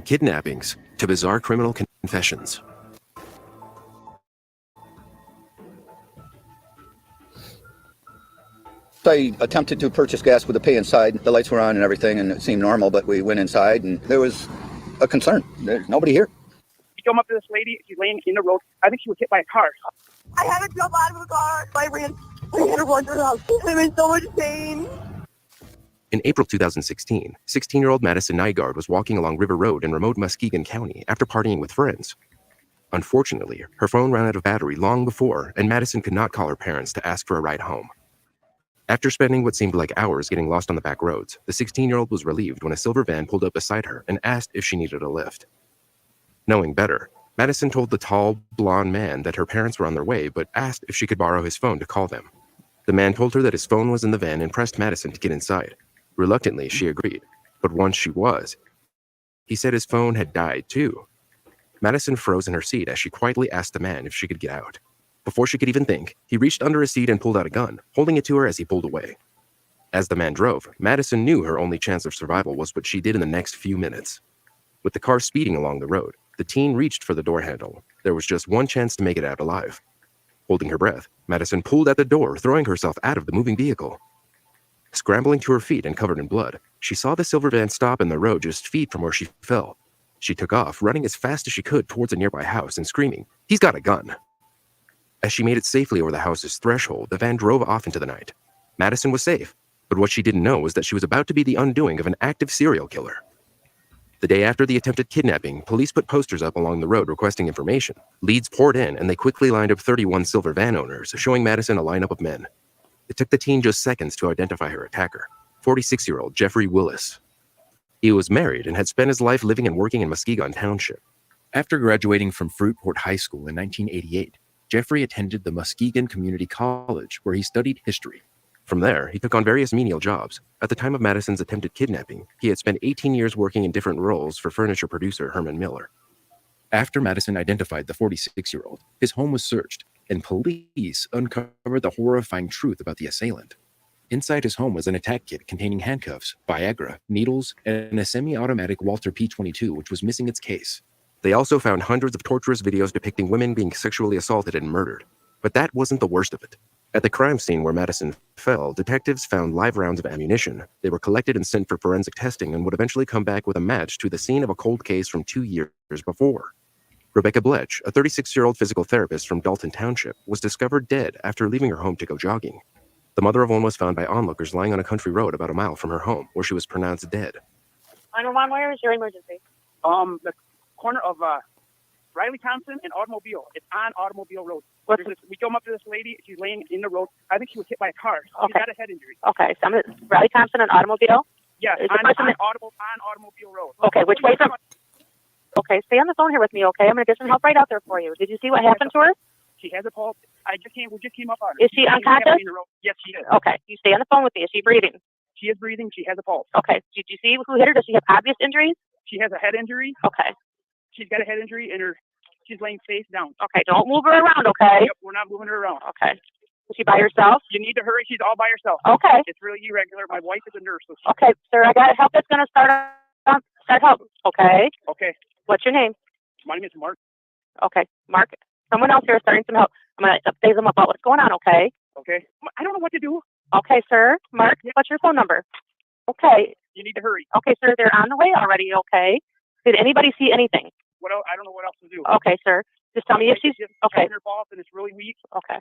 kidnappings to bizarre criminal confessions. I attempted to purchase gas with the pay inside. The lights were on and everything, and it seemed normal, but we went inside, and there was a concern. There's nobody here. You come up to this lady, she's laying in the road. I think she was hit by a car. I had to jump out of the car. I had to run to the house. I'm in so much pain. In April 2016, 16-year-old Madison Nygaard was walking along River Road in remote Muskegon County after partying with friends. Unfortunately, her phone ran out of battery long before, and Madison could not call her parents to ask for a ride home. After spending what seemed like hours getting lost on the back roads, the 16-year-old was relieved when a silver van pulled up beside her and asked if she needed a lift. Knowing better, Madison told the tall, blonde man that her parents were on their way, but asked if she could borrow his phone to call them. The man told her that his phone was in the van and pressed Madison to get inside. Reluctantly, she agreed, but once she was, he said his phone had died too. Madison froze in her seat as she quietly asked the man if she could get out. Before she could even think, he reached under his seat and pulled out a gun, holding it to her as he pulled away. As the man drove, Madison knew her only chance of survival was what she did in the next few minutes. With the car speeding along the road, the teen reached for the door handle. There was just one chance to make it out alive. Holding her breath, Madison pulled at the door, throwing herself out of the moving vehicle. Scrambling to her feet and covered in blood, she saw the silver van stop in the road just feet from where she fell. She took off, running as fast as she could towards a nearby house and screaming, "He's got a gun!" As she made it safely over the house's threshold, the van drove off into the night. Madison was safe, but what she didn't know was that she was about to be the undoing of an active serial killer. The day after the attempted kidnapping, police put posters up along the road requesting information. Leads poured in, and they quickly lined up 31 silver van owners, showing Madison a lineup of men. It took the teen just seconds to identify her attacker, 46-year-old Jeffrey Willis. He was married and had spent his life living and working in Muskegon Township. After graduating from Fruitport High School in 1988, Jeffrey attended the Muskegon Community College, where he studied history. From there, he took on various menial jobs. At the time of Madison's attempted kidnapping, he had spent 18 years working in different roles for furniture producer Herman Miller. After Madison identified the 46-year-old, his home was searched, and police uncovered the horrifying truth about the assailant. Inside his home was an attack kit containing handcuffs, Viagra, needles, and a semi-automatic Walther P22, which was missing its case. They also found hundreds of torturous videos depicting women being sexually assaulted and murdered. But that wasn't the worst of it. At the crime scene where Madison fell, detectives found live rounds of ammunition. They were collected and sent for forensic testing and would eventually come back with a match to the scene of a cold case from 2 years before. Rebecca Bletch, a 36-year-old physical therapist from Dalton Township, was discovered dead after leaving her home to go jogging. The mother of one was found by onlookers lying on a country road about a mile from her home, where she was pronounced dead. 911, where is your emergency? The corner of Riley Thompson and Automobile. It's on Automobile Road. We come up to this lady. She's laying in the road. I think she was hit by a car. She's got a head injury. Okay, so Riley Thompson and Automobile? Yes, Is on Automobile Road. Okay, which way from? Okay, stay on the phone here with me, okay? I'm going to get some help right out there for you. Did you see what happened to her? She has a pulse. We just came up on her. Is she unconscious? Yes, she is. Okay, you stay on the phone with me. Is she breathing? She is breathing. She has a pulse. Okay, did you see who hit her? Does she have obvious injuries? She has a head injury. Okay. She's got a head injury, and she's laying face down. Okay, don't move her around, okay? Yep, we're not moving her around. Okay. Is she by herself? You need to hurry. She's all by herself. Okay. It's really irregular. My wife is a nurse. So Okay, sir, I got help that's going to start help. Okay. Okay. What's your name? My name is Mark. Okay, Mark. Someone else here is starting some help. I'm going to update them about what's going on, okay? Okay. I don't know what to do. Okay, sir. Mark, what's your phone number? Okay. You need to hurry. Okay, sir, they're on the way already, okay? Did anybody see anything? What else? I don't know what else to do. Okay, sir. Just tell me if she's... Okay. Her pulse, and it's really weak. Okay.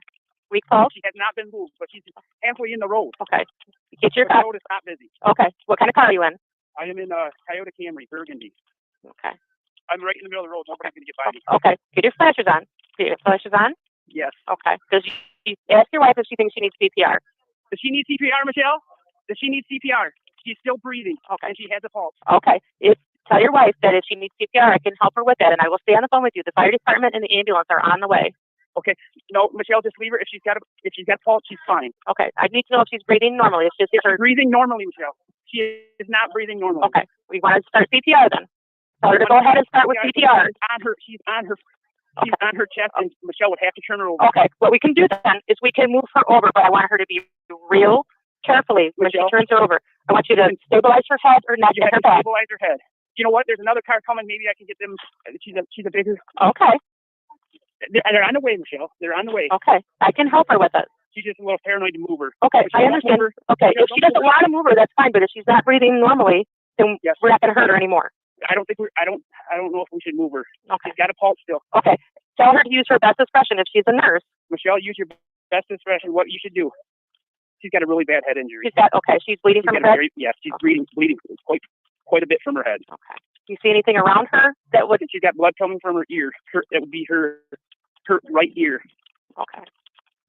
Weak pulse? She has not been moved, but she's halfway in the road. Okay. Get your car. car. The road is not busy. Okay. What kind of car are you in? I am in Toyota Camry, Burgundy. Okay. I'm right in the middle of the road. Nobody's going to get by me. Okay. Get your flashers on. Get your flashers on? Yes. Okay. Ask your wife if she thinks she needs CPR. Does she need CPR, Michelle? Does she need CPR? She's still breathing. Okay. And she has a pulse. Okay. Tell your wife that if she needs CPR, I can help her with that, and I will stay on the phone with you. The fire department and the ambulance are on the way. Okay. No, Michelle, just leave her. If she's got pulse, she's fine. Okay. I need to know if she's breathing normally. It's just she's breathing normally, Michelle. She is not breathing normally. Okay. We want to start CPR then. Tell her to go ahead and start with CPR. She's on her chest, and Michelle would have to turn her over. Okay. What we can do then is we can move her over, but I want her to be real carefully when she turns her over. I want you to stabilize her head or neck and her back. Stabilize her head. You know what? There's another car coming. Maybe I can get them. She's a bigger. Okay. They're on the way, Michelle. They're on the way. Okay. I can help her with it. She's just a little paranoid to move her. Okay, If she I won't understand. move her- Okay, Yeah, if she doesn't want to move her, that's fine. But if she's not breathing normally, then Yes. we're not going to hurt her anymore. I don't think I don't know if we should move her. Okay. She's got a pulse still. Okay. Tell her to use her best discretion if she's a nurse. Michelle, use your best discretion. What you should do. She's got a really bad head injury. She's bleeding from her head. She's bleeding quite a bit from her head. Okay. Do you see anything around her that would? She's got blood coming from her ear. That would be her right ear. Okay.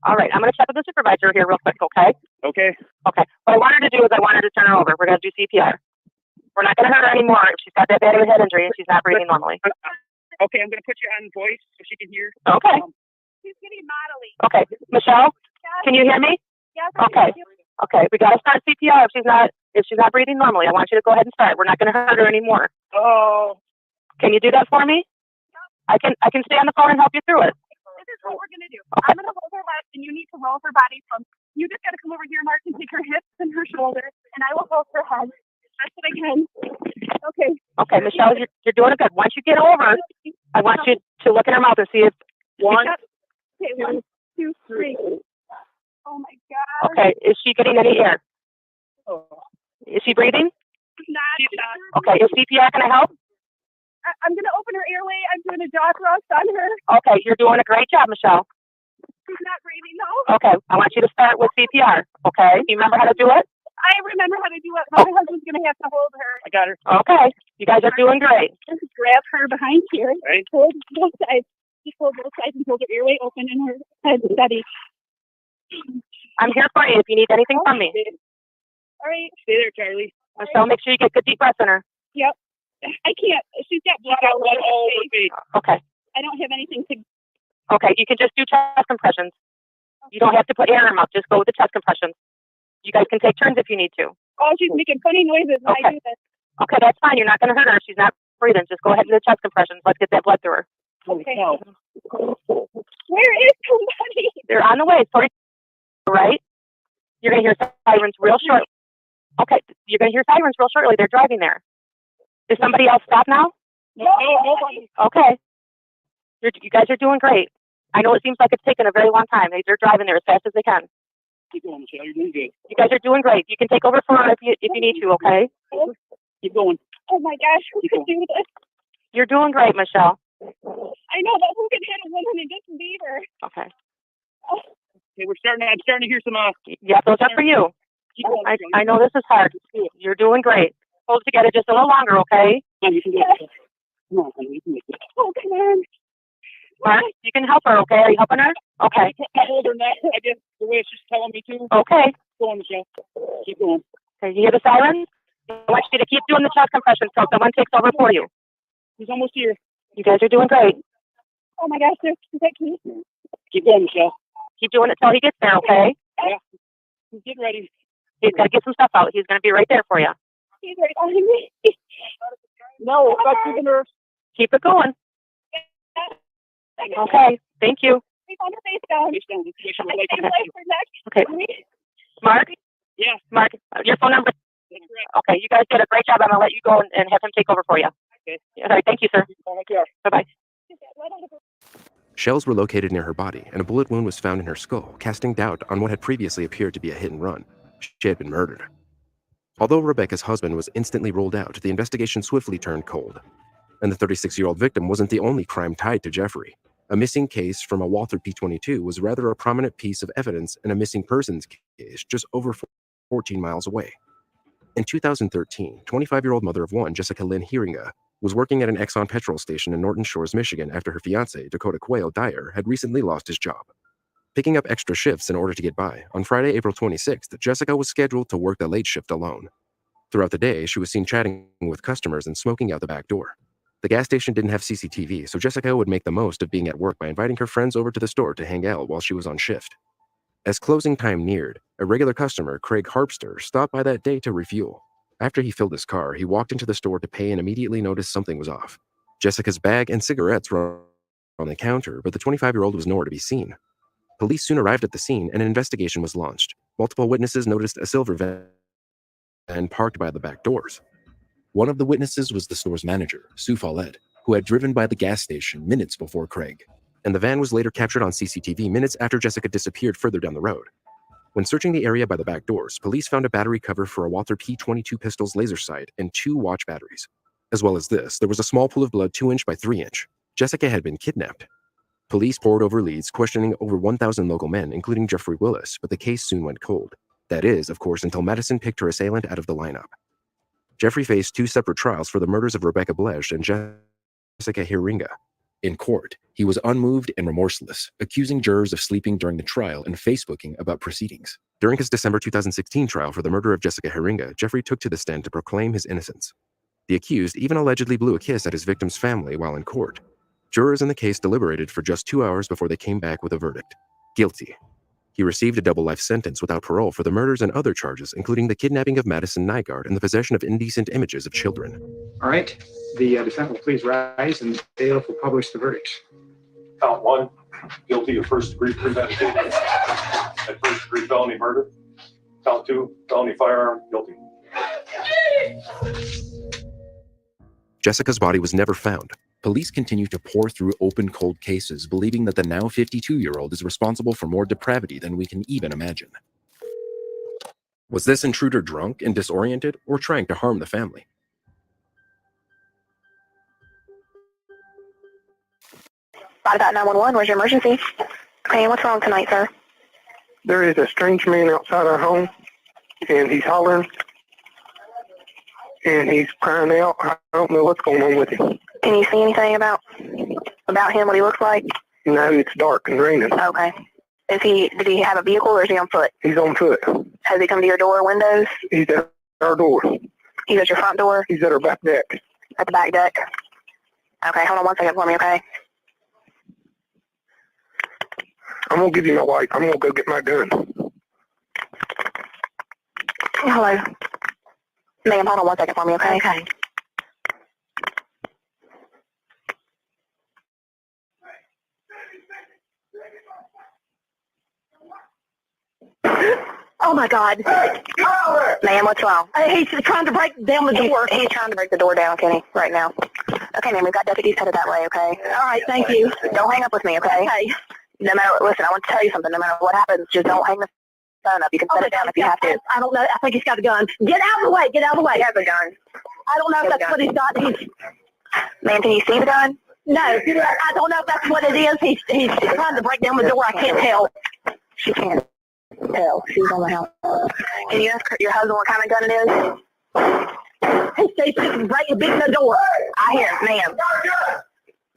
All right. I'm going to check with the supervisor here real quick. Okay. Okay. Okay. What I want her to do is I want her to turn her over. We're going to do CPR. We're not going to hurt her anymore if she's got that bad of a head injury and she's not breathing normally. Okay, I'm going to put you on voice so she can hear. Okay. She's getting modelly. Okay. Michelle, can you hear me? Yes. Okay. Okay. We got to start CPR if she's not breathing normally. I want you to go ahead and start. We're not going to hurt her anymore. Oh. Can you do that for me? I can stay on the phone and help you through it. This is what we're going to do. I'm going to hold her left, and you need to roll her body from. You just got to come over here, Mark, and take her hips and her shoulders, and I will hold her head. That's what I can. Okay. Okay, Michelle, you're doing it good. Once you get over, I want you to look in her mouth and see if One. Okay, 1, 2, 3. Oh my God. Okay, is she getting any air? Oh. Is she breathing? Not. Okay, is CPR going to help? I'm going to open her airway. I'm doing a jaw thrust on her. Okay, you're doing a great job, Michelle. She's not breathing though. Okay, I want you to start with CPR. Okay, do you remember how to do it? I remember how to do it. My husband's going to have to hold her. I got her. Okay, you guys are doing great. Just grab her behind here. Right. Hold both sides. Just hold both sides and hold her airway open and her head steady. I'm here for you if you need anything from me. All right. Stay there, Charlie. Michelle, make sure you get good deep breaths in her. Yep. I can't. She's got blood all over all her over face. me. Okay, I don't have anything to. okay, you can just do chest compressions. You don't have to put air in her mouth. Just go with the chest compressions. You guys can take turns if you need to. Oh, she's making funny noises when I Okay. do this. Okay, that's fine. You're not going to hurt her. She's not breathing. Just go ahead and do the chest compressions. Let's get that blood through her. Okay. No. Where is somebody? They're on the way. It's 40, right? You're going to hear sirens real short. Okay, you're going to hear sirens real shortly. They're driving there. Is somebody else stop now? No, nobody. Okay. You guys are doing great. I know it seems like it's taken a very long time. They're driving there as fast as they can. Keep going, Michelle. You're doing good. You guys are doing great. You can take over for her if you need to, okay? Keep going. Oh my gosh, who could do this? You're doing great, Michelle. I know, but who can hit a woman and just leave her? Okay. Okay, I'm starting to hear some. Yeah, those are for you. Keep going, Michelle. I know this is hard. You're doing great. Hold it together just a little longer, okay? Come on, you can do it. Come on, honey, you can make it. Oh, come on. Mark, you can help her, okay? Are you helping her? Okay. I hold her neck. I guess the way it's just telling me to. Okay. Go on, Michelle. Keep going. Okay, you hear the sirens? I want you to keep doing the chest compression until someone takes over for you. He's almost here. You guys are doing great. Oh my gosh, there's Vicky. Keep going, Michelle. Keep doing it till he gets there, okay? Get ready. He's got to get some stuff out. He's going to be right there for you. He's right behind me. No, back to the nurse. Keep it going. Okay, thank you. He's on her face down. Face down. Make sure I the lights saved are life for next. Okay. Mark? Yeah, Mark, your phone number. that's correct. Okay, you guys did a great job. I'm going to let you go and have him take over for you. Okay. All right, thank you, sir. Okay. Bye-bye. Shells were located near her body, and a bullet wound was found in her skull, casting doubt on what had previously appeared to be a hit and run. She had been murdered. Although Rebecca's husband was instantly ruled out, the investigation swiftly turned cold. And the 36-year-old victim wasn't the only crime tied to Jeffrey. A missing case from a Walther P-22 was rather a prominent piece of evidence in a missing persons case just over 14 miles away. In 2013, 25-year-old mother of one, Jessica Lynn Heeringa, was working at an Exxon petrol station in Norton Shores, Michigan after her fiancé, Dakota Quayle Dyer, had recently lost his job. Picking up extra shifts in order to get by, on Friday, April 26th, Jessica was scheduled to work the late shift alone. Throughout the day, she was seen chatting with customers and smoking out the back door. The gas station didn't have CCTV, so Jessica would make the most of being at work by inviting her friends over to the store to hang out while she was on shift. As closing time neared, a regular customer, Craig Harpster, stopped by that day to refuel. After he filled his car, he walked into the store to pay and immediately noticed something was off. Jessica's bag and cigarettes were on the counter, but the 25-year-old was nowhere to be seen. Police soon arrived at the scene and an investigation was launched. Multiple witnesses noticed a silver van parked by the back doors. One of the witnesses was the store's manager, Sue Follett, who had driven by the gas station minutes before Craig, and the van was later captured on CCTV minutes after Jessica disappeared further down the road. When searching the area by the back doors, police found a battery cover for a Walther P22 pistol's laser sight and 2 watch batteries. As well as this, there was a small pool of blood 2-inch by 3-inch. Jessica had been kidnapped. Police poured over leads, questioning over 1,000 local men, including Jeffrey Willis, but the case soon went cold. That is, of course, until Madison picked her assailant out of the lineup. Jeffrey faced 2 separate trials for the murders of Rebecca Blech and Jessica Hiringa. In court, he was unmoved and remorseless, accusing jurors of sleeping during the trial and Facebooking about proceedings. During his December 2016 trial for the murder of Jessica Hiringa, Jeffrey took to the stand to proclaim his innocence. The accused even allegedly blew a kiss at his victim's family while in court. Jurors in the case deliberated for just 2 hours before they came back with a verdict: guilty. He received a double life sentence without parole for the murders and other charges, including the kidnapping of Madison Nygaard and the possession of indecent images of children. All right, the defendant will please rise and the bailiff will publish the verdict. Count 1, guilty of first-degree premeditated and first-degree felony murder. Count 2, felony firearm, guilty. Jessica's body was never found. Police continue to pour through open cold cases, believing that the now 52-year-old is responsible for more depravity than we can even imagine. Was this intruder drunk and disoriented, or trying to harm the family? Body 911, where's your emergency? Okay, what's wrong tonight, sir? There is a strange man outside our home, and he's hollering, and he's crying out. I don't know what's going on with him. Can you see anything about him, what he looks like? No, it's dark and raining. Okay. Did he have a vehicle or is he on foot? He's on foot. Has he come to your door, windows? He's at our door. He's at your front door? He's at our back deck. At the back deck? Okay, hold on 1 second for me, okay? I'm going to give you my wife. I'm going to go get my gun. Hello. Ma'am, hold on 1 second for me, okay? Okay. Oh my God. Ma'am, what's wrong? He's trying to break down the door. He's trying to break the door down, Kenny, right now. Okay, ma'am, we've got deputies headed that way, okay? All right, thank you. Don't hang up with me, okay? Okay. No matter, listen, I want to tell you something. No matter what happens, just don't hang the phone up. You can set it down if you have to. I don't know. I think he's got a gun. Get out of the way. Get out of the way. He has a gun. I don't know if that's what he's got. Ma'am, can you see the gun? No, I don't know if that's what it is. He's trying to break down the door. I can't tell. She can't tell. She's on the house. Can you ask your husband what kind of gun it is? He's breaking the door. I hear it, ma'am.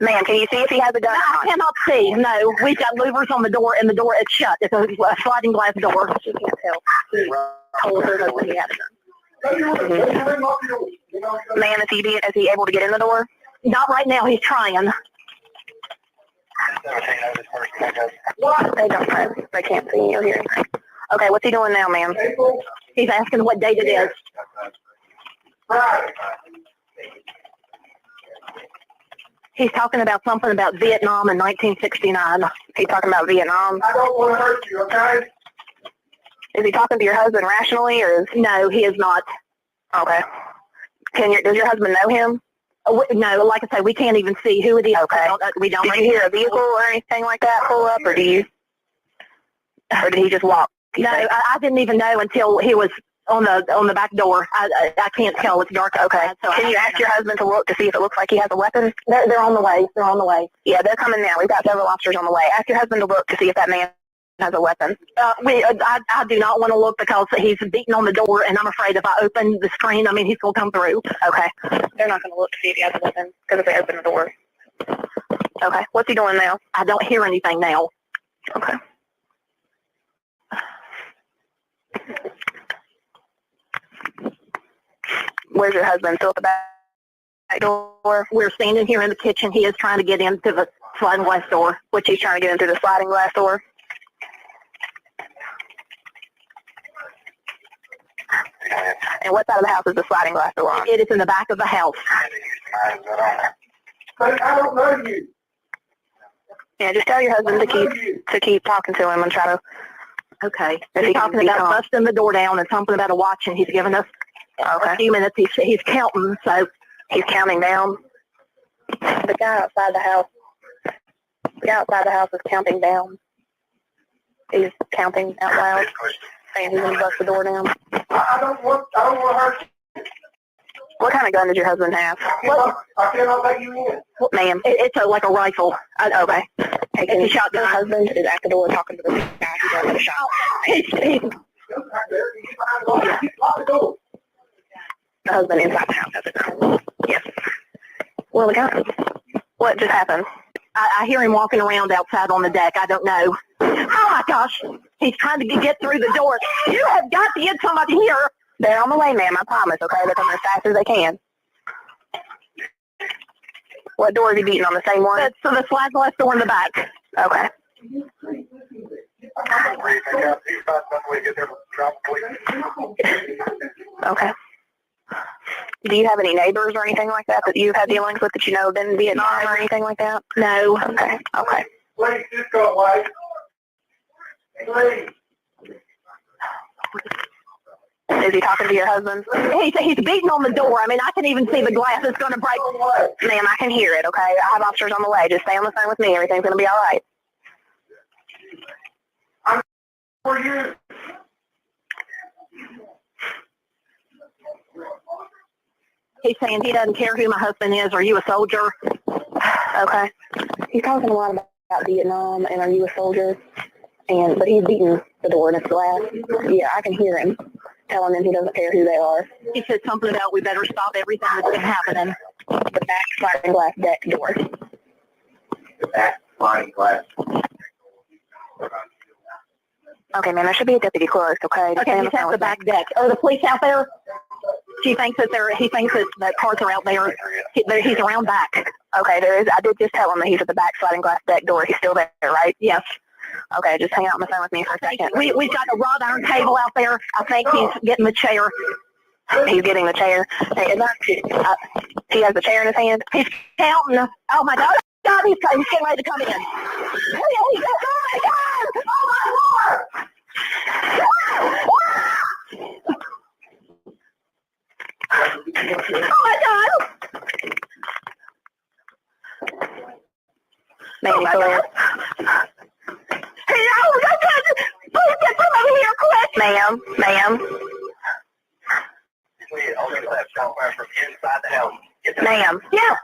Ma'am, can you see if he has a gun? No, I cannot see. No, we've got louvers on the door, and the door is shut. It's a sliding glass door. She can't tell. He told her husband he had a gun. Mm-hmm. Ma'am, is he able to get in the door? Not right now. He's trying. What? They don't know. They can't see or hear anything. Okay, what's he doing now, ma'am? He's asking what date it is. He's talking about something about Vietnam in 1969. He's talking about Vietnam. I don't want to hurt you, okay? Is he talking to your husband rationally, or is... No, he is not. Okay. Does your husband know him? No, like I say, we can't even see who it is. Okay. We don't. Did you hear a vehicle or anything like that pull up, or did he just walk? No, I didn't even know until he was on the back door. I can't tell. It's dark. Okay. So can you ask your husband to look to see if it looks like he has a weapon? They're on the way. They're on the way. Yeah, they're coming now. We've got several officers on the way. Ask your husband to look to see if that man has a weapon. I do not want to look because he's beating on the door, and I'm afraid if I open the screen, he's going to come through. Okay. They're not going to look to see if he has a weapon because if they open the door. Okay. What's he doing now? I don't hear anything now. Okay. Where's your husband? Still at the back door? We're standing here in the kitchen. He is trying to get into the sliding glass door. Which he's trying to get into the sliding glass door? And what side of the house is the sliding glass door on? It is in the back of the house. I don't know you. Yeah, just tell your husband to keep talking to him and try to... Okay. He's talking about busting the door down and something about a watch, and he's giving us Okay. A few minutes. He's counting, so he's counting down. The guy outside the house. The guy outside the house is counting down. He's counting out loud, saying he's gonna bust the door down. I don't want to hurt you. What kind of gun did your husband have? What? I cannot let you in. Ma'am, it's like a rifle. Okay. Hey, can you shot your husband is at the door talking to the guy who got the shot. Lock the door. The husband inside the house. That's it. Yes. Well, the guy. What just happened? I hear him walking around outside on the deck. I don't know. Oh my gosh. He's trying to get through the door. You have got to get somebody here. They're on the way, ma'am. I promise, okay? They're coming as fast as they can. What door is he beating on? The same one? So the slide glass door in the back. Okay. Okay. Do you have any neighbors or anything like that you've had dealings with that you know have been in Vietnam or anything like that? No. Okay. Okay. Please, just go away. Please. Is he talking to your husband? He's beating on the door. I mean, I can even see the glass is going to break. Ma'am, I can hear it, okay? I have officers on the way. Just stay on the phone with me. Everything's going to be all right. I'm for you. He's saying he doesn't care who my husband is. Are you a soldier? Okay. He's talking a lot about Vietnam and are you a soldier? But he's beating the door and it's glass. Yeah, I can hear him telling them he doesn't care who they are. He said something about we better stop everything that's been happening. The back sliding glass deck door. The back sliding glass. Okay, man, there should be a deputy close, okay? Okay, he's at the back deck. Are the police out there? He thinks that that cars are out there. He's around back. Okay, there is. I did just tell him that he's at the back sliding glass deck door. He's still there, right? Yes. Okay, just hang out on the phone with me for a second. We've got a wrought iron table out there. I think he's getting the chair. He's getting the chair. Hey, he has the chair in his hand. He's counting. Oh my God! God, he's getting ready to come in. Oh my God! Oh my Lord! Oh my God! Maybe please get from over here quick! Ma'am. Ma'am. Yeah.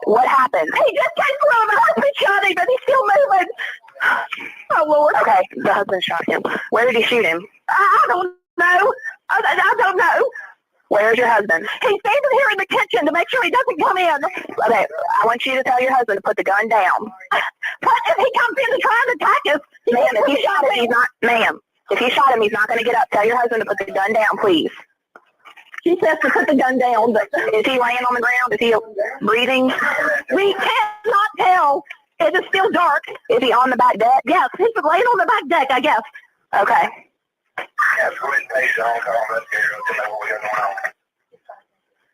What happened? He just came from my husband shot him, but he's still moving. Oh, Lord. Okay, the husband shot him. Where did he shoot him? I don't know. I don't know. Where's your husband? He's standing here in the kitchen to make sure he doesn't come in. Okay, I want you to tell your husband to put the gun down. But if he comes in and tries to attack us, ma'am, if you shot him, he's not, ma'am, if you shot him, he's not going to get up. Tell your husband to put the gun down, please. She says to put the gun down, but is he laying on the ground? Is he breathing? We cannot tell. It is still dark. Is he on the back deck? Yes, he's laying on the back deck, I guess. Okay.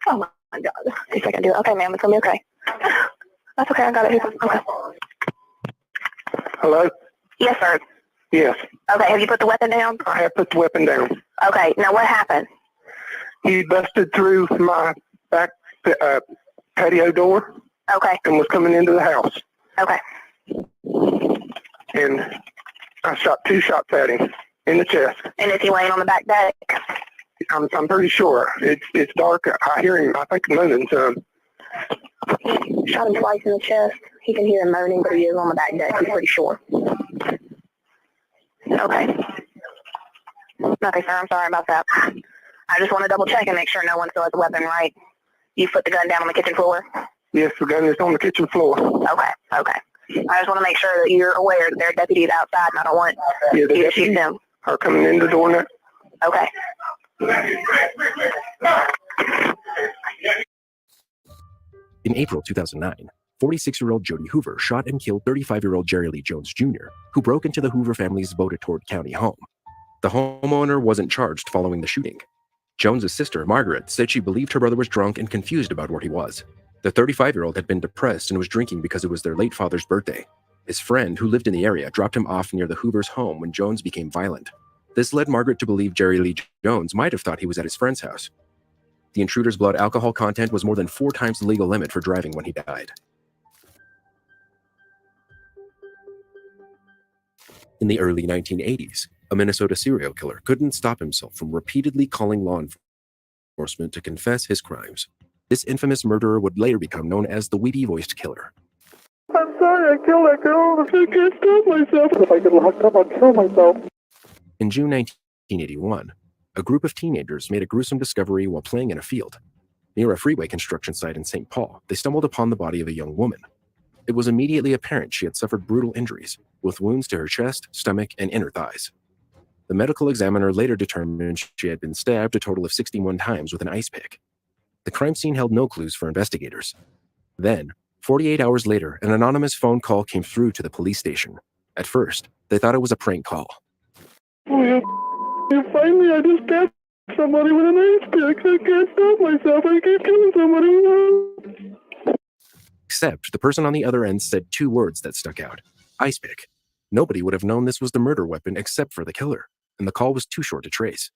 Oh my God. See if I can do it. Okay, ma'am, it's going to be okay. That's okay, I got it. Okay. Hello? Yes, sir. Yes. Okay, have you put the weapon down? I have put the weapon down. Okay, now what happened? He busted through my back patio door. Okay. And was coming into the house. Okay. And I shot 2 shots at him in the chest. And is he laying on the back deck? I'm pretty sure. It's dark. I hear him. I think moaning some. Shot him twice in the chest. He can hear him moaning, but he is on the back deck. He's pretty sure. Okay. Okay, sir. I'm sorry about that. I just want to double check and make sure no one still has a weapon, right? You put the gun down on the kitchen floor? Yes, the gun is on the kitchen floor. Okay. I just want to make sure that you're aware that there are deputies outside and I don't want you to shoot them. Are coming in the door now. Okay. In April 2009, 46-year-old Jody Hoover shot and killed 35-year-old Jerry Lee Jones Jr., who broke into the Hoover family's Boatatourt County home. The homeowner wasn't charged following the shooting. Jones's sister, Margaret, said she believed her brother was drunk and confused about where he was. The 35-year-old had been depressed and was drinking because it was their late father's birthday. His friend, who lived in the area, dropped him off near the Hoover's home when Jones became violent. This led Margaret to believe Jerry Lee Jones might have thought he was at his friend's house. The intruder's blood alcohol content was more than 4 times the legal limit for driving when he died. In the early 1980s, a Minnesota serial killer couldn't stop himself from repeatedly calling law enforcement to confess his crimes. This infamous murderer would later become known as the weepy-voiced killer. I'm sorry I killed that girl. I can't stop myself. If I get locked up, I'll kill myself. In June 1981, a group of teenagers made a gruesome discovery while playing in a field. Near a freeway construction site in St. Paul, they stumbled upon the body of a young woman. It was immediately apparent she had suffered brutal injuries, with wounds to her chest, stomach, and inner thighs. The medical examiner later determined she had been stabbed a total of 61 times with an ice pick. The crime scene held no clues for investigators. Then, 48 hours later, an anonymous phone call came through to the police station. At first, they thought it was a prank call. Oh, you finally, I just stabbed somebody with an ice pick. I can't stop myself. I keep killing somebody. Except the person on the other end said 2 words that stuck out: ice pick. Nobody would have known this was the murder weapon except for the killer, and the call was too short to trace.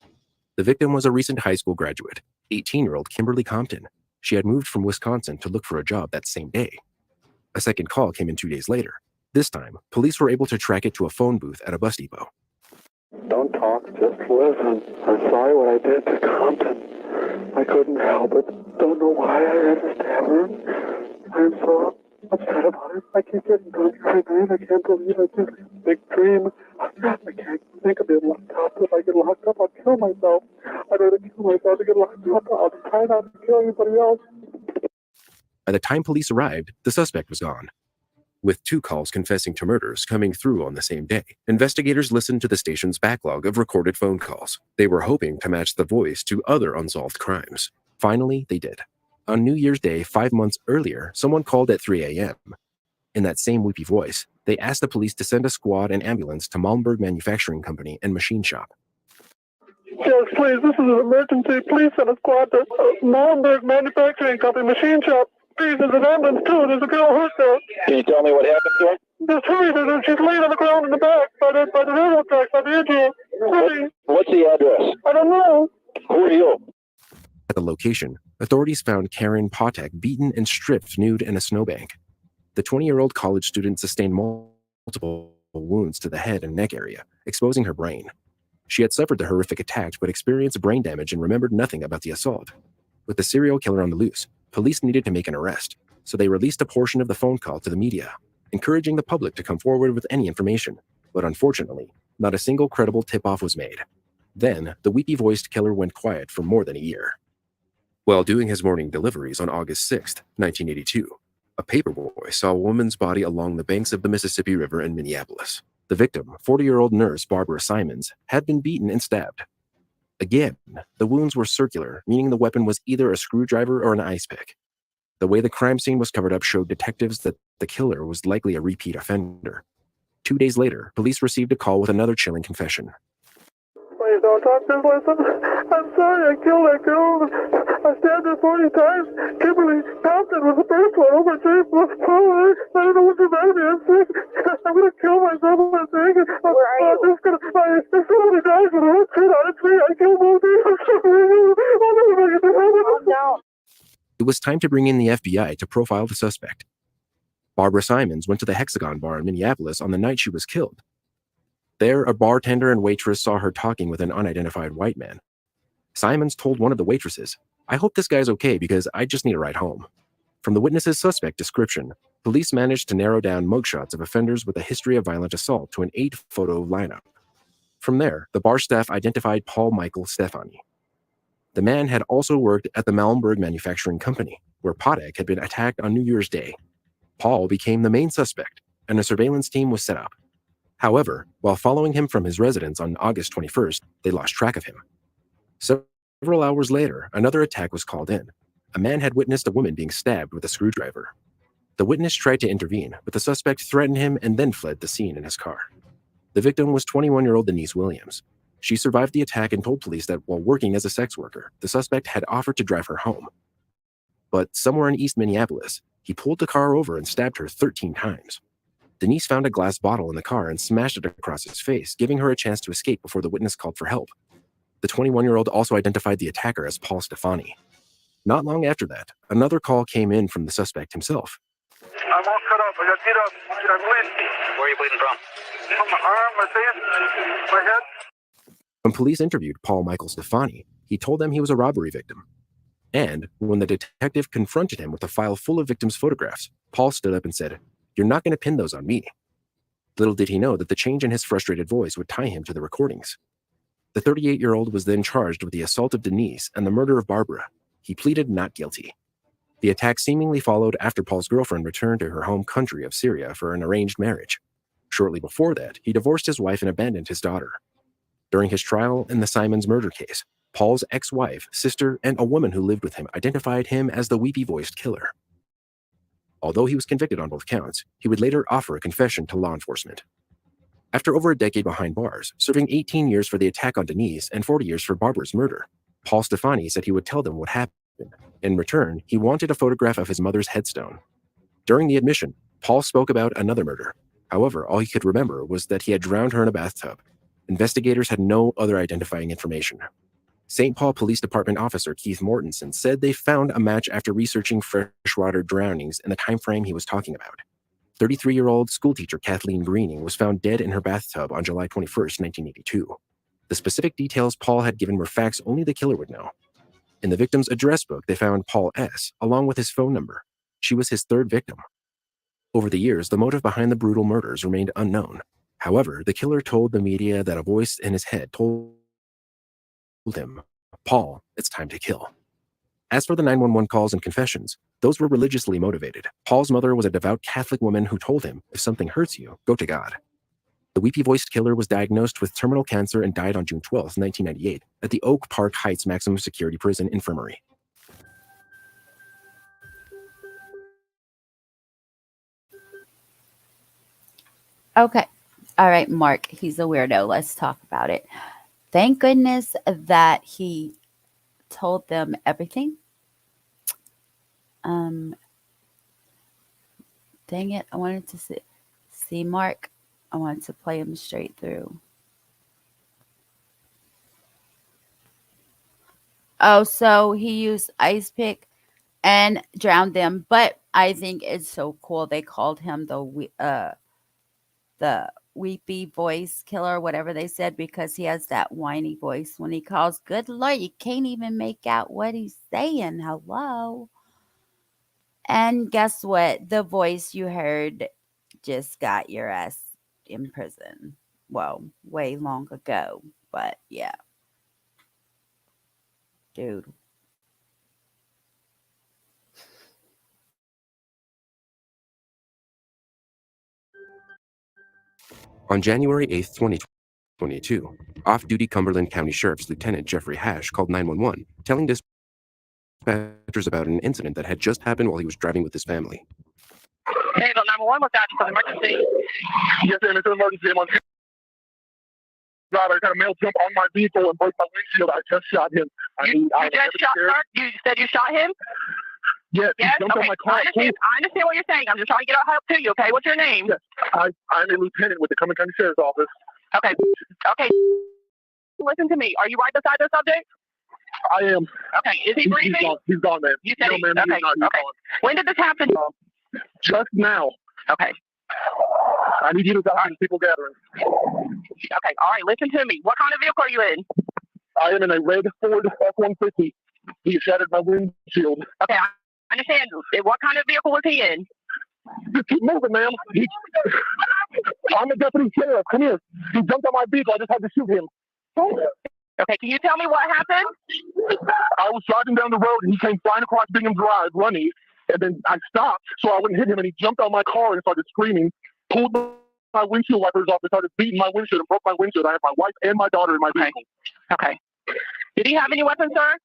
The victim was a recent high school graduate, 18-year-old Kimberly Compton. She had moved from Wisconsin to look for a job that same day. A second call came in 2 days later. This time, police were able to track it to a phone booth at a bus depot. Don't talk, just listen. I'm sorry what I did to Compton. I couldn't help it. Don't know why I had to stab her. I'm so upset about it. I keep getting drunk every night. I can't believe I did a big dream. I can't think of being locked up. If I get locked up, I'll kill myself. I'd rather kill myself to get locked up. I'll try not to kill anybody else. By the time police arrived, the suspect was gone. With 2 calls confessing to murders coming through on the same day, investigators listened to the station's backlog of recorded phone calls. They were hoping to match the voice to other unsolved crimes. Finally, they did. On New Year's Day, 5 months earlier, someone called at 3 a.m. In that same weepy voice, they asked the police to send a squad and ambulance to Malmberg Manufacturing Company and Machine Shop. Yes, please. This is an emergency. Please send a squad to Malmberg Manufacturing Company, Machine Shop. Please, there's an ambulance too. There's a girl hurt there. Can you tell me what happened to her? Just hurry. She's laying on the ground in the back by the railroad tracks by the engine. Hurry. What's the address? I don't know. Who are you? At the location, authorities found Karen Potek beaten and stripped nude in a snowbank. The 20-year-old college student sustained multiple wounds to the head and neck area, exposing her brain. She had suffered the horrific attack but experienced brain damage and remembered nothing about the assault. With the serial killer on the loose, police needed to make an arrest, so they released a portion of the phone call to the media, encouraging the public to come forward with any information. But unfortunately, not a single credible tip-off was made. Then, the weepy-voiced killer went quiet for more than a year. While doing his morning deliveries on August 6, 1982, a paperboy saw a woman's body along the banks of the Mississippi River in Minneapolis. The victim, 40-year-old nurse Barbara Simons, had been beaten and stabbed. Again, the wounds were circular, meaning the weapon was either a screwdriver or an ice pick. The way the crime scene was covered up showed detectives that the killer was likely a repeat offender. 2 days later, police received a call with another chilling confession. Please don't talk, just listen. I'm sorry I killed that girl. I stabbed her 40 times. Kimberly Compton was the first one over James Pollard. I don't know what's the matter. I'm sick. I'm going to kill myself, I think. Where are you? I'm just going to... If somebody dies with a hook shit on its feet, I killed both of you. I'm sorry. I'll never make it to heaven. Oh, no. It was time to bring in the FBI to profile the suspect. Barbara Simons went to the Hexagon bar in Minneapolis on the night she was killed. There, a bartender and waitress saw her talking with an unidentified white man. Simons told one of the waitresses, "I hope this guy's okay because I just need a ride home." From the witness's suspect description, police managed to narrow down mugshots of offenders with a history of violent assault to an 8-photo lineup. From there, the bar staff identified Paul Michael Stefani. The man had also worked at the Malmberg Manufacturing Company, where Potek had been attacked on New Year's Day. Paul became the main suspect, and a surveillance team was set up. However, while following him from his residence on August 21st, they lost track of him. Several hours later, another attack was called in. A man had witnessed a woman being stabbed with a screwdriver. The witness tried to intervene, but the suspect threatened him and then fled the scene in his car. The victim was 21-year-old Denise Williams. She survived the attack and told police that while working as a sex worker, the suspect had offered to drive her home. But somewhere in East Minneapolis, he pulled the car over and stabbed her 13 times. Denise found a glass bottle in the car and smashed it across his face, giving her a chance to escape before the witness called for help. The 21-year-old also identified the attacker as Paul Stefani. Not long after that, another call came in from the suspect himself. I'm all cut up. I got beat up. I'm bleeding. Where are you bleeding from? From my arm, my face, my head. When police interviewed Paul Michael Stefani, he told them he was a robbery victim. And when the detective confronted him with a file full of victims' photographs, Paul stood up and said, "You're not going to pin those on me." Little did he know that the change in his frustrated voice would tie him to the recordings. The 38-year-old was then charged with the assault of Denise and the murder of Barbara. He pleaded not guilty. The attack seemingly followed after Paul's girlfriend returned to her home country of Syria for an arranged marriage. Shortly before that, he divorced his wife and abandoned his daughter. During his trial in the Simons murder case, Paul's ex-wife, sister, and a woman who lived with him identified him as the weepy-voiced killer. Although he was convicted on both counts, he would later offer a confession to law enforcement. After over a decade behind bars, serving 18 years for the attack on Denise and 40 years for Barbara's murder, Paul Stefani said he would tell them what happened. In return, he wanted a photograph of his mother's headstone. During the admission, Paul spoke about another murder. However, all he could remember was that he had drowned her in a bathtub. Investigators had no other identifying information. St. Paul Police Department officer Keith Mortensen said they found a match after researching freshwater drownings in the time frame he was talking about. 33-year-old schoolteacher Kathleen Greening was found dead in her bathtub on July 21, 1982. The specific details Paul had given were facts only the killer would know. In the victim's address book, they found Paul S., along with his phone number. She was his third victim. Over the years, the motive behind the brutal murders remained unknown. However, the killer told the media that a voice in his head told him, "Paul, it's time to kill." As for the 911 calls and confessions, those were religiously motivated. Paul's mother was a devout Catholic woman who told him, "If something hurts you, go to God." The weepy-voiced killer was diagnosed with terminal cancer and died on June 12, 1998, at the Oak Park Heights Maximum Security Prison Infirmary. Okay. All right, Mark, he's a weirdo. Let's talk about it. Thank goodness that he told them everything. Dang it. I wanted to see Mark. I wanted to play him straight through. Oh, so he used ice pick and drowned them. But I think it's so cool. They called him the weepy voice killer, whatever they said, because he has that whiny voice when he calls. Good Lord, you can't even make out what he's saying. Hello. And guess what? The voice you heard just got your ass in prison. Well, way long ago, but yeah. Dude. On January 8, 2022, off-duty Cumberland County Sheriff's Lieutenant Jeffrey Hash called 911, telling dispatchers about an incident that had just happened while he was driving with his family. Hey, the 911 was that for emergency. Yes, ma'am, it's an emergency. I'm on I got a male jump on my vehicle and broke my windshield. I just shot him. You said you shot him? Yes, Yes, he jumped on okay. my car. I understand what you're saying. I'm just trying to get help to you, okay? What's your name? Yes, I'm a lieutenant with the Cumberland County Sheriff's Office. Okay. Listen to me. Are you right beside the subject? I am. Okay. Is he breathing? He's gone, man. You said no, ma'am, okay. He's not. He's Okay. gone. When did this happen? Just now. Okay. I need you to stop these people gathering. Okay. All right. Listen to me. What kind of vehicle are you in? I am in a red Ford F-150. He shattered my windshield. Okay. I understand. What kind of vehicle was he in? Just keep moving, ma'am. I'm a deputy sheriff. Come here. He jumped on my vehicle. I just had to shoot him. Okay. Can you tell me what happened? I was driving down the road and he came flying across Bingham Drive running. And then I stopped so I wouldn't hit him. And he jumped on my car and started screaming, pulled my windshield wipers off and started beating my windshield and broke my windshield. I have my wife and my daughter in my vehicle. Okay. Did he have any weapons, sir?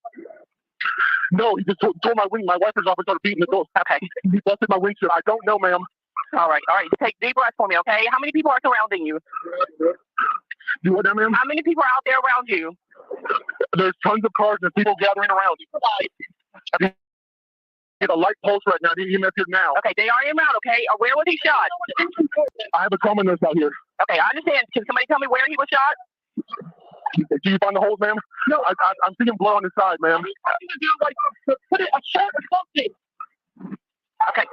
No, he just tore my wipers off and started beating the door. Okay. He busted my windshield. I don't know, ma'am. All right. Take deep breaths for me, okay? How many people are surrounding you? Do what now, ma'am? How many people are out there around you? There's tons of cars and people gathering around you. Okay. Get a light pulse right now. He EMS here now. Okay, they are in route, okay? Where was he shot? I have a trauma nurse out here. Okay, I understand. Can somebody tell me where he was shot? Do you find the holes, ma'am? No. I'm seeing blood on the side, ma'am. Put it a shirt or something. Okay.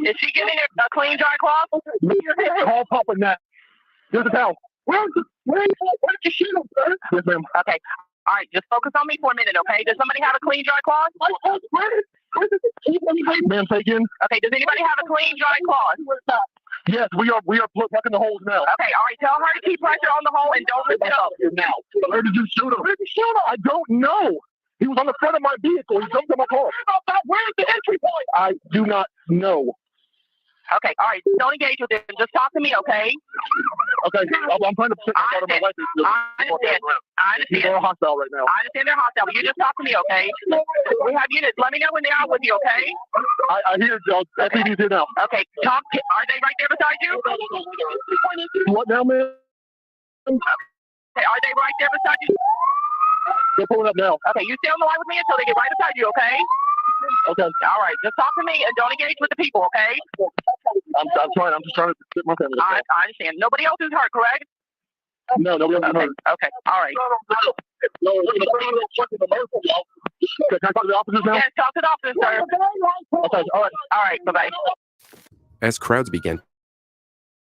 Is she getting a clean, dry cloth? Call Papa now. Here's the towel. Where did you shoot him, sir? Yes, ma'am. Okay. All right. Just focus on me for a minute, okay? Does somebody have a clean, dry cloth? Ma'am, take in. Okay. Does anybody have a clean, dry cloth? Yes, we are plugging the holes now. Okay. All right. Tell her to keep pressure on the hole and don't lift it up. Now. Where did you shoot him? Where did you shoot him? I don't know. He was on the front of my vehicle. He jumped in my car. Where's the entry point? I do not know. Okay. All right. Don't engage with him. Just talk to me, okay? Okay. I'm trying to pick out of my life. I understand. They're hostile right now. I understand they're hostile, but you just talk to me, okay? We have units. Let me know when they're out with you, okay? I hear SPD's here now. Okay. Are they right there beside you? What now, man? Okay. Are they right there beside you? They're pulling up now. Okay. You stay on the line with me until they get right beside you, okay? Okay. All right. Just talk to me and don't engage with the people, okay? I'm trying. I'm just trying to get my family. I understand. Nobody else is hurt, correct? No, nobody else is hurt. Okay. All right. No, can I talk to the officers now? Yes, talk to the officers, sir. Okay. All right. All right. Bye-bye. As crowds began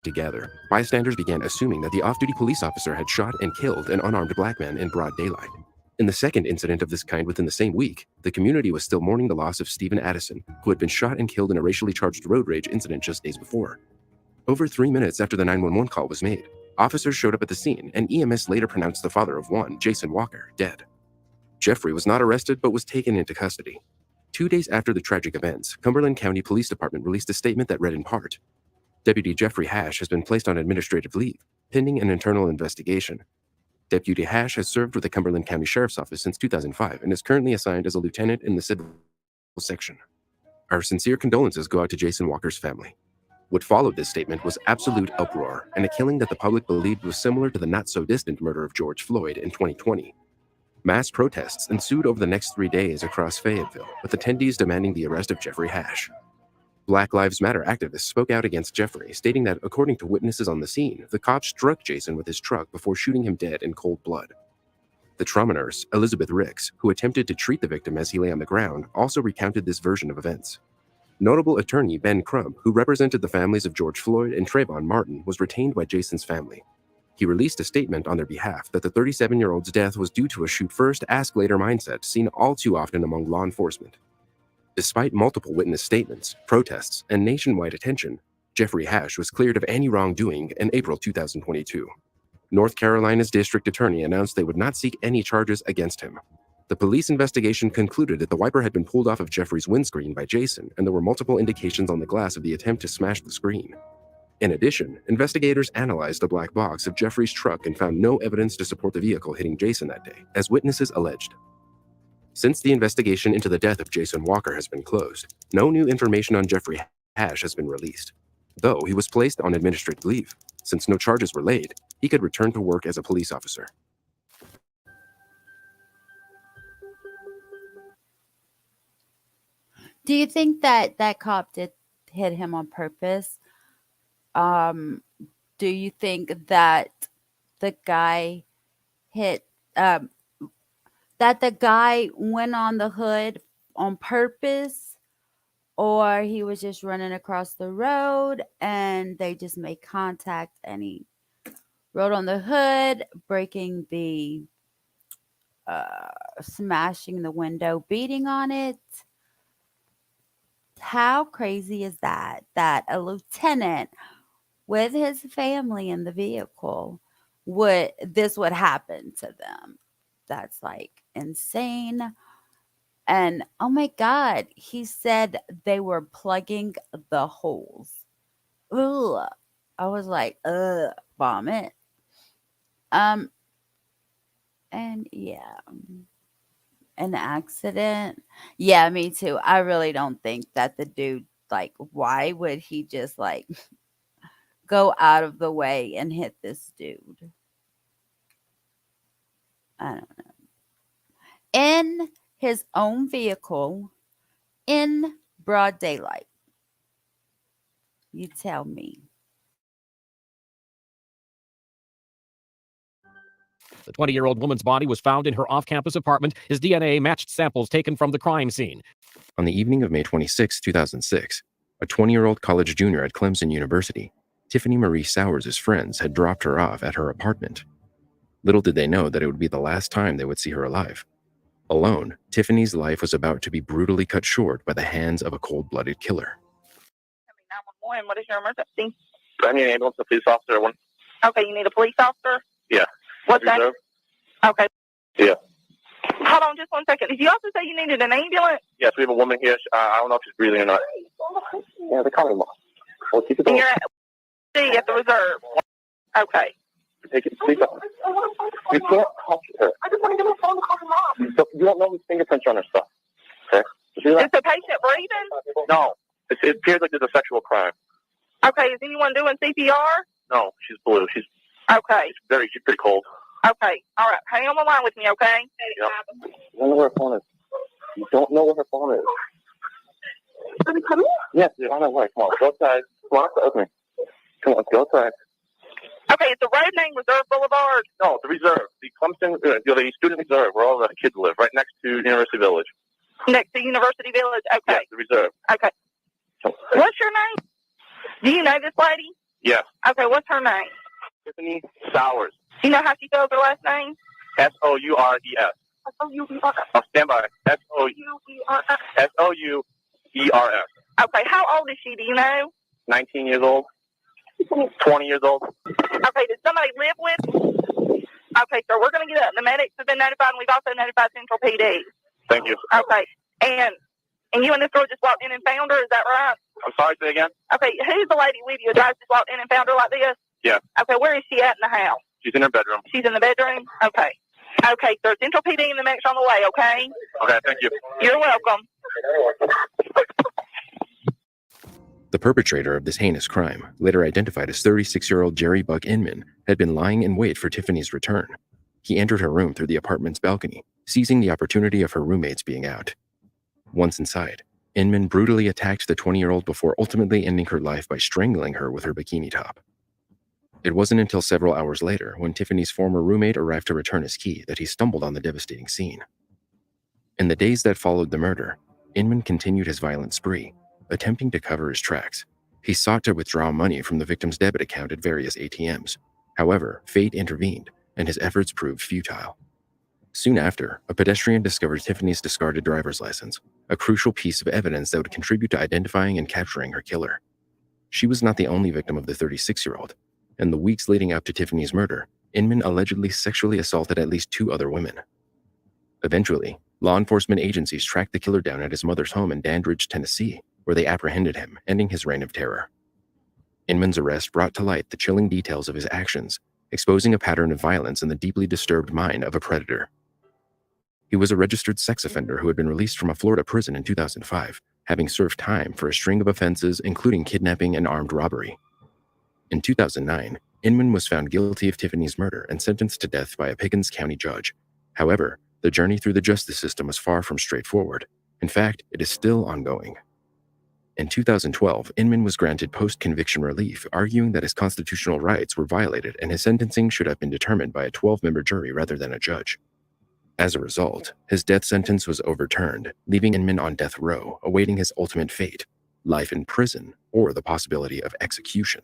to gather, bystanders began assuming that the off-duty police officer had shot and killed an unarmed black man in broad daylight. In the second incident of this kind within the same week, the community was still mourning the loss of Stephen Addison, who had been shot and killed in a racially charged road rage incident just days before. Over 3 minutes after the 911 call was made, officers showed up at the scene, and EMS later pronounced the father of one, Jason Walker, dead. Jeffrey was not arrested but was taken into custody. 2 days after the tragic events, Cumberland County Police Department released a statement that read in part, Deputy Jeffrey Hash has been placed on administrative leave, pending an internal investigation. Deputy Hash has served with the Cumberland County Sheriff's Office since 2005 and is currently assigned as a lieutenant in the civil section. Our sincere condolences go out to Jason Walker's family. What followed this statement was absolute uproar and a killing that the public believed was similar to the not-so-distant murder of George Floyd in 2020. Mass protests ensued over the next 3 days across Fayetteville, with attendees demanding the arrest of Jeffrey Hash. Black Lives Matter activists spoke out against Jeffrey, stating that, according to witnesses on the scene, the cops struck Jason with his truck before shooting him dead in cold blood. The trauma nurse, Elizabeth Ricks, who attempted to treat the victim as he lay on the ground, also recounted this version of events. Notable attorney Ben Crumb, who represented the families of George Floyd and Trayvon Martin, was retained by Jason's family. He released a statement on their behalf that the 37-year-old's death was due to a shoot-first, ask-later mindset seen all too often among law enforcement. Despite multiple witness statements, protests, and nationwide attention, Jeffrey Hash was cleared of any wrongdoing in April 2022. North Carolina's district attorney announced they would not seek any charges against him. The police investigation concluded that the wiper had been pulled off of Jeffrey's windscreen by Jason, and there were multiple indications on the glass of the attempt to smash the screen. In addition, investigators analyzed the black box of Jeffrey's truck and found no evidence to support the vehicle hitting Jason that day, as witnesses alleged. Since the investigation into the death of Jason Walker has been closed, no new information on Jeffrey Hash has been released. Though he was placed on administrative leave, since no charges were laid, he could return to work as a police officer. Do you think that that cop did hit him on purpose? Do you think that the guy hit that the guy went on the hood on purpose, or he was just running across the road and they just made contact and he rode on the hood, breaking the smashing the window, beating on it? How crazy is that? That a lieutenant with his family in the vehicle would happen to them? That's like insane. And oh my God, he said they were plugging the holes. Ugh. I was like, vomit. And yeah. An accident. Yeah, me too. I really don't think that the dude, like, why would he just like go out of the way and hit this dude? I don't know. In his own vehicle in broad daylight. You tell me. The 20-year-old woman's body was found in her off-campus apartment. His DNA matched samples taken from the crime scene. On the evening of May 26, 2006, a 20-year-old college junior at Clemson University, Tiffany Marie Sowers' friends had dropped her off at her apartment. Little did they know that it would be the last time they would see her alive. Alone, Tiffany's life was about to be brutally cut short by the hands of a cold-blooded killer. 911, what is your emergency? I need an ambulance, a police officer. One. Okay, you need a police officer? Yeah. What's that? Reserve? Okay. Yeah. Hold on just 1 second. Did you also say you needed an ambulance? Yes, we have a woman here. I don't know if she's breathing or not. Yeah, they call her mom. Well, keep it And going. you're at the reserve. Okay. Take it. Please don't. You can't touch her. I just want to give a phone call to mom. You don't know whose fingerprints are on her stuff. Okay? Is the patient breathing? No. It appears like there's a sexual crime. Okay, is anyone doing CPR? No, she's blue. She's Okay. she's pretty cold. Okay. All right. Hang on the line with me, okay? Yep. You don't know where her phone is. You don't know where her phone is. Let me come in. Yes, you're on her way. Come on, go outside. Come on, with me. Come on, go outside. Okay, it's the road name Reserve Boulevard. No, the reserve. The Clemson, the student reserve, where all the kids live, right next to University Village. Next to University Village. Okay. Yes, the reserve. Okay. What's your name? Do you know this lady? Yes. Okay, what's her name? Tiffany Sowers. Do you know how she spells her last name? S-O-U-R-E-S. S-O-U-E-R-S. Oh, stand by. S-O-U-E-R-S. S-O-U-E-R-S. Okay, how old is she? Do you know? 19 years old. 20 years old. Okay, does somebody live with? Okay, sir, we're going to get up. The medics have been notified, and we've also notified Central PD. Thank you. Okay, and you and this girl just walked in and found her, is that right? I'm sorry, say again? Okay, who's the lady with you? You guys just walked in and found her like this? Yeah. Okay, where is she at in the house? She's in her bedroom. She's in the bedroom? Okay. Okay, sir, Central PD and the medics on the way, okay? Okay, thank you. You're welcome. The perpetrator of this heinous crime, later identified as 36-year-old Jerry Buck Inman, had been lying in wait for Tiffany's return. He entered her room through the apartment's balcony, seizing the opportunity of her roommates being out. Once inside, Inman brutally attacked the 20-year-old before ultimately ending her life by strangling her with her bikini top. It wasn't until several hours later, when Tiffany's former roommate arrived to return his key, that he stumbled on the devastating scene. In the days that followed the murder, Inman continued his violent spree, attempting to cover his tracks. He sought to withdraw money from the victim's debit account at various ATMs. However, fate intervened, and his efforts proved futile. Soon after, a pedestrian discovered Tiffany's discarded driver's license, a crucial piece of evidence that would contribute to identifying and capturing her killer. She was not the only victim of the 36-year-old. In the weeks leading up to Tiffany's murder, Inman allegedly sexually assaulted at least 2 other women. Eventually, law enforcement agencies tracked the killer down at his mother's home in Dandridge, Tennessee, where they apprehended him, ending his reign of terror. Inman's arrest brought to light the chilling details of his actions, exposing a pattern of violence in the deeply disturbed mind of a predator. He was a registered sex offender who had been released from a Florida prison in 2005, having served time for a string of offenses including kidnapping and armed robbery. In 2009, Inman was found guilty of Tiffany's murder and sentenced to death by a Pickens County judge. However, the journey through the justice system was far from straightforward. In fact, it is still ongoing. In 2012, Inman was granted post-conviction relief, arguing that his constitutional rights were violated and his sentencing should have been determined by a 12-member jury rather than a judge. As a result, his death sentence was overturned, leaving Inman on death row, awaiting his ultimate fate, life in prison or the possibility of execution.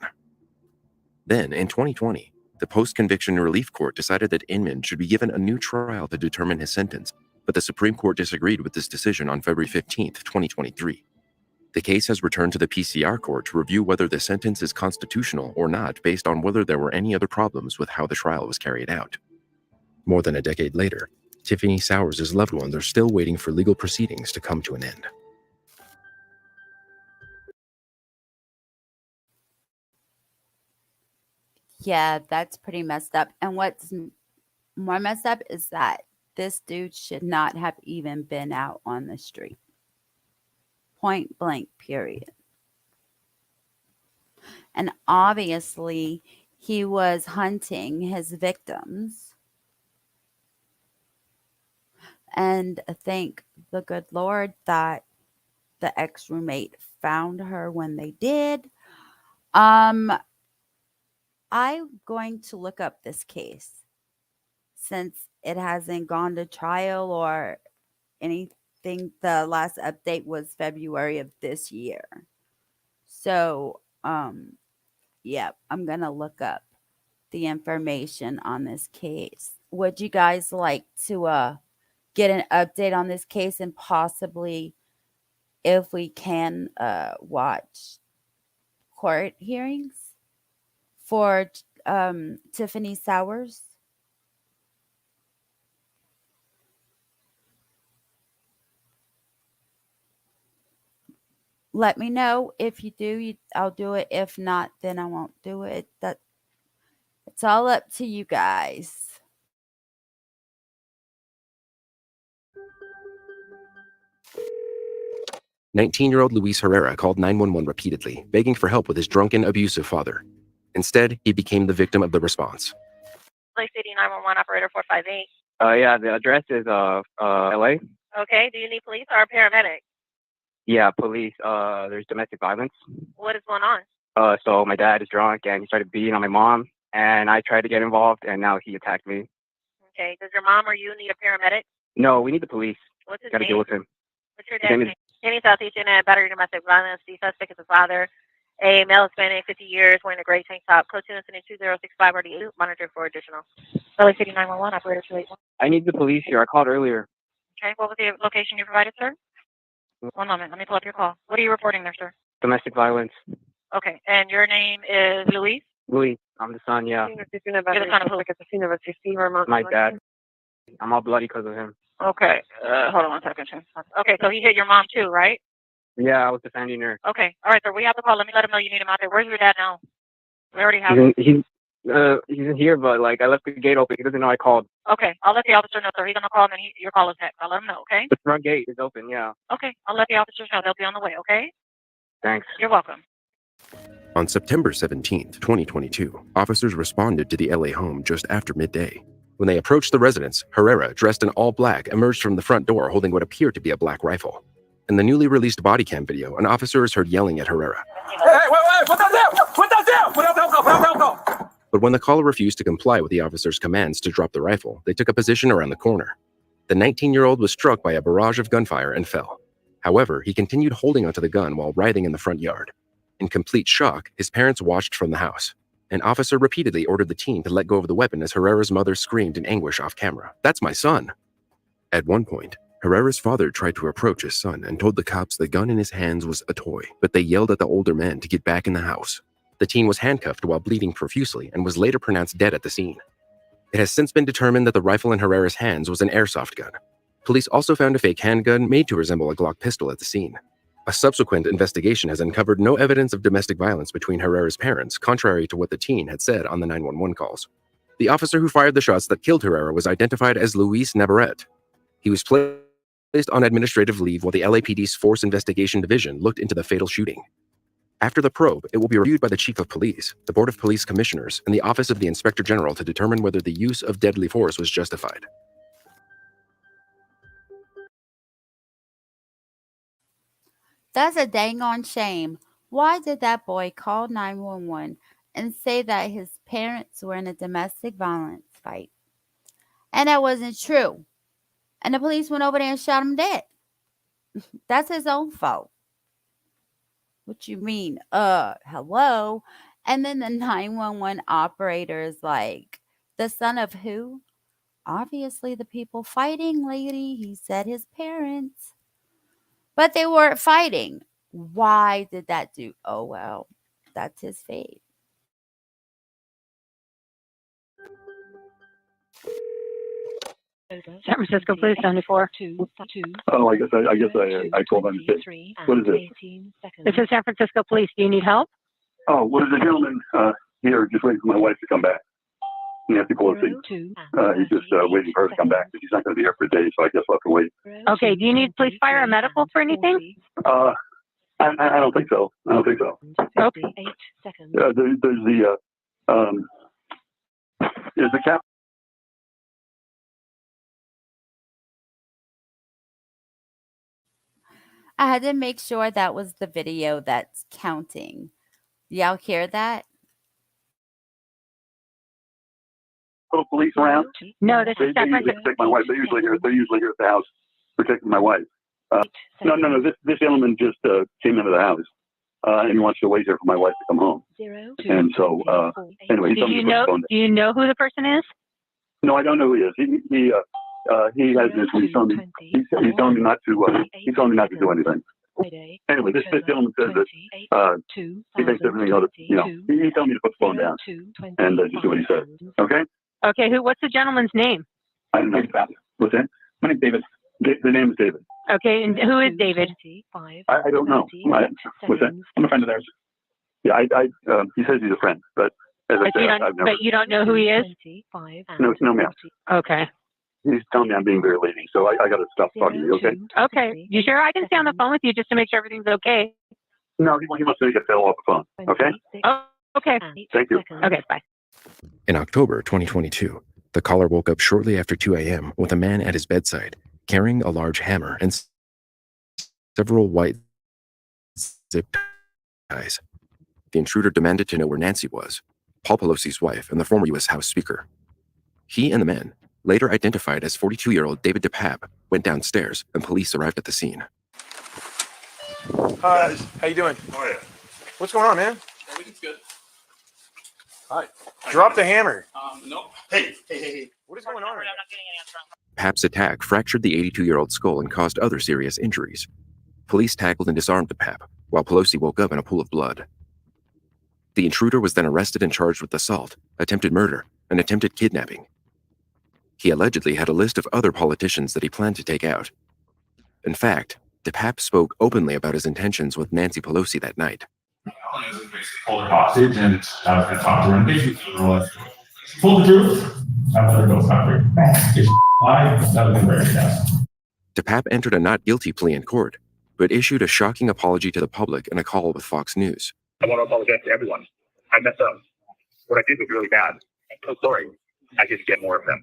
Then, in 2020, the post-conviction relief court decided that Inman should be given a new trial to determine his sentence, but the Supreme Court disagreed with this decision on February 15, 2023. The case has returned to the PCR court to review whether the sentence is constitutional or not based on whether there were any other problems with how the trial was carried out. More than a decade later, Tiffany Sowers' loved ones are still waiting for legal proceedings to come to an end. Yeah, that's pretty messed up. And what's more messed up is that this dude should not have even been out on the street. Point blank, period. And obviously, he was hunting his victims. And thank the good Lord that the ex-roommate found her when they did. I'm going to look up this case since it hasn't gone to trial or anything. The last update was February of this year. So, yeah, I'm going to look up the information on this case. Would you guys like to get an update on this case and possibly, if we can, watch court hearings for Tiffany Sowers? Let me know if you do. I'll do it. If not, then I won't do it. It's all up to you guys. "19-year-old Luis Herrera called 911 repeatedly, begging for help with his drunken, abusive father. Instead, he became the victim of the response. Lake City 911 operator 458. Yeah, the address is LA. Okay, do you need police or a paramedic? Yeah, police. There's domestic violence. What is going on? So my dad is drunk and he started beating on my mom, and I tried to get involved, and now he attacked me. Okay, does your mom or you need a paramedic? No, we need the police. What's his Got to name? deal with him. What's your His dad's name name? Kenny Southeast Unit, battery domestic violence. The suspect is a father, a male Hispanic, 50 years, wearing a gray tank top. Code 2 incident 2065 RDA. Monitor for additional. LA City 911 operator 281. I need the police here. I called earlier. Okay, what was the location you provided, sir? One moment, let me pull up your call. What are you reporting there, sir? Domestic violence. Okay, and your name is Luis? Louis, I'm the son, yeah. You're the son of who? My dad. I'm all bloody because of him. Okay, hold on one second. Okay, so he hit your mom too, right? Yeah, I was defending her. Okay, all right, sir, we have the call. Let me let him know you need him out there. Where's your dad now? We already have him. He's in here, but like I left the gate open. He doesn't know I called. Okay, I'll let the officer know, sir. He's gonna call and then your call is next. I'll let him know, okay? The front gate is open, yeah. Okay, I'll let the officers know. They'll be on the way, okay? Thanks. You're welcome. On September 17, 2022, officers responded to the LA home just after midday. When they approached the residence, Herrera, dressed in all black, emerged from the front door holding what appeared to be a black rifle. In the newly released body cam video, an officer is heard yelling at Herrera. Hey, wait, put that down! Put that down! Put that down! But when the caller refused to comply with the officer's commands to drop the rifle, they took a position around the corner. The 19-year-old was struck by a barrage of gunfire and fell. However, he continued holding onto the gun while writhing in the front yard. In complete shock, his parents watched from the house. An officer repeatedly ordered the teen to let go of the weapon as Herrera's mother screamed in anguish off camera, "That's my son!" At one point, Herrera's father tried to approach his son and told the cops the gun in his hands was a toy, but they yelled at the older man to get back in the house. The teen was handcuffed while bleeding profusely and was later pronounced dead at the scene. It has since been determined that the rifle in Herrera's hands was an airsoft gun. Police also found a fake handgun made to resemble a Glock pistol at the scene. A subsequent investigation has uncovered no evidence of domestic violence between Herrera's parents, contrary to what the teen had said on the 911 calls. The officer who fired the shots that killed Herrera was identified as Luis Navarrete. He was placed on administrative leave while the LAPD's Force Investigation Division looked into the fatal shooting. After the probe, it will be reviewed by the Chief of Police, the Board of Police Commissioners, and the Office of the Inspector General to determine whether the use of deadly force was justified. That's a dang on shame. Why did that boy call 911 and say that his parents were in a domestic violence fight? And that wasn't true. And the police went over there and shot him dead. That's his own fault. What you mean? Hello? And then the 911 operator is like, the son of who? Obviously the people fighting, lady. He said his parents. But they weren't fighting. Why did that do? Oh, well, that's his fate. San Francisco Police 74. Oh, I guess I called on the What is it? This is San Francisco Police. Do you need help? Oh, well, there's a gentleman here just waiting for my wife to come back. Nancy Pelosi. He's just waiting for her to come back. She's not going to be here for a day, so I guess I'll have to wait. Okay, do you need police, fire, or medical for anything? I don't think so. Okay. There's the cap. I had to make sure that was the video that's counting. Y'all hear that? little police around? No, this They is separate. usually protect my wife. They're usually here at the house protecting my wife. No. This gentleman just came into the house and he wants to wait here for my wife to come home. And so anyway, he told me to put the phone down. Do you know who the person is? No, I don't know who he is. He has this. He's telling me. He's telling me not to. He's telling me not to do anything. Anyway, this gentleman says that he thinks everything ought to. He told me to put the phone down and just do what he says. Okay. Okay. What's the gentleman's name? I don't know about it. What's that? My name's David. The name is David. Okay, and who is David? I don't know. What's that? I'm a friend of theirs. Yeah, he says he's a friend, but as I said, I've never. But you don't know who he is? No, ma'am. Okay. He's telling me I'm being very leading, so I got to stop talking to you, okay? Okay. You sure I can stay on the phone with you just to make sure everything's okay? No, he wants me to get the hell off the phone, okay? Oh, okay. Thank you. Okay, bye. In October 2022, the caller woke up shortly after 2 a.m. with a man at his bedside carrying a large hammer and several white zip ties. The intruder demanded to know where Nancy was, Paul Pelosi's wife and the former U.S. House Speaker. He and the man, later identified as 42-year-old David DePape, went downstairs and police arrived at the scene. Hi, how you doing? Oh, yeah. What's going on, man? Everything's good. Hi. Drop the hammer. No. Hey. What is going on? Pape's attack fractured the 82-year-old skull and caused other serious injuries. Police tackled and disarmed DePape, while Pelosi woke up in a pool of blood. The intruder was then arrested and charged with assault, attempted murder, and attempted kidnapping. He allegedly had a list of other politicians that he planned to take out. In fact, DePape spoke openly about his intentions with Nancy Pelosi that night. Basically hold her hostage, and I was going to talk to her and basically pull the truth. I let her go scot-free. If lied, that would be very sad. DePape entered a not guilty plea in court, but issued a shocking apology to the public in a call with Fox News. I want to apologize to everyone. I messed up. What I did was really bad. I'm so sorry. I didn't get more of them.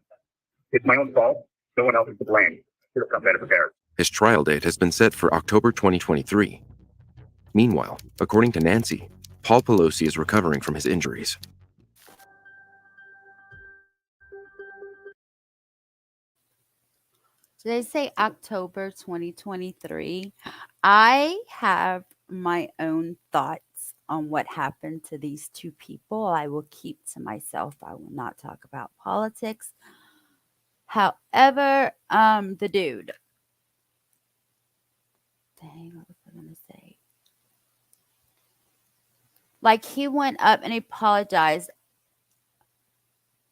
It's my own fault. No one else is to blame. Should have come better prepared. His trial date has been set for October 2023. Meanwhile, according to Nancy, Paul Pelosi is recovering from his injuries. So they say October 2023. I have my own thoughts on what happened to these two people. I will keep to myself. I will not talk about politics. However, the dude. Dang, what was I going to say? Like, he went up and apologized.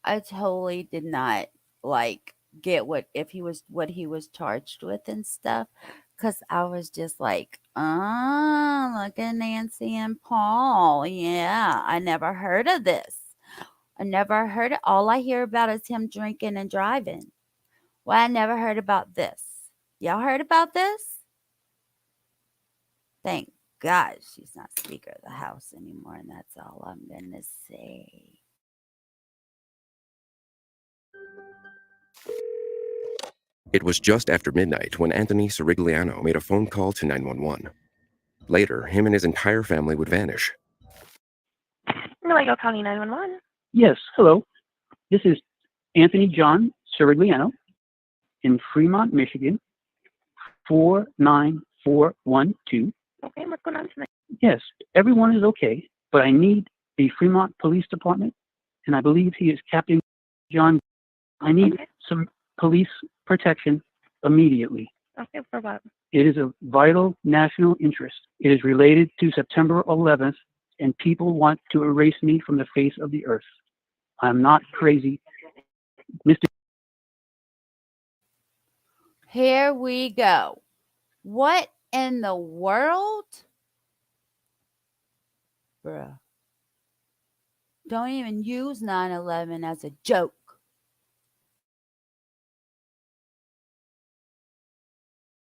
I totally did not, get what he was charged with and stuff. Because I was just like, look at Nancy and Paul. Yeah, I never heard of this. I never heard it. All I hear about is him drinking and driving. Well, I never heard about this. Y'all heard about this? Thank God she's not Speaker of the House anymore, and that's all I'm going to say. It was just after midnight when Anthony Sirigliano made a phone call to 911. Later, him and his entire family would vanish. Nuevo County 911. Yes, hello. This is Anthony John Sirigliano in Fremont, Michigan, 49412. Okay, what's going on tonight? Yes, everyone is okay, but I need the Fremont Police Department, and I believe he is Captain John. I need some police protection immediately. Okay, for what? It is a vital national interest. It is related to September 11th, and people want to erase me from the face of the earth. I'm not crazy. Mr. Here we go. What in the world? Bruh. Don't even use 9/11 as a joke.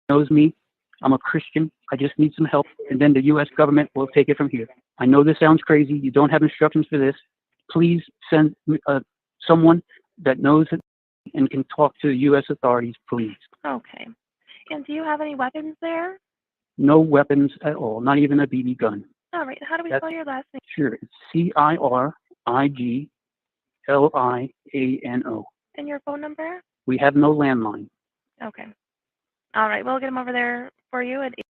Knows me. I'm a Christian. I just need some help, and then the U.S. government will take it from here. I know this sounds crazy. You don't have instructions for this. Please send someone that knows it and can talk to the U.S. authorities, please. Okay. And do you have any weapons there? No weapons at all, not even a BB gun. All right. How do we spell your last name? Sure. It's Cirigliano. Liano. And your phone number? We have no landline. Okay. All right, we'll get them over there for you at 8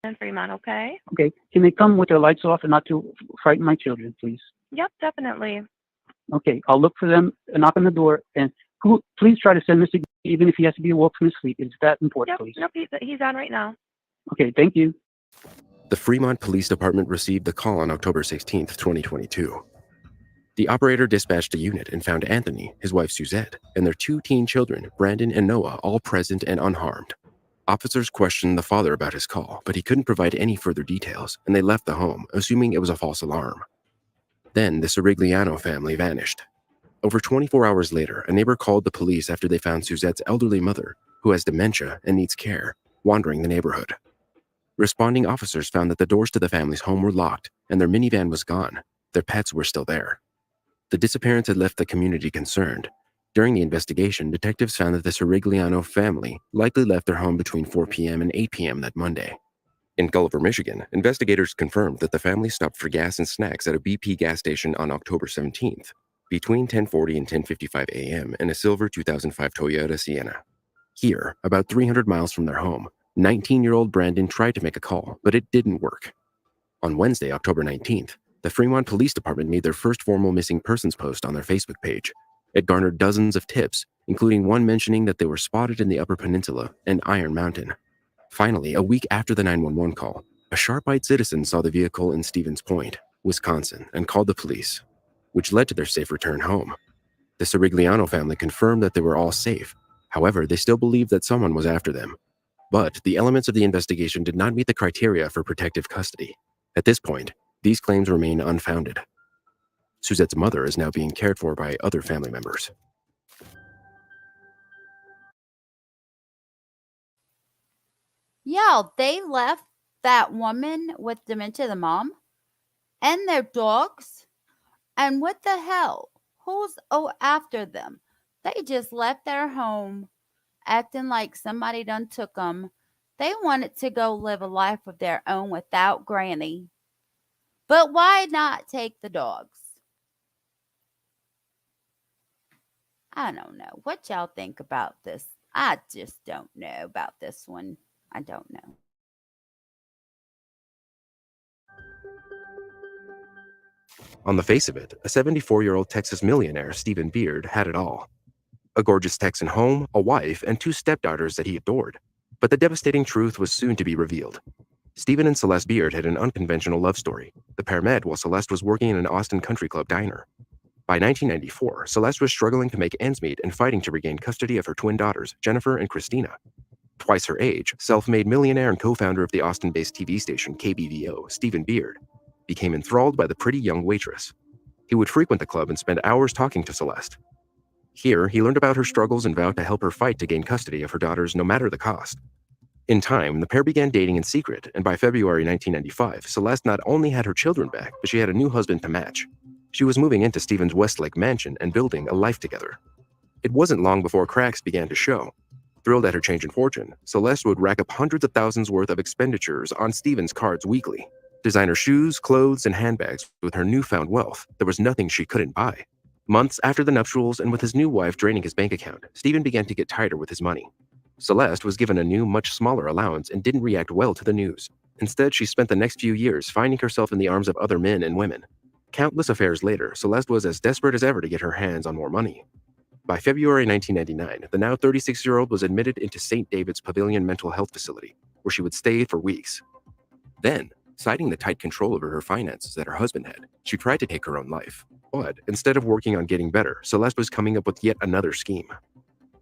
in Fremont, okay? Okay. Can they come with their lights off and not to frighten my children, please? Yep, definitely. Okay. I'll look for them and knock on the door. And please try to send Mr. even if he has to be awoke from his sleep. It's that important, please. Nope, he's on right now. Okay. Thank you. The Fremont Police Department received the call on October 16, 2022. The operator dispatched a unit and found Anthony, his wife Suzette, and their 2 teen children, Brandon and Noah, all present and unharmed. Officers questioned the father about his call, but he couldn't provide any further details, and they left the home, assuming it was a false alarm. Then the Sirigliano family vanished. Over 24 hours later, a neighbor called the police after they found Suzette's elderly mother, who has dementia and needs care, wandering the neighborhood. Responding officers found that the doors to the family's home were locked, and their minivan was gone. Their pets were still there. The disappearance had left the community concerned. During the investigation, detectives found that the Sirigliano family likely left their home between 4 p.m. and 8 p.m. that Monday. In Gulliver, Michigan, investigators confirmed that the family stopped for gas and snacks at a BP gas station on October 17th, between 10:40 and 10:55 a.m. in a silver 2005 Toyota Sienna. Here, about 300 miles from their home, 19-year-old Brandon tried to make a call, but it didn't work. On Wednesday, October 19th, the Fremont Police Department made their first formal missing persons post on their Facebook page. It garnered dozens of tips, including one mentioning that they were spotted in the Upper Peninsula and Iron Mountain. Finally, a week after the 911 call, a sharp-eyed citizen saw the vehicle in Stevens Point, Wisconsin, and called the police, which led to their safe return home. The Sirigliano family confirmed that they were all safe. However, they still believed that someone was after them. But the elements of the investigation did not meet the criteria for protective custody. At this point, these claims remain unfounded. Suzette's mother is now being cared for by other family members. Yeah, they left that woman with dementia, the mom, and their dogs. And what the hell? Who's after them? They just left their home acting like somebody done took them. They wanted to go live a life of their own without Granny. But why not take the dogs? I don't know. What y'all think about this? I just don't know about this one. I don't know. On the face of it, a 74-year-old Texas millionaire, Stephen Beard, had it all. A gorgeous Texan home, a wife, and 2 stepdaughters that he adored. But the devastating truth was soon to be revealed. Stephen and Celeste Beard had an unconventional love story. The pair met while Celeste was working in an Austin country club diner. By 1994, Celeste was struggling to make ends meet and fighting to regain custody of her twin daughters, Jennifer and Christina. Twice her age, self-made millionaire and co-founder of the Austin-based TV station KBVO, Stephen Beard, became enthralled by the pretty young waitress. He would frequent the club and spend hours talking to Celeste. Here, he learned about her struggles and vowed to help her fight to gain custody of her daughters no matter the cost. In time, the pair began dating in secret, and by February 1995, Celeste not only had her children back, but she had a new husband to match. She was moving into Stephen's Westlake mansion and building a life together. It wasn't long before cracks began to show. Thrilled at her change in fortune, Celeste would rack up hundreds of thousands worth of expenditures on Stephen's cards weekly. Designer shoes, clothes, and handbags. With her newfound wealth, there was nothing she couldn't buy. Months after the nuptials and with his new wife draining his bank account, Stephen began to get tighter with his money. Celeste was given a new, much smaller allowance and didn't react well to the news. Instead, she spent the next few years finding herself in the arms of other men and women. Countless affairs later, Celeste was as desperate as ever to get her hands on more money. By February 1999, the now 36-year-old was admitted into St. David's Pavilion Mental Health Facility, where she would stay for weeks. Then, citing the tight control over her finances that her husband had, she tried to take her own life. But instead of working on getting better, Celeste was coming up with yet another scheme.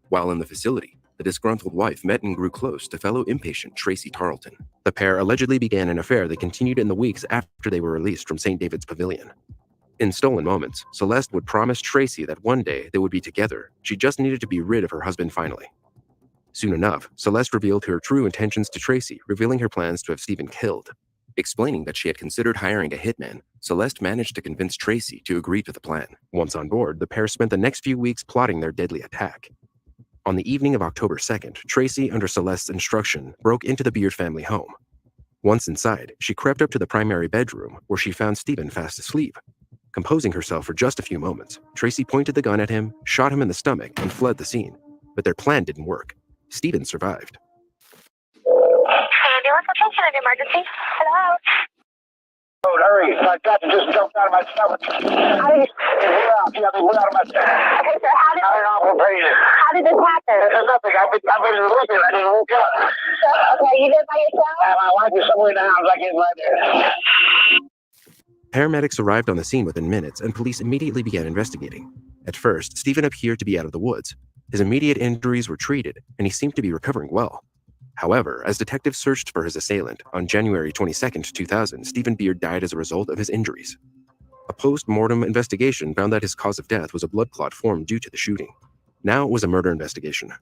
While in the facility, the disgruntled wife met and grew close to fellow inpatient Tracy Tarleton. The pair allegedly began an affair that continued in the weeks after they were released from St. David's Pavilion. In stolen moments, Celeste would promise Tracy that one day they would be together. She just needed to be rid of her husband finally. Soon enough, Celeste revealed her true intentions to Tracy, revealing her plans to have Stephen killed. Explaining that she had considered hiring a hitman, Celeste managed to convince Tracy to agree to the plan. Once on board, the pair spent the next few weeks plotting their deadly attack. On the evening of October 2nd, Tracy, under Celeste's instruction, broke into the Beard family home. Once inside, she crept up to the primary bedroom, where she found Stephen fast asleep. Composing herself for just a few moments, Tracy pointed the gun at him, shot him in the stomach, and fled the scene. But their plan didn't work. Stephen survived. Ambulance, attention, an emergency. Hello? Oh, hurry. My cat just jumped out of my stomach. How did you... Yeah, they blew out of my stomach. Okay, sir, how did this happen? There's nothing. I've been looking. I didn't woke up. Okay, you live by yourself? My wife is somewhere in the house. I can't right there. Paramedics arrived on the scene within minutes, and police immediately began investigating. At first, Stephen appeared to be out of the woods. His immediate injuries were treated, and he seemed to be recovering well. However, as detectives searched for his assailant, on January 22, 2000, Stephen Beard died as a result of his injuries. A post-mortem investigation found that his cause of death was a blood clot formed due to the shooting. Now it was a murder investigation.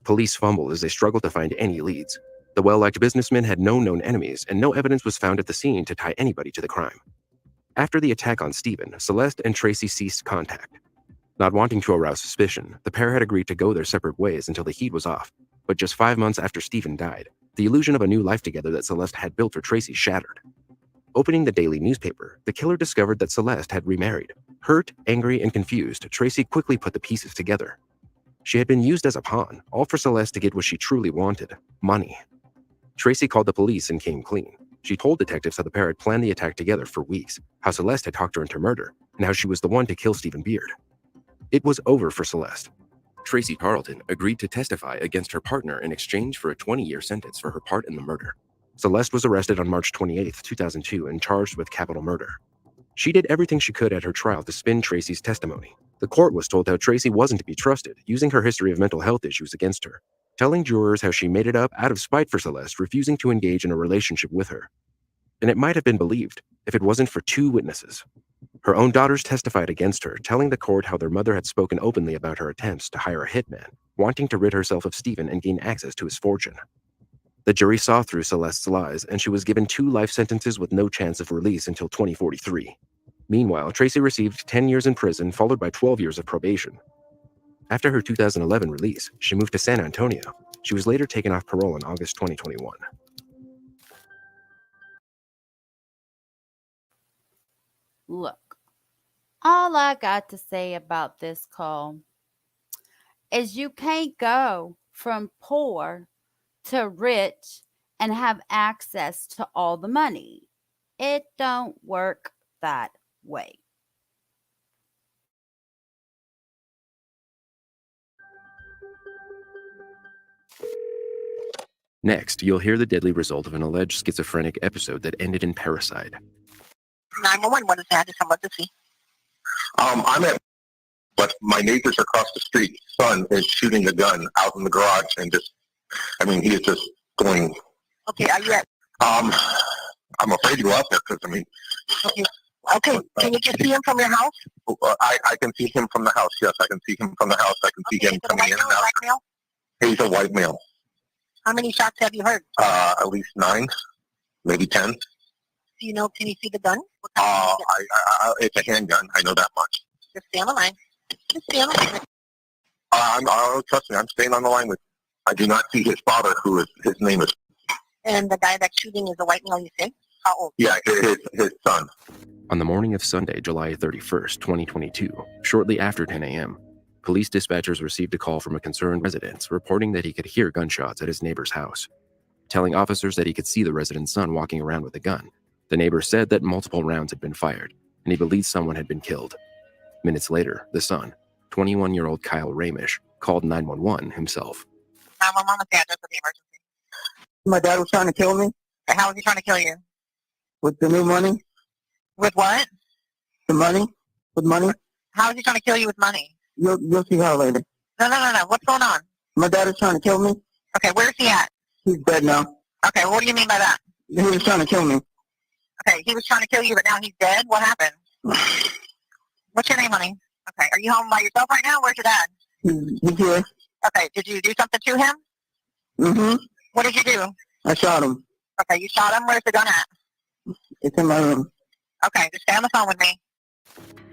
Police fumbled as they struggled to find any leads. The well-liked businessman had no known enemies, and no evidence was found at the scene to tie anybody to the crime. After the attack on Stephen, Celeste and Tracy ceased contact. Not wanting to arouse suspicion, the pair had agreed to go their separate ways until the heat was off. But just 5 months after Stephen died, the illusion of a new life together that Celeste had built for Tracy shattered. Opening the daily newspaper, the killer discovered that Celeste had remarried. Hurt, angry, and confused, Tracy quickly put the pieces together. She had been used as a pawn, all for Celeste to get what she truly wanted: money. Tracy called the police and came clean. She told detectives how the pair had planned the attack together for weeks, how Celeste had talked her into murder, and how she was the one to kill Stephen Beard. It was over for Celeste. Tracy Carlton agreed to testify against her partner in exchange for a 20-year sentence for her part in the murder. Celeste was arrested on March 28, 2002 and charged with capital murder. She did everything she could at her trial to spin Tracy's testimony. The court was told how Tracy wasn't to be trusted, using her history of mental health issues against her, telling jurors how she made it up out of spite for Celeste refusing to engage in a relationship with her. And it might have been believed if it wasn't for 2 witnesses. Her own daughters testified against her, telling the court how their mother had spoken openly about her attempts to hire a hitman, wanting to rid herself of Stephen and gain access to his fortune. The jury saw through Celeste's lies, and she was given 2 life sentences with no chance of release until 2043. Meanwhile, Tracy received 10 years in prison, followed by 12 years of probation. After her 2011 release, she moved to San Antonio. She was later taken off parole in August 2021. Look, all I got to say about this call is you can't go from poor to rich and have access to all the money. It don't work that way. Next, you'll hear the deadly result of an alleged schizophrenic episode that ended in parricide. 911, what is that? Is someone to see? I'm at, but my neighbors across the street, son is shooting a gun out in the garage and he is just going. Okay, are you at? I'm afraid to go out there because, Okay, can you just see him from your house? I can see him from the house, yes, I can see him from the house, I can see him coming in and out. Male? He's a white male. How many shots have you heard? At least 9, maybe 10. Do you know, can you see the gun? It's a handgun, I know that much. Just stay on the line. Just stay on the line. Trust me, I'm staying on the line with you. I do not see his father, his name is. And the guy that's shooting is a white male, you say? How old? Yeah, his son. On the morning of Sunday, July 31st, 2022, shortly after 10 a.m., police dispatchers received a call from a concerned resident reporting that he could hear gunshots at his neighbor's house. Telling officers that he could see the resident's son walking around with a gun, the neighbor said that multiple rounds had been fired, and he believed someone had been killed. Minutes later, the son, 21-year-old Kyle Ramish, called 911 himself. 911 is the address of the emergency. My dad was trying to kill me. How was he trying to kill you? With the new money. With what? The money. With money. How is he trying to kill you with money? You'll see how later. No. What's going on? My dad is trying to kill me. Okay, where's he at? He's dead now. Okay, what do you mean by that? He was trying to kill me. Okay, he was trying to kill you, but now he's dead? What happened? What's your name, honey? Okay, are you home by yourself right now? Where's your dad? He's here. Okay, did you do something to him? Mm-hmm. What did you do? I shot him. Okay, you shot him? Where's the gun at? It's in my room. Okay, just stay on the phone with me.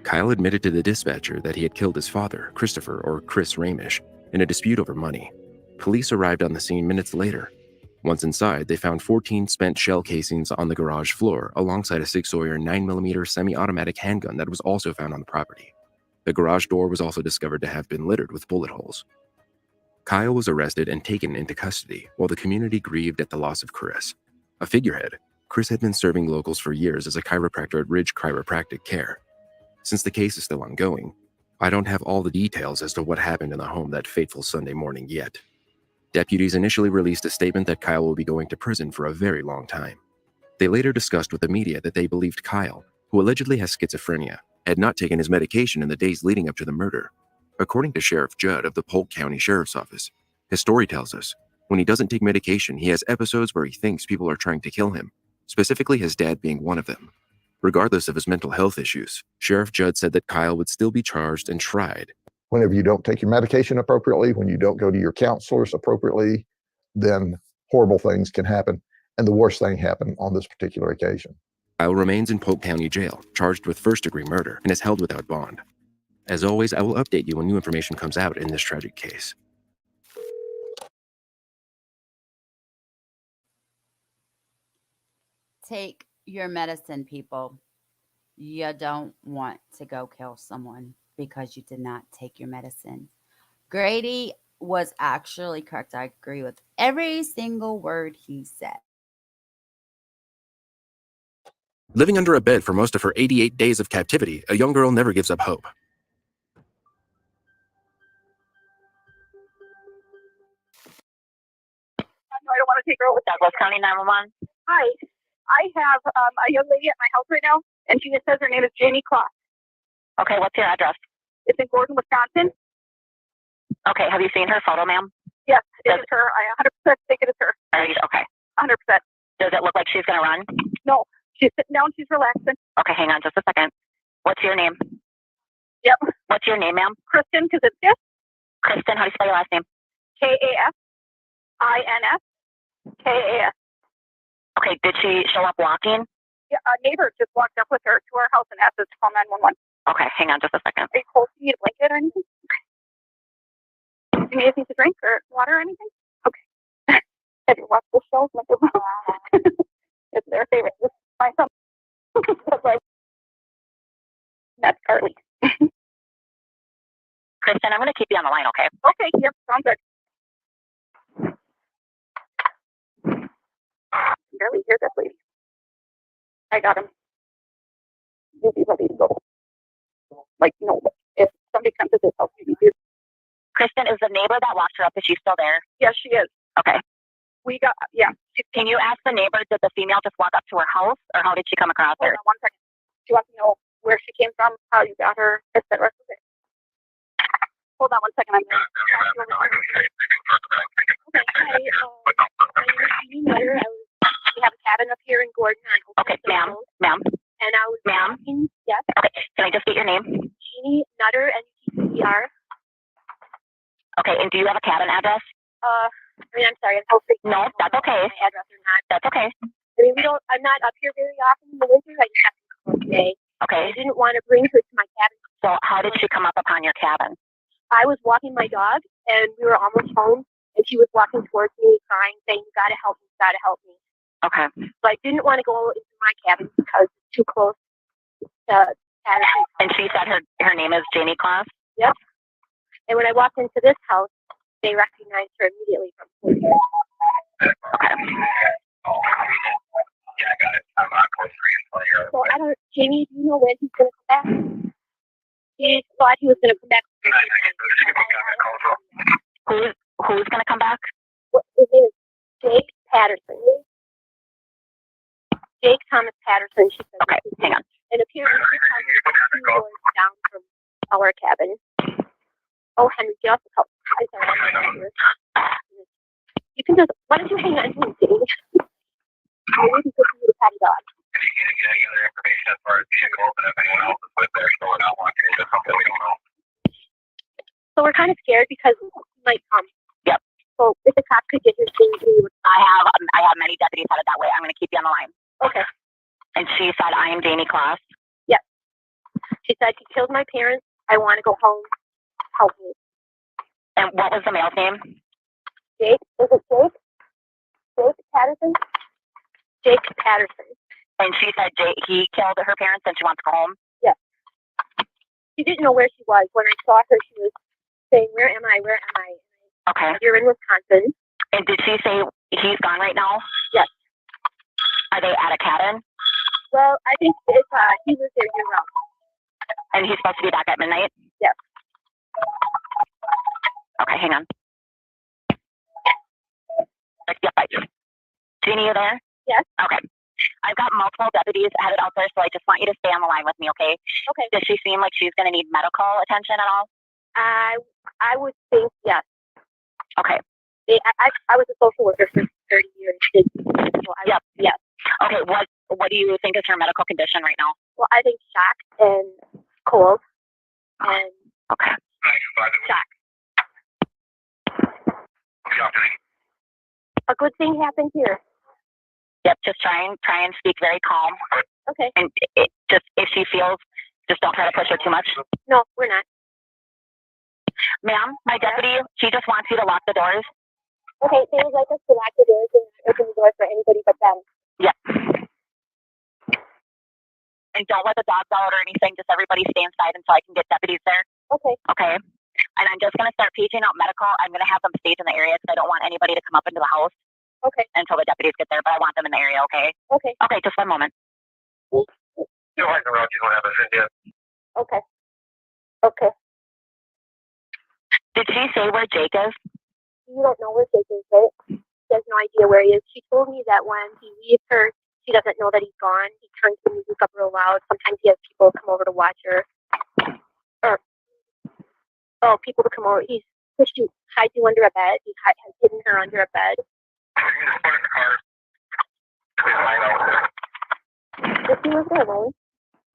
Kyle admitted to the dispatcher that he had killed his father, Christopher or Chris Ramish, in a dispute over money. Police arrived on the scene minutes later. Once inside, they found 14 spent shell casings on the garage floor, alongside a Sig Sauer 9mm semi-automatic handgun that was also found on the property. The garage door was also discovered to have been littered with bullet holes. Kyle was arrested and taken into custody, while the community grieved at the loss of Chris. A figurehead, Chris had been serving locals for years as a chiropractor at Ridge Chiropractic Care. Since the case is still ongoing, I don't have all the details as to what happened in the home that fateful Sunday morning yet. Deputies initially released a statement that Kyle will be going to prison for a very long time. They later discussed with the media that they believed Kyle, who allegedly has schizophrenia, had not taken his medication in the days leading up to the murder. According to Sheriff Judd of the Polk County Sheriff's Office, his story tells us, when he doesn't take medication, he has episodes where he thinks people are trying to kill him, specifically his dad being one of them. Regardless of his mental health issues, Sheriff Judd said that Kyle would still be charged and tried. Whenever you don't take your medication appropriately, when you don't go to your counselors appropriately, then horrible things can happen. And the worst thing happened on this particular occasion. Kyle remains in Polk County Jail, charged with first-degree murder, and is held without bond. As always, I will update you when new information comes out in this tragic case. Take your medicine, people. You don't want to go kill someone because you did not take your medicine. Grady was actually correct. I agree with every single word he said. Living under a bed for most of her 88 days of captivity, a young girl never gives up hope. I don't want to take her over. Douglas County 911. Hi. I have a young lady at my house right now, and she just says her name is Jamie Kloss. Okay, what's your address? It's in Gordon, Wisconsin. Okay, have you seen her photo, ma'am? Yes, it is her. I 100% think it is her. Are you, okay. 100%. Does it look like she's going to run? No, she's sitting down. She's relaxing. Okay, hang on just a second. What's your name? Yep. What's your name, ma'am? Kristen Kazinskas. Kristen, how do you spell your last name? K-A-S-I-N-S-K-A-S. Okay, did she show up walking? Yeah, a neighbor just walked up with her to our house and asked us to call 911. Okay, hang on just a second. Are you cold? Do you need a blanket or anything? Do you need anything to drink or water or anything? Okay. Have you watched the show? It's their favorite. This is my son. That's Carly. Kristen, I'm going to keep you on the line, okay? Okay, yep, sounds good. I can barely hear this lady. I got him. You'll be ready to go. Like, no, if somebody comes to this house, you do. Kristen, is the neighbor that walked her up, is she still there? Yes, she is. Okay. We got, yeah. Can you ask the neighbor, did the female just walk up to her house, or how did she come across her? Hold on 1 second. She wants to know where she came from, how you got her, etc. Hold on 1 second. I'm going to Okay, hi. My name is Jeannie Nutter. We have a cabin up here in Gordon on Okay, ma'am. Ma'am. And I was walking, yes. Okay, can I just get your name? Jeannie Nutter, N-U-T-T-E-R. Okay, and do you have a cabin address? I mean, I'm sorry. I'm hoping. No, that's okay. My address or not. That's okay. I mean, I'm not up here very often in the winter. I just have to come up today. Okay. I didn't want to bring her to my cabin. So how did she come up upon your cabin? I was walking my dog, and we were almost home, and she was walking towards me, crying, saying, "You gotta help me, you gotta help me." Okay. So I didn't want to go into my cabin because it's too close to cabin. And she said her name is Jamie Kloss? Yep. And when I walked into this house, they recognized her immediately from here. Okay. Yeah, I got it. I'm on course 3 and 4 So I don't, Jamie, do you know when he's going to come back? He thought he was going to come back. Who's going to come back? His name is Jake Patterson. Jake Thomas Patterson, she said. Okay, hang on. And apparently he comes 2 doors down from our cabin. Oh, Henry, get off the couch. You can just, why don't you hang on to him, Jamie? I need to put you to patty dog. If you can't get any other information as far as vehicles and if anyone else is with there, so we're not walking into something we don't know. So we're kind of scared because he might come. Yep. So if the cops could get his thing, I have many deputies headed that way. I'm going to keep you on the line. Okay. And she said, I am Jamie Kloss. Yes. She said, he killed my parents. I want to go home. Help me. And what was the male's name? Jake? Is it Jake? Jake Patterson? Jake Patterson. And she said he killed her parents and she wants to go home? Yes. She didn't know where she was. When I saw her, she was saying, where am I? Where am I? Okay. You're in Wisconsin. And did she say he's gone right now? Yes. Are they at a cabin? Well, I think it's, he was there year round. And he's supposed to be back at midnight? Yes. Okay, hang on. Yep, I do. Jeannie, you there? Yes. Okay. I've got multiple deputies headed out there, so I just want you to stay on the line with me, okay? Okay. Does she seem like she's going to need medical attention at all? I would think yes. Okay. I was a social worker for 30 years. So yep. Yes. Okay. What do you think is her medical condition right now? Well, I think shock and cold and okay. Shock. A good thing happened here. Yep. Just try and speak very calm. Okay. And if she feels, just don't try to push her too much. No, we're not. Ma'am, my deputy, she just wants you to lock the doors. Okay, they would like us to lock the doors and open the doors for anybody but them. Yep. And don't let the dogs out or anything. Just everybody stay inside until I can get deputies there. Okay. Okay. And I'm just going to start paging out medical. I'm going to have them staged in the area because I don't want anybody to come up into the house. Okay. Until the deputies get there, but I want them in the area, okay? Okay. Okay, just 1 moment. You're right around, you don't have a hit yet. Okay. Okay. Did she say where Jake is? You don't know where Jake is, right? She has no idea where he is. She told me that when he leaves her, she doesn't know that he's gone. He turns the music up real loud. Sometimes he has people come over to watch her. Or, people to come over. He's pushed you, hides you under a bed. He has hidden her under a bed. Does he live there alone?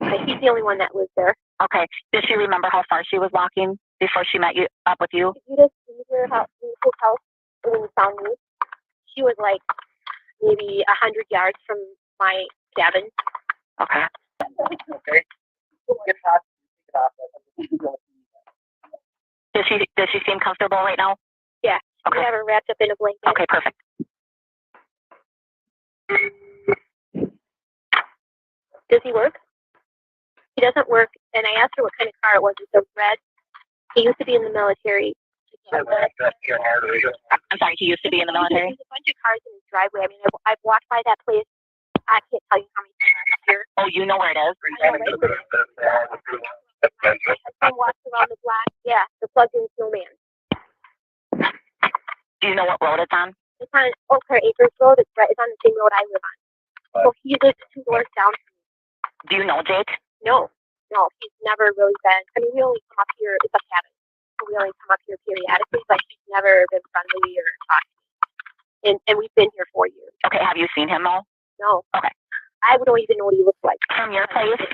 Okay, he's the only one that lives there. Okay. Does she remember how far she was walking before she met you up with you? Did you just leave his house when you found me? She was like maybe 100 yards from my cabin. Okay. Okay. Does she seem comfortable right now? Yeah. Okay. We have her wrapped up in a blanket. Okay, perfect. Does he work? He doesn't work, and I asked her what kind of car it was. It's a red. He used to be in the military. I'm sorry, he used to be in the military? There's a bunch of cars in his driveway. I mean, I've walked by that place. I can't tell you how many times this year. Oh, you know where it is? I walked around the block. Yeah, the plugged-in snowman. Do you know what road it's on? It's on Eau Claire Acres Road. It's on the same road I live on. So he lives 2 doors down from me. Do you know Jake? No, he's never really been. I mean, we only come up here. It's a cabin. So we only come up here periodically, but he's never been friendly or talked to me. And we've been here 4 years. Okay, have you seen him though? No. Okay. I don't even know what he looks like. From your place?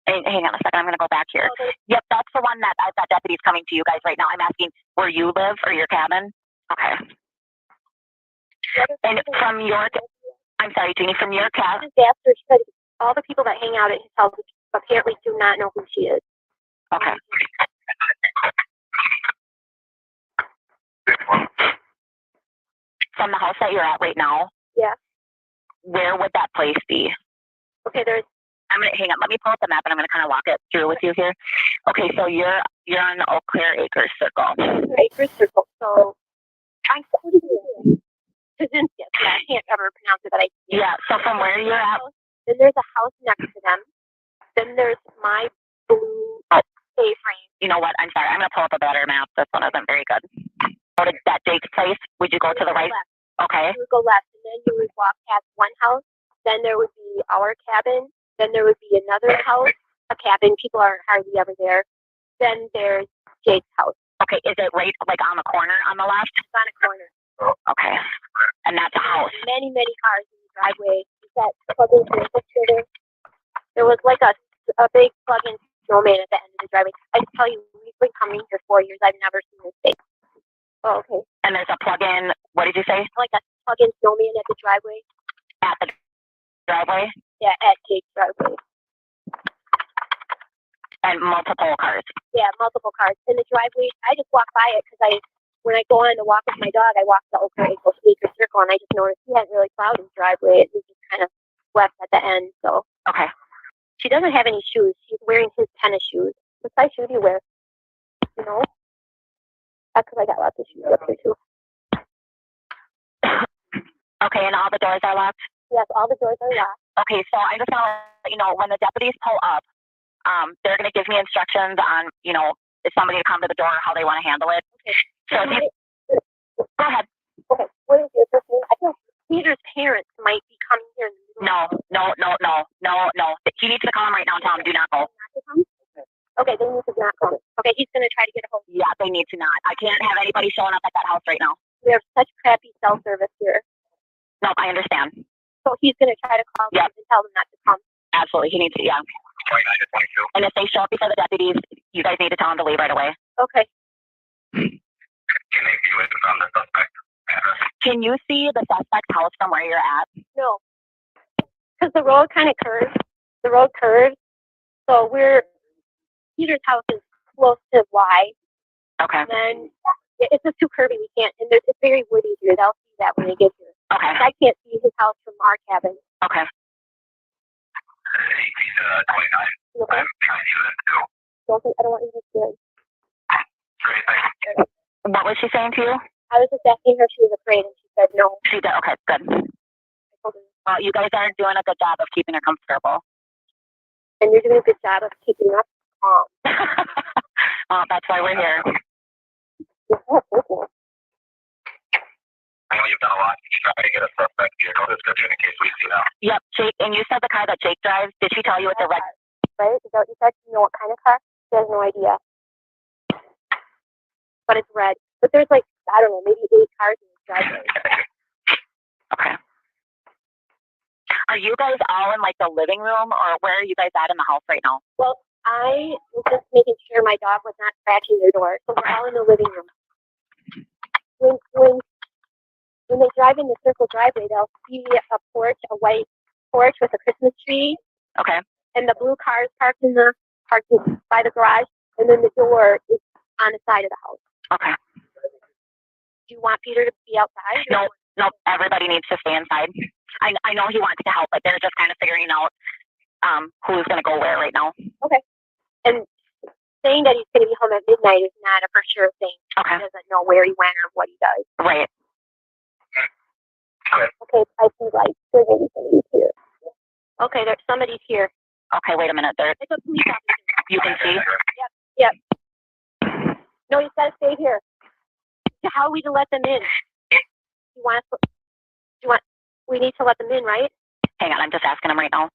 Hang on a second, I'm going to go back here. Okay. Yep, that's the one that I've got deputies coming to you guys right now. I'm asking where you live or your cabin. Okay. And from your, I'm sorry, Jeannie, from your cabin. All the people that hang out at his house apparently do not know who she is. Okay. From the house that you're at right now? Yeah. Where would that place be? Okay, hang on, let me pull up the map and I'm gonna kind of walk it through with you here. Okay, so you're on Eau Claire Acres Circle. Acres Circle. So Kaczynski. Yeah, I can't ever pronounce it, but I can. Yeah, so from where you're at. Then there's a house next to them. Then there's my blue A-frame. You know what? I'm sorry. I'm going to pull up a better map. This one isn't very good. Go to that Jake's place. Would you go to the right? Left. Okay. You would go left, and then you would walk past one house. Then there would be our cabin. Then there would be another house, a cabin. People aren't hardly ever there. Then there's Jake's house. Okay. Is it right, like on the corner on the left? It's on a corner. Okay. And that's a house. Many, many cars in the driveway. That plug-in there. There was like a big plug-in snowman at the end of the driveway. I tell you, we've been coming here 4 years. I've never seen this thing. Oh, okay. And there's a plug-in. What did you say? Like a plug-in snowman at the driveway. At the driveway? Yeah, at Jake's driveway. And multiple cars. Yeah, multiple cars in the driveway. I just walked by it because when I go on to walk with my dog, I walk the acre circle, and I just noticed he hadn't really plowed his driveway. It was just kind of left at the end. So Okay. she doesn't have any shoes. She's wearing his tennis shoes. What size shoe do you wear? You know? That's because I got lots of shoes up here too. Okay, and all the doors are locked? Yes, all the doors are locked. Okay, so I just want to let you know, when the deputies pull up, they're going to give me instructions on, if somebody to come to the door, how they want to handle it. Okay. So if you, go ahead. Okay, what is your first name? I feel Peter's parents might be coming here in the middle. No. He needs to call him right now and tell him, do not go. Okay, they need to not come. Okay, he's going to try to get a hold of Yeah, they need to not. I can't have anybody showing up at that house right now. We have such crappy cell service here. No, I understand. So he's going to try to call them and tell them not to come. Absolutely. He needs to, yeah. 29 to 22. And if they show up before the deputies, you guys need to tell them to leave right away. Okay. Can they view it on the suspect address? Can you see the suspect's house from where you're at? No. Because the road kind of curves. The road curves. So Peter's house is close to Y. Okay. And then it's just too curvy. We can't, and it's very woody here. They'll see that when they get here. Okay. I can't see his house from our cabin. Okay. 29. I'm behind you then too. I don't want you to be scared. What was she saying to you? I was just asking her if she was afraid, and she said no. She did. Okay, good. Well, you guys are doing a good job of keeping her comfortable. And you're doing a good job of keeping us calm. That's why we're here. I know you've done a lot. You try to get a suspect vehicle description in case we see them. Yep, Jake. And you said the car that Jake drives. Did she tell you it's a red? Right? Is that what you said? You know what kind of car? She has no idea. But it's red. But there's I don't know, maybe 8 cars in this driveway. Okay. Are you guys all in the living room, or where are you guys at in the house right now? Well, I was just making sure my dog was not scratching their door, so we're all in the living room. When they drive in the circle driveway, they'll see a porch, a white porch with a Christmas tree. Okay. And the blue car is parked by the garage, and then the door is on the side of the house. Okay. Do you want Peter to be outside? No, everybody needs to stay inside. I know he wants to help, but they're just kind of figuring out who's going to go where right now. Okay. And saying that he's going to be home at midnight is not a for sure thing. Okay. He doesn't know where he went or what he does. Right. Okay, I see lights. There's maybe somebody's here. Okay, somebody's here. Okay, wait a minute. It's a police officer. You can see? Yep. No, he's got to stay here. How are we to let them in? We need to let them in, right? Hang on, I'm just asking him right now.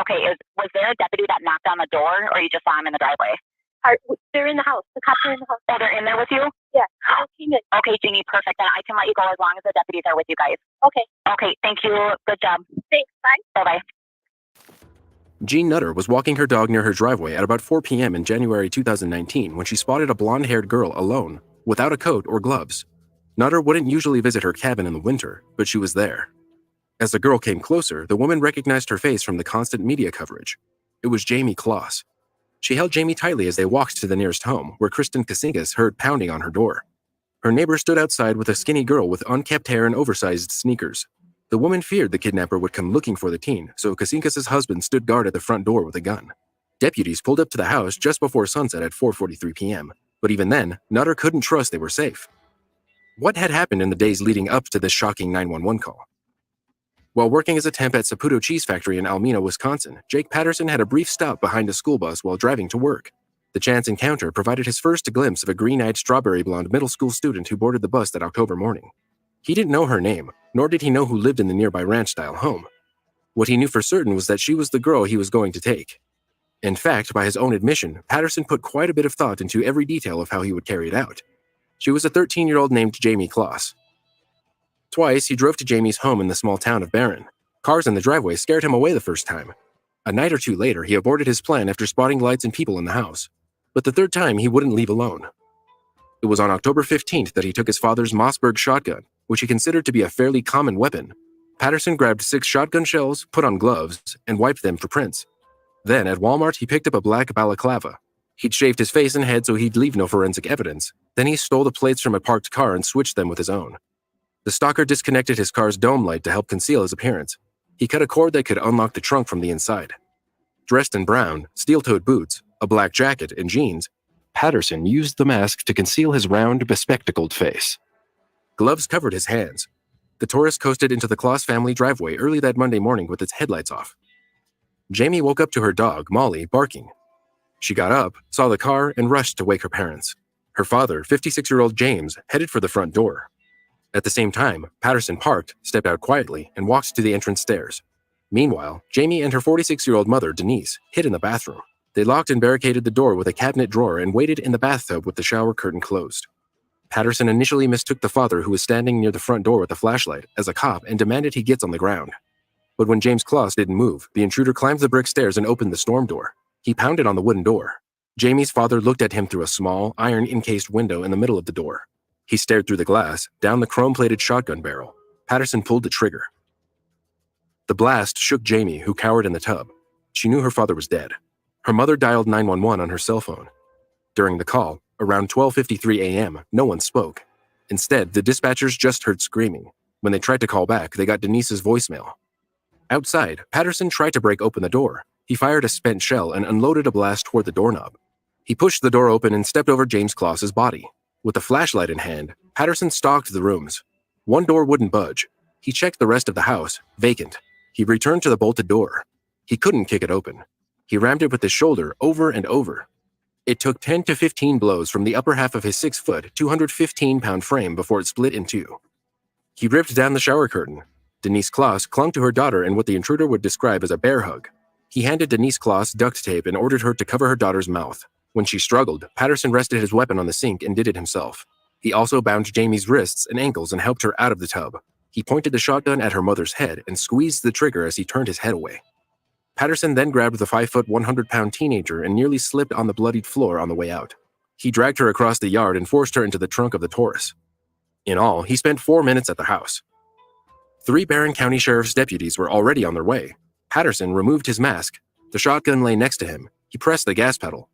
Okay, was there a deputy that knocked on the door, or you just saw him in the driveway? They're in the house. The cops are in the house. Oh, they're in there with you? Yeah. Okay, Jeannie, perfect. Then I can let you go as long as the deputies are with you guys. Okay. Okay, thank you. Good job. Thanks. Bye. Bye-bye. Jean Nutter was walking her dog near her driveway at about 4 p.m. in January 2019 when she spotted a blonde-haired girl alone, without a coat or gloves. Nutter wouldn't usually visit her cabin in the winter, but she was there. As the girl came closer, the woman recognized her face from the constant media coverage. It was Jamie Kloss. She held Jamie tightly as they walked to the nearest home, where Kristen Kasinkas heard pounding on her door. Her neighbor stood outside with a skinny girl with unkempt hair and oversized sneakers. The woman feared the kidnapper would come looking for the teen, so Kasinkas' husband stood guard at the front door with a gun. Deputies pulled up to the house just before sunset at 4:43 p.m., but even then, Nutter couldn't trust they were safe. What had happened in the days leading up to this shocking 911 call? While working as a temp at Saputo Cheese Factory in Almena, Wisconsin, Jake Patterson had a brief stop behind a school bus while driving to work. The chance encounter provided his first glimpse of a green-eyed, strawberry-blonde middle school student who boarded the bus that October morning. He didn't know her name, nor did he know who lived in the nearby ranch-style home. What he knew for certain was that she was the girl he was going to take. In fact, by his own admission, Patterson put quite a bit of thought into every detail of how he would carry it out. She was a 13-year-old named Jamie Kloss. Twice, he drove to Jamie's home in the small town of Barron. Cars in the driveway scared him away the first time. A night or two later, he aborted his plan after spotting lights and people in the house. But the third time, he wouldn't leave alone. It was on October 15th that he took his father's Mossberg shotgun, which he considered to be a fairly common weapon. Patterson grabbed 6 shotgun shells, put on gloves, and wiped them for prints. Then, at Walmart, he picked up a black balaclava. He'd shaved his face and head so he'd leave no forensic evidence. Then he stole the plates from a parked car and switched them with his own. The stalker disconnected his car's dome light to help conceal his appearance. He cut a cord that could unlock the trunk from the inside. Dressed in brown, steel-toed boots, a black jacket, and jeans, Patterson used the mask to conceal his round, bespectacled face. Gloves covered his hands. The Taurus coasted into the Kloss family driveway early that Monday morning with its headlights off. Jamie woke up to her dog, Molly, barking. She got up, saw the car, and rushed to wake her parents. Her father, 56-year-old James, headed for the front door. At the same time, Patterson parked, stepped out quietly, and walked to the entrance stairs. Meanwhile, Jamie and her 46-year-old mother, Denise, hid in the bathroom. They locked and barricaded the door with a cabinet drawer and waited in the bathtub with the shower curtain closed. Patterson initially mistook the father, who was standing near the front door with a flashlight, as a cop and demanded he gets on the ground. But when James Kloss didn't move, the intruder climbed the brick stairs and opened the storm door. He pounded on the wooden door. Jamie's father looked at him through a small, iron-encased window in the middle of the door. He stared through the glass, down the chrome-plated shotgun barrel. Patterson pulled the trigger. The blast shook Jamie, who cowered in the tub. She knew her father was dead. Her mother dialed 911 on her cell phone. During the call, around 12:53 a.m., no one spoke. Instead, the dispatchers just heard screaming. When they tried to call back, they got Denise's voicemail. Outside, Patterson tried to break open the door. He fired a spent shell and unloaded a blast toward the doorknob. He pushed the door open and stepped over James Kloss's body. With a flashlight in hand, Patterson stalked the rooms. One door wouldn't budge. He checked the rest of the house, vacant. He returned to the bolted door. He couldn't kick it open. He rammed it with his shoulder over and over. It took 10 to 15 blows from the upper half of his 6-foot, 215-pound frame before it split in two. He ripped down the shower curtain. Denise Kloss clung to her daughter in what the intruder would describe as a bear hug. He handed Denise Kloss duct tape and ordered her to cover her daughter's mouth. When she struggled, Patterson rested his weapon on the sink and did it himself. He also bound Jamie's wrists and ankles and helped her out of the tub. He pointed the shotgun at her mother's head and squeezed the trigger as he turned his head away. Patterson then grabbed the 5-foot, 100-pound teenager and nearly slipped on the bloodied floor on the way out. He dragged her across the yard and forced her into the trunk of the Taurus. In all, he spent 4 minutes at the house. 3 Barron County Sheriff's deputies were already on their way. Patterson removed his mask. The shotgun lay next to him. He pressed the gas pedal.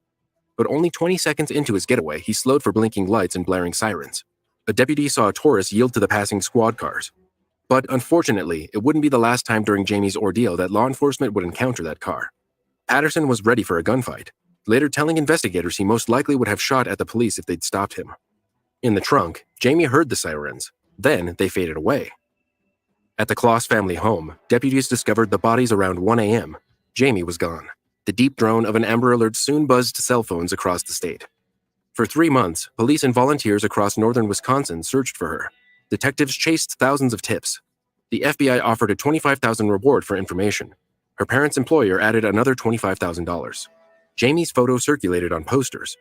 But only 20 seconds into his getaway, he slowed for blinking lights and blaring sirens. A deputy saw a Taurus yield to the passing squad cars. But unfortunately, it wouldn't be the last time during Jamie's ordeal that law enforcement would encounter that car. Patterson was ready for a gunfight, later telling investigators he most likely would have shot at the police if they'd stopped him. In the trunk, Jamie heard the sirens. Then they faded away. At the Kloss family home, deputies discovered the bodies around 1 a.m. Jamie was gone. The deep drone of an Amber Alert soon buzzed cell phones across the state. For 3 months, police and volunteers across northern Wisconsin searched for her. Detectives chased thousands of tips. The FBI offered a $25,000 reward for information. Her parents' employer added another $25,000. Jamie's photo circulated on posters.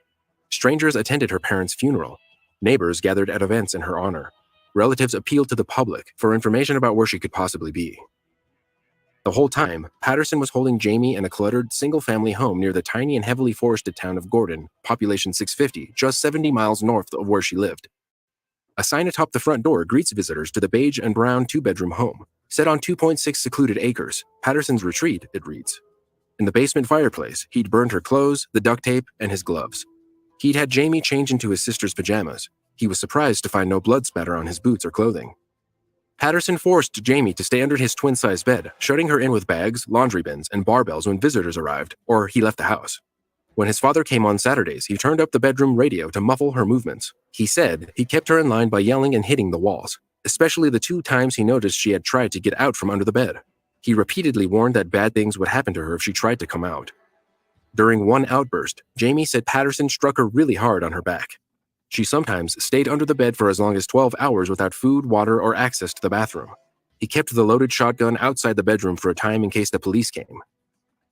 Strangers attended her parents' funeral. Neighbors gathered at events in her honor. Relatives appealed to the public for information about where she could possibly be. The whole time, Patterson was holding Jamie in a cluttered, single-family home near the tiny and heavily forested town of Gordon, population 650, just 70 miles north of where she lived. A sign atop the front door greets visitors to the beige and brown 2-bedroom home. Set on 2.6 secluded acres, Patterson's retreat, it reads. In the basement fireplace, he'd burned her clothes, the duct tape, and his gloves. He'd had Jamie change into his sister's pajamas. He was surprised to find no blood spatter on his boots or clothing. Patterson forced Jamie to stay under his twin-size bed, shutting her in with bags, laundry bins, and barbells when visitors arrived, or he left the house. When his father came on Saturdays, he turned up the bedroom radio to muffle her movements. He said he kept her in line by yelling and hitting the walls, especially the 2 times he noticed she had tried to get out from under the bed. He repeatedly warned that bad things would happen to her if she tried to come out. During one outburst, Jamie said Patterson struck her really hard on her back. She sometimes stayed under the bed for as long as 12 hours without food, water, or access to the bathroom. He kept the loaded shotgun outside the bedroom for a time in case the police came.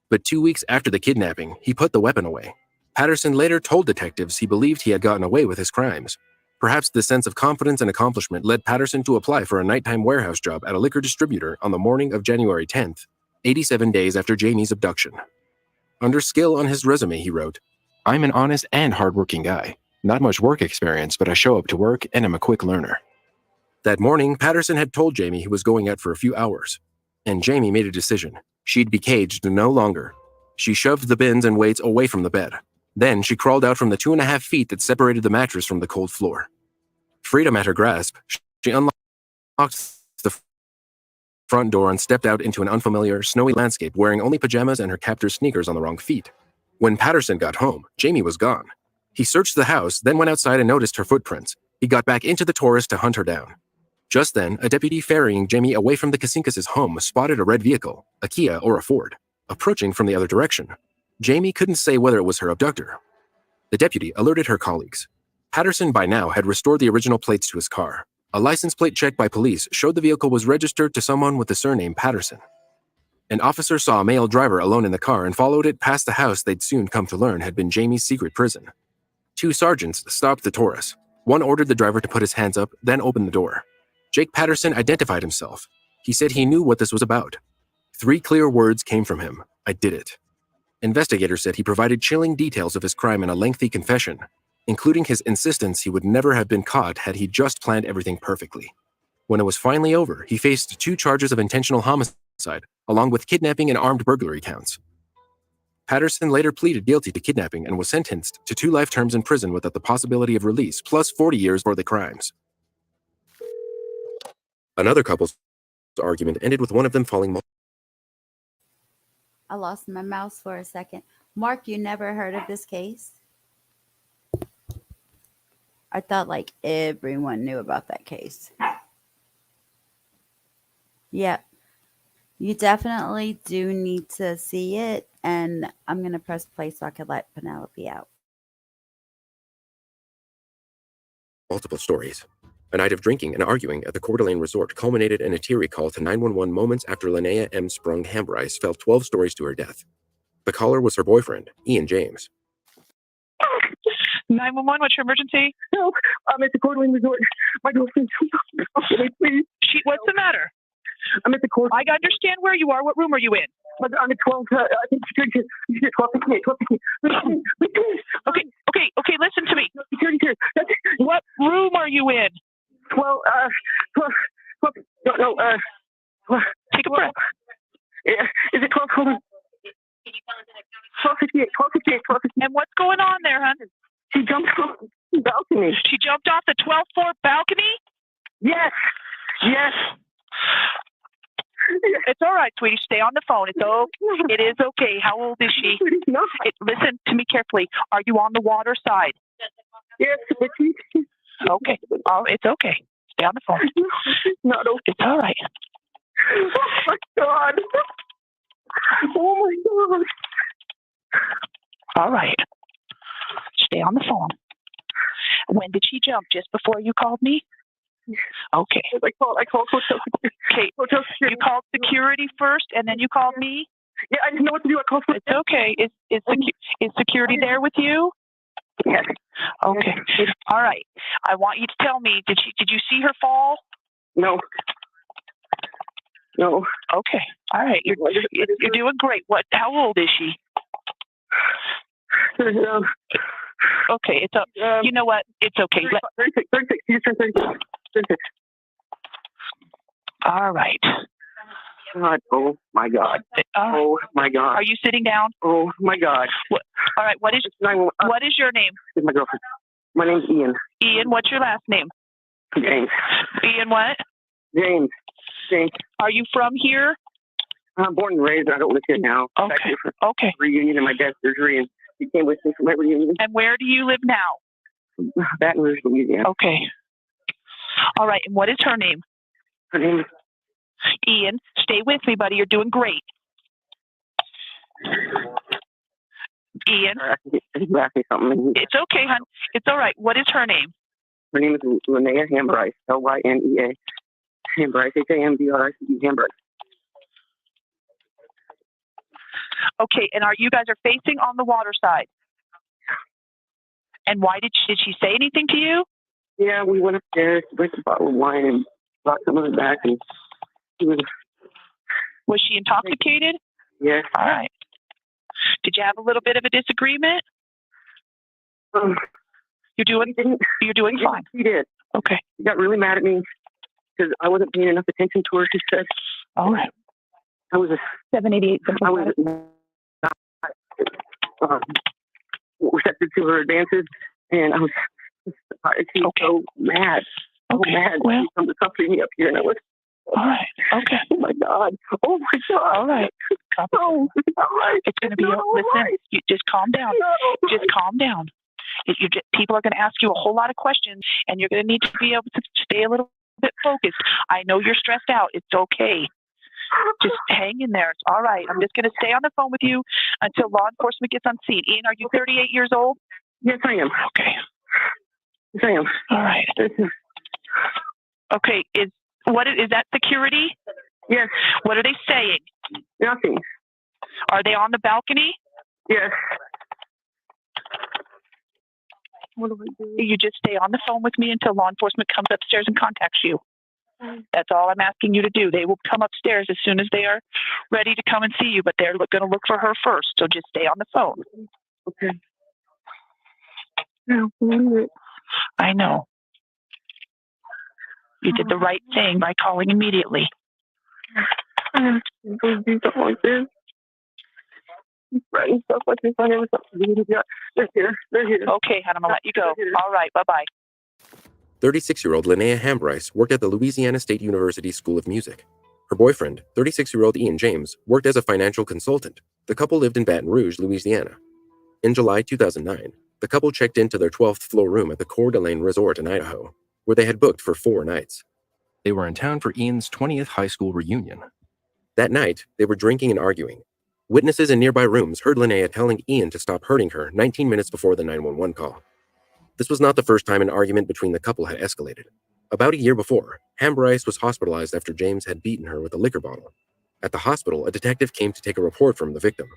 But 2 weeks after the kidnapping, he put the weapon away. Patterson later told detectives he believed he had gotten away with his crimes. Perhaps the sense of confidence and accomplishment led Patterson to apply for a nighttime warehouse job at a liquor distributor on the morning of January 10th, 87 days after Jamie's abduction. Under skill on his resume, he wrote, "I'm an honest and hardworking guy. Not much work experience, but I show up to work and I'm a quick learner." That morning, Patterson had told Jamie he was going out for a few hours. And Jamie made a decision. She'd be caged no longer. She shoved the bins and weights away from the bed. Then she crawled out from the 2.5 feet that separated the mattress from the cold floor. Freedom at her grasp, she unlocked the front door and stepped out into an unfamiliar, snowy landscape wearing only pajamas and her captor's sneakers on the wrong feet. When Patterson got home, Jamie was gone. He searched the house, then went outside and noticed her footprints. He got back into the Taurus to hunt her down. Just then, a deputy ferrying Jamie away from the Kasinkas' home spotted a red vehicle, a Kia or a Ford, approaching from the other direction. Jamie couldn't say whether it was her abductor. The deputy alerted her colleagues. Patterson by now had restored the original plates to his car. A license plate check by police showed the vehicle was registered to someone with the surname Patterson. An officer saw a male driver alone in the car and followed it past the house they'd soon come to learn had been Jamie's secret prison. 2 sergeants stopped the Taurus. One ordered the driver to put his hands up, then opened the door. Jake Patterson identified himself. He said he knew what this was about. 3 clear words came from him. I did it. Investigators said he provided chilling details of his crime in a lengthy confession, including his insistence he would never have been caught had he just planned everything perfectly. When it was finally over, he faced 2 charges of intentional homicide, along with kidnapping and armed burglary counts. Patterson later pleaded guilty to kidnapping and was sentenced to 2 life terms in prison without the possibility of release, plus 40 years for the crimes. Another couple's argument ended with one of them falling. I lost my mouse for a second. Mark, you never heard of this case? I thought like everyone knew about that case. Yep. You definitely do need to see it, and I'm going to press play so I can let Penelope out. Multiple stories. A night of drinking and arguing at the Coeur d'Alene resort culminated in a teary call to 911 moments after Linnea M. Sprung Hambrise fell 12 stories to her death. The caller was her boyfriend, Ian James. 911, what's your emergency? No, I'm at the Coeur d'Alene resort. My girlfriend, please. What's the matter? I'm at the court. I understand where you are. What room are you in? I'm at 12. I think security here. 12:58. Okay. Listen to me. No, security here. What room are you in? 12. Take a breath. Yeah, is it 12? Hold on. 12:58. And what's going on there, hon? She jumped off the balcony. She jumped off the 12th floor balcony? Yes. It's all right, sweetie. Stay on the phone. It is okay. How old is she? Listen to me carefully. Are you on the water side? Yes. Okay. Oh, it's okay. Stay on the phone. Not okay. It's all right. Oh my God. All right. Stay on the phone. When did she jump? Just before you called me? Okay. I called hotel security. Okay. Hotel security. You called security first, and then you called me? Yeah, I didn't know what to do. I called security. It's okay. Is security there with you? Yes. Okay. All right. I want you to tell me, did you see her fall? No. Okay. All right. You're doing great. How old is she? Okay. It's you know what? It's okay. 36. All right. God, oh my God. Oh my God. Are you sitting down? Oh my God. All right. What is your name? It's my girlfriend. My name's Ian. Ian, what's your last name? James. Ian what? James. Are you from here? I'm born and raised. I don't live here now. Okay. Okay. Reunion and my dad's surgery, and he came with me for my reunion. And where do you live now? Baton Rouge, Louisiana. Okay. All right. And what is her name? Her name is Ian. Stay with me, buddy. You're doing great. Ian. Ask me something. It's okay, hon. It's all right. What is her name? Her name is Linnea Hambrise. Lynea. Hambrise. Hambrise. Hambrise. Okay. And you guys are facing on the water side. And why did she say anything to you? Yeah, we went upstairs to drink a bottle of wine and brought some of it back. And was she intoxicated? Yes. All right. Did you have a little bit of a disagreement? You're doing fine. She did. Okay. She got really mad at me because I wasn't paying enough attention to her. She said, "All right." I was a 788. I was. objected to her advances, and I was so mad. So mad. Well, She come to comfort me up here, and I was. All right. Okay. Oh my God. Oh my God. All right. Copy. Oh, all right. It's going to be. Listen. You just calm down. Just calm down. People are going to ask you a whole lot of questions, and you're going to need to be able to stay a little bit focused. I know you're stressed out. It's okay. Just hang in there. It's all right. I'm just going to stay on the phone with you until law enforcement gets on scene. Ian, are you 38 years old? Yes, I am. Okay. Yes, I am. All right. Okay. Is that security? Yes. What are they saying? Nothing. Are they on the balcony? Yes. What do I do? You just stay on the phone with me until law enforcement comes upstairs and contacts you. That's all I'm asking you to do. They will come upstairs as soon as they are ready to come and see you, but they're going to look for her first. So just stay on the phone. Okay. No. I know. You did the right thing by calling immediately. I'm going to do something like this. Writing stuff like this. I never thought they're here. They're here. Okay, hon, I'm going to let you go. All right, bye-bye. 36-year-old Linnea Hambryce worked at the Louisiana State University School of Music. Her boyfriend, 36-year-old Ian James, worked as a financial consultant. The couple lived in Baton Rouge, Louisiana. In July 2009, the couple checked into their 12th floor room at the Coeur d'Alene Resort in Idaho, where they had booked for 4 nights. They were in town for Ian's 20th high school reunion. That night, they were drinking and arguing. Witnesses in nearby rooms heard Linnea telling Ian to stop hurting her 19 minutes before the 911 call. This was not the first time an argument between the couple had escalated. About a year before, Hambryce was hospitalized after James had beaten her with a liquor bottle. At the hospital, a detective came to take a report from the victim.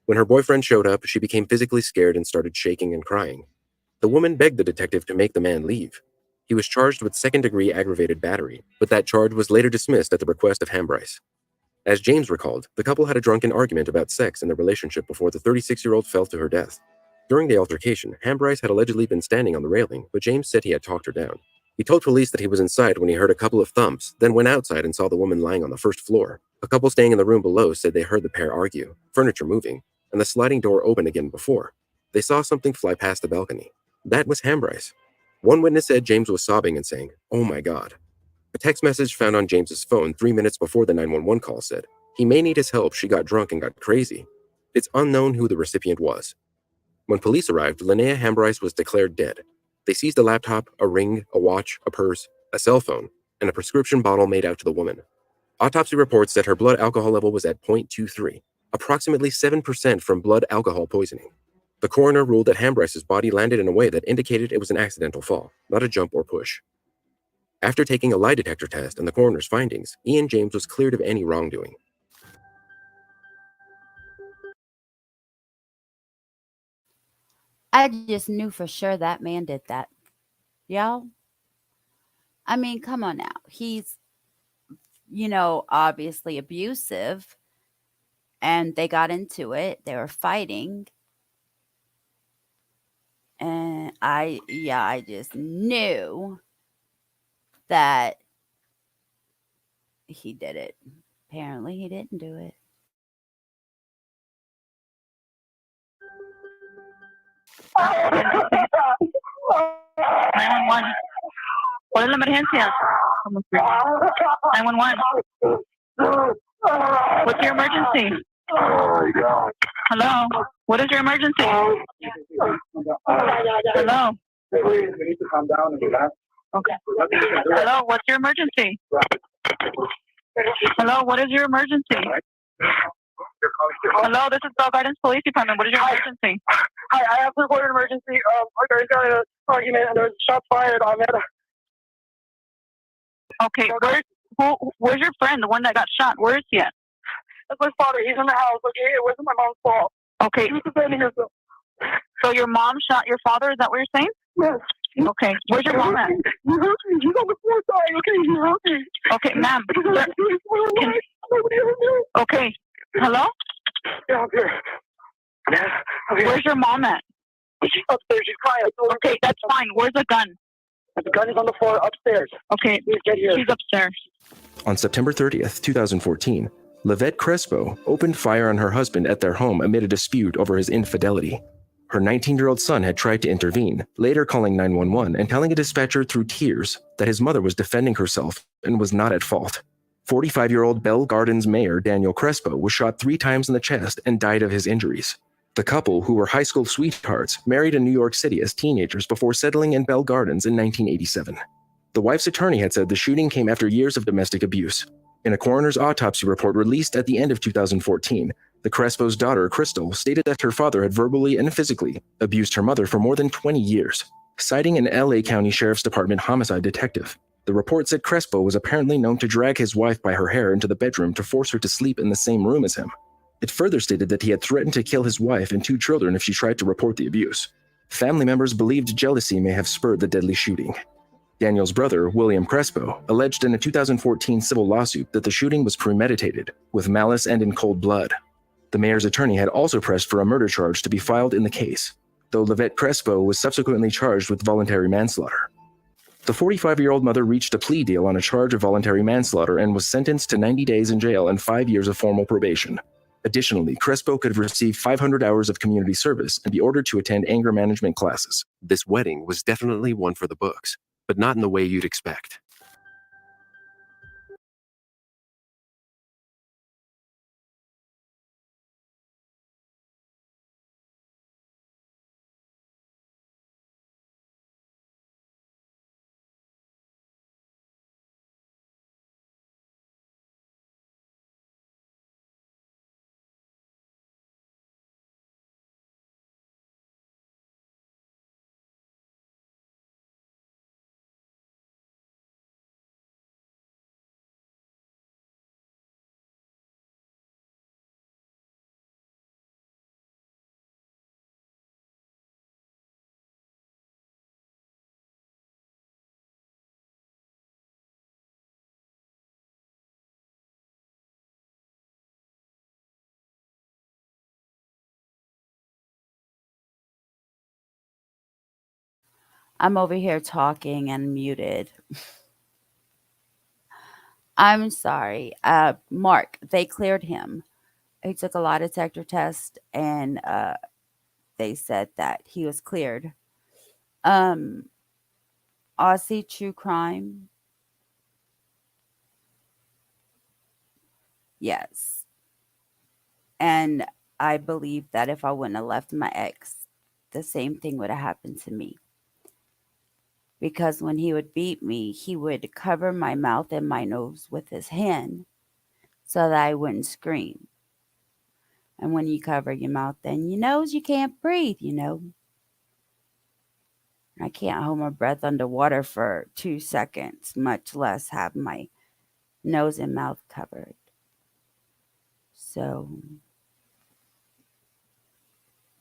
When her boyfriend showed up, she became physically scared and started shaking and crying. The woman begged the detective to make the man leave. He was charged with second-degree aggravated battery, but that charge was later dismissed at the request of Hambryce. As James recalled, the couple had a drunken argument about sex in their relationship before the 36-year-old fell to her death. During the altercation, Hambryce had allegedly been standing on the railing, but James said he had talked her down. He told police that he was inside when he heard a couple of thumps, then went outside and saw the woman lying on the first floor. A couple staying in the room below said they heard the pair argue, furniture moving, and the sliding door open again before. They saw something fly past the balcony. That was Hambryce. One witness said James was sobbing and saying, "Oh my God." A text message found on James's phone 3 minutes before the 911 call said, "He may need his help. She got drunk and got crazy." It's unknown who the recipient was. When police arrived, Linnea Hambryce was declared dead. They seized a laptop, a ring, a watch, a purse, a cell phone, and a prescription bottle made out to the woman. Autopsy reports said her blood alcohol level was at 0.23, approximately 7% from blood alcohol poisoning. The coroner ruled that Hambryce's body landed in a way that indicated it was an accidental fall, not a jump or push. After taking a lie detector test and the coroner's findings, Ian James was cleared of any wrongdoing. I just knew for sure that man did that. Y'all? I mean, come on now. He's, obviously abusive. And they got into it. They were fighting. And I just knew that he did it. Apparently he didn't do it. ¿Cuál es la emergencia? 911. What's your emergency? Hello? What is your emergency? Hello? We need to calm down and relax. Okay. Hello? What's your emergency? Hello? What is your emergency? Hello? This is Bell Gardens Police Department. What is your emergency? Hi, I have to report an emergency. There's got an argument and there's shots fired on it. Okay, where's your friend, the one that got shot? Where is he at? That's my father. He's in the house. Okay, it wasn't my mom's fault. Okay. She was defending herself. So your mom shot your father? Is that what you're saying? Yes. Okay. Where's your mom at? You hurt me. She's on the floor side. Okay, you hurt me. Okay, ma'am. Okay. Hello? Yeah, I'm here. Where's your mom at? She's upstairs. She's crying. Okay, that's fine. Where's the gun? The gun is on the floor upstairs. Okay, please get here. She's upstairs. On September 30th, 2014, Lavette Crespo opened fire on her husband at their home amid a dispute over his infidelity. Her 19-year-old son had tried to intervene, later calling 911 and telling a dispatcher through tears that his mother was defending herself and was not at fault. 45-year-old Bell Gardens mayor Daniel Crespo was shot 3 times in the chest and died of his injuries. The couple, who were high school sweethearts, married in New York City as teenagers before settling in Bell Gardens in 1987. The wife's attorney had said the shooting came after years of domestic abuse. In a coroner's autopsy report released at the end of 2014, the Crespo's daughter, Crystal, stated that her father had verbally and physically abused her mother for more than 20 years. Citing an LA County Sheriff's Department homicide detective, the report said Crespo was apparently known to drag his wife by her hair into the bedroom to force her to sleep in the same room as him. It further stated that he had threatened to kill his wife and 2 children if she tried to report the abuse. Family members believed jealousy may have spurred the deadly shooting. Daniel's brother, William Crespo, alleged in a 2014 civil lawsuit that the shooting was premeditated, with malice and in cold blood. The mayor's attorney had also pressed for a murder charge to be filed in the case, though Livette Crespo was subsequently charged with voluntary manslaughter. The 45-year-old mother reached a plea deal on a charge of voluntary manslaughter and was sentenced to 90 days in jail and 5 years of formal probation. Additionally, Crespo could receive 500 hours of community service and be ordered to attend anger management classes. This wedding was definitely one for the books, but not in the way you'd expect. I'm over here talking and muted. I'm sorry. Mark, they cleared him. He took a lie detector test and they said that he was cleared. Aussie True Crime. Yes. And I believe that if I wouldn't have left my ex, the same thing would have happened to me. Because when he would beat me, he would cover my mouth and my nose with his hand so that I wouldn't scream. And when you cover your mouth and your nose, you can't breathe, you know. I can't hold my breath underwater for 2 seconds, much less have my nose and mouth covered. So,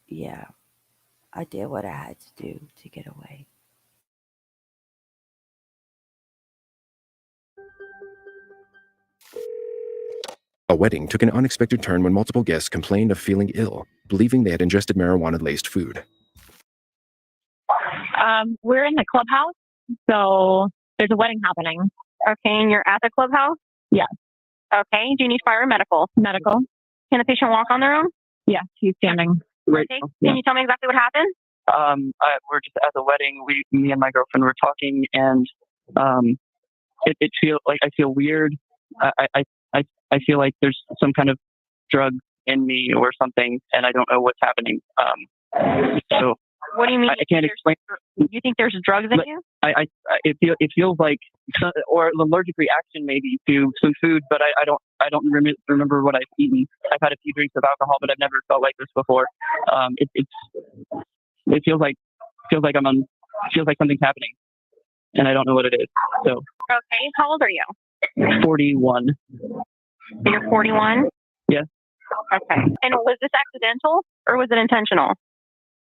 yeah, I did what I had to do to get away. A wedding took an unexpected turn when multiple guests complained of feeling ill, believing they had ingested marijuana-laced food. We're in the clubhouse, so there's a wedding happening. Okay, and you're at the clubhouse? Yes. Okay, do you need fire or medical? Medical. Can the patient walk on their own? Yes, he's standing. Right. Okay, can you tell me exactly what happened? We're just at the wedding. Me and my girlfriend were talking, and it feel like I feel weird. I feel like there's some kind of drug in me or something, and I don't know what's happening. So What do you mean? I can't explain. You think there's drugs in you? It feels like or an allergic reaction maybe to some food, but I don't remember what I've eaten. I've had a few drinks of alcohol, but I've never felt like this before. It feels like something's happening, and I don't know what it is. So. Okay, how old are you? 41. You're 41? Yes. Okay. And was this accidental or was it intentional?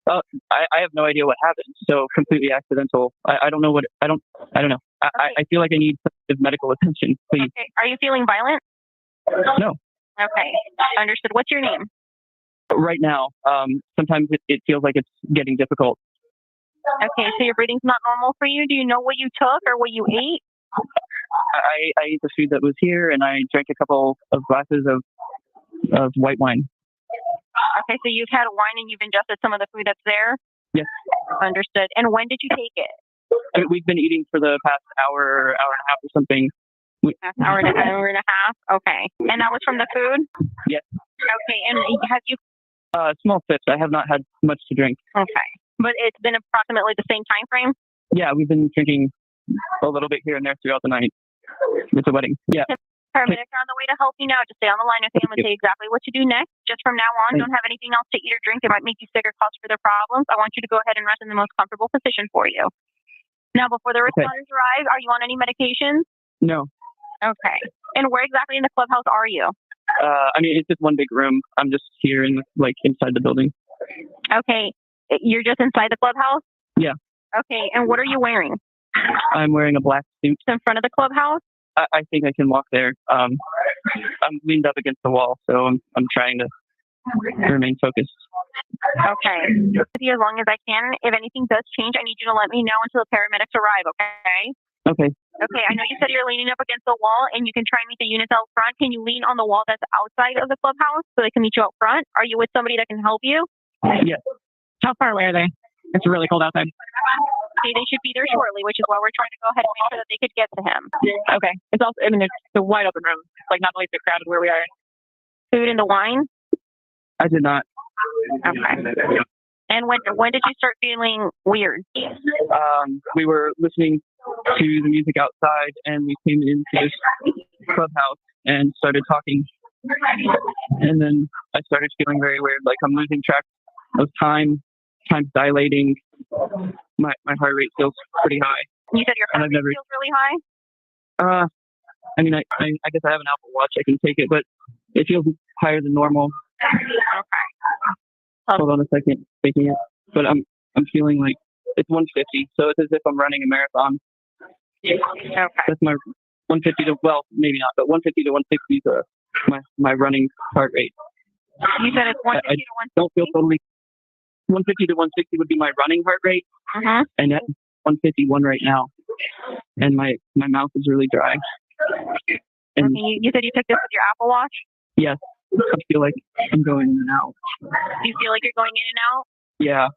I have no idea what happened. So completely accidental. I don't know what I don't know. I feel like I need some medical attention, please. Okay. Are you feeling violent? No. Okay. Understood. What's your name? Right now, sometimes it feels like it's getting difficult. Okay, so your breathing's not normal for you. Do you know what you took or what you ate? I ate the food that was here, and I drank a couple of glasses of white wine. Okay, so you've had wine and you've ingested some of the food that's there? Yes. Understood. And when did you take it? I mean, we've been eating for the past hour and a half or something. Past hour and a half? Okay. And that was from the food? Yes. Okay, and have you... Small sips. I have not had much to drink. Okay. But it's been approximately the same time frame? Yeah, we've been drinking a little bit here and there throughout the night. It's a wedding. Yeah. Paramedics are on the way to help you now. Just stay on the line with me. I'm going to tell you exactly what to do next. Just from now on, don't have anything else to eat or drink that might make you sick or cause further problems. I want you to go ahead and rest in the most comfortable position for you. Now, before the responders arrive, are you on any medications? No. Okay. And where exactly in the clubhouse are you? I mean, it's just one big room. I'm just here inside the building. Okay. You're just inside the clubhouse? Yeah. Okay. And what are you wearing? I'm wearing a black suit. In front of the clubhouse? I think I can walk there. I'm leaned up against the wall, so I'm trying to remain focused. Okay. With you as long as I can. If anything does change, I need you to let me know until the paramedics arrive, okay? Okay. Okay, I know you said you're leaning up against the wall and you can try and meet the units out front. Can you lean on the wall that's outside of the clubhouse so they can meet you out front? Are you with somebody that can help you? Yes. How far away are they? It's really cold outside. Okay, they should be there shortly, which is why we're trying to go ahead and make sure that they could get to him. Okay. It's also, I mean, it's a wide open room. It's like not the least bit crowded where we are. Food and the wine? I did not. Okay. And when did you start feeling weird? We were listening to the music outside, and we came into this clubhouse and started talking. And then I started feeling very weird, like I'm losing track of time. Time's dilating. My heart rate feels pretty high. You said your heart rate feels really high? I mean, I guess I have an Apple Watch. I can take it, but it feels higher than normal. Okay. Hold on a second, taking it. But I'm feeling like it's 150, so it's as if I'm running a marathon. Okay. That's my 150 to, well, maybe not, but 150 to 160 is my running heart rate. You said it's 150 to 160? Don't feel totally. 150 to 160 would be my running heart rate, and that's 151 right now. And my mouth is really dry. And okay, you said you took this with your Apple Watch? Yes, I feel like I'm going in and out. Do you feel like you're going in and out? Yeah,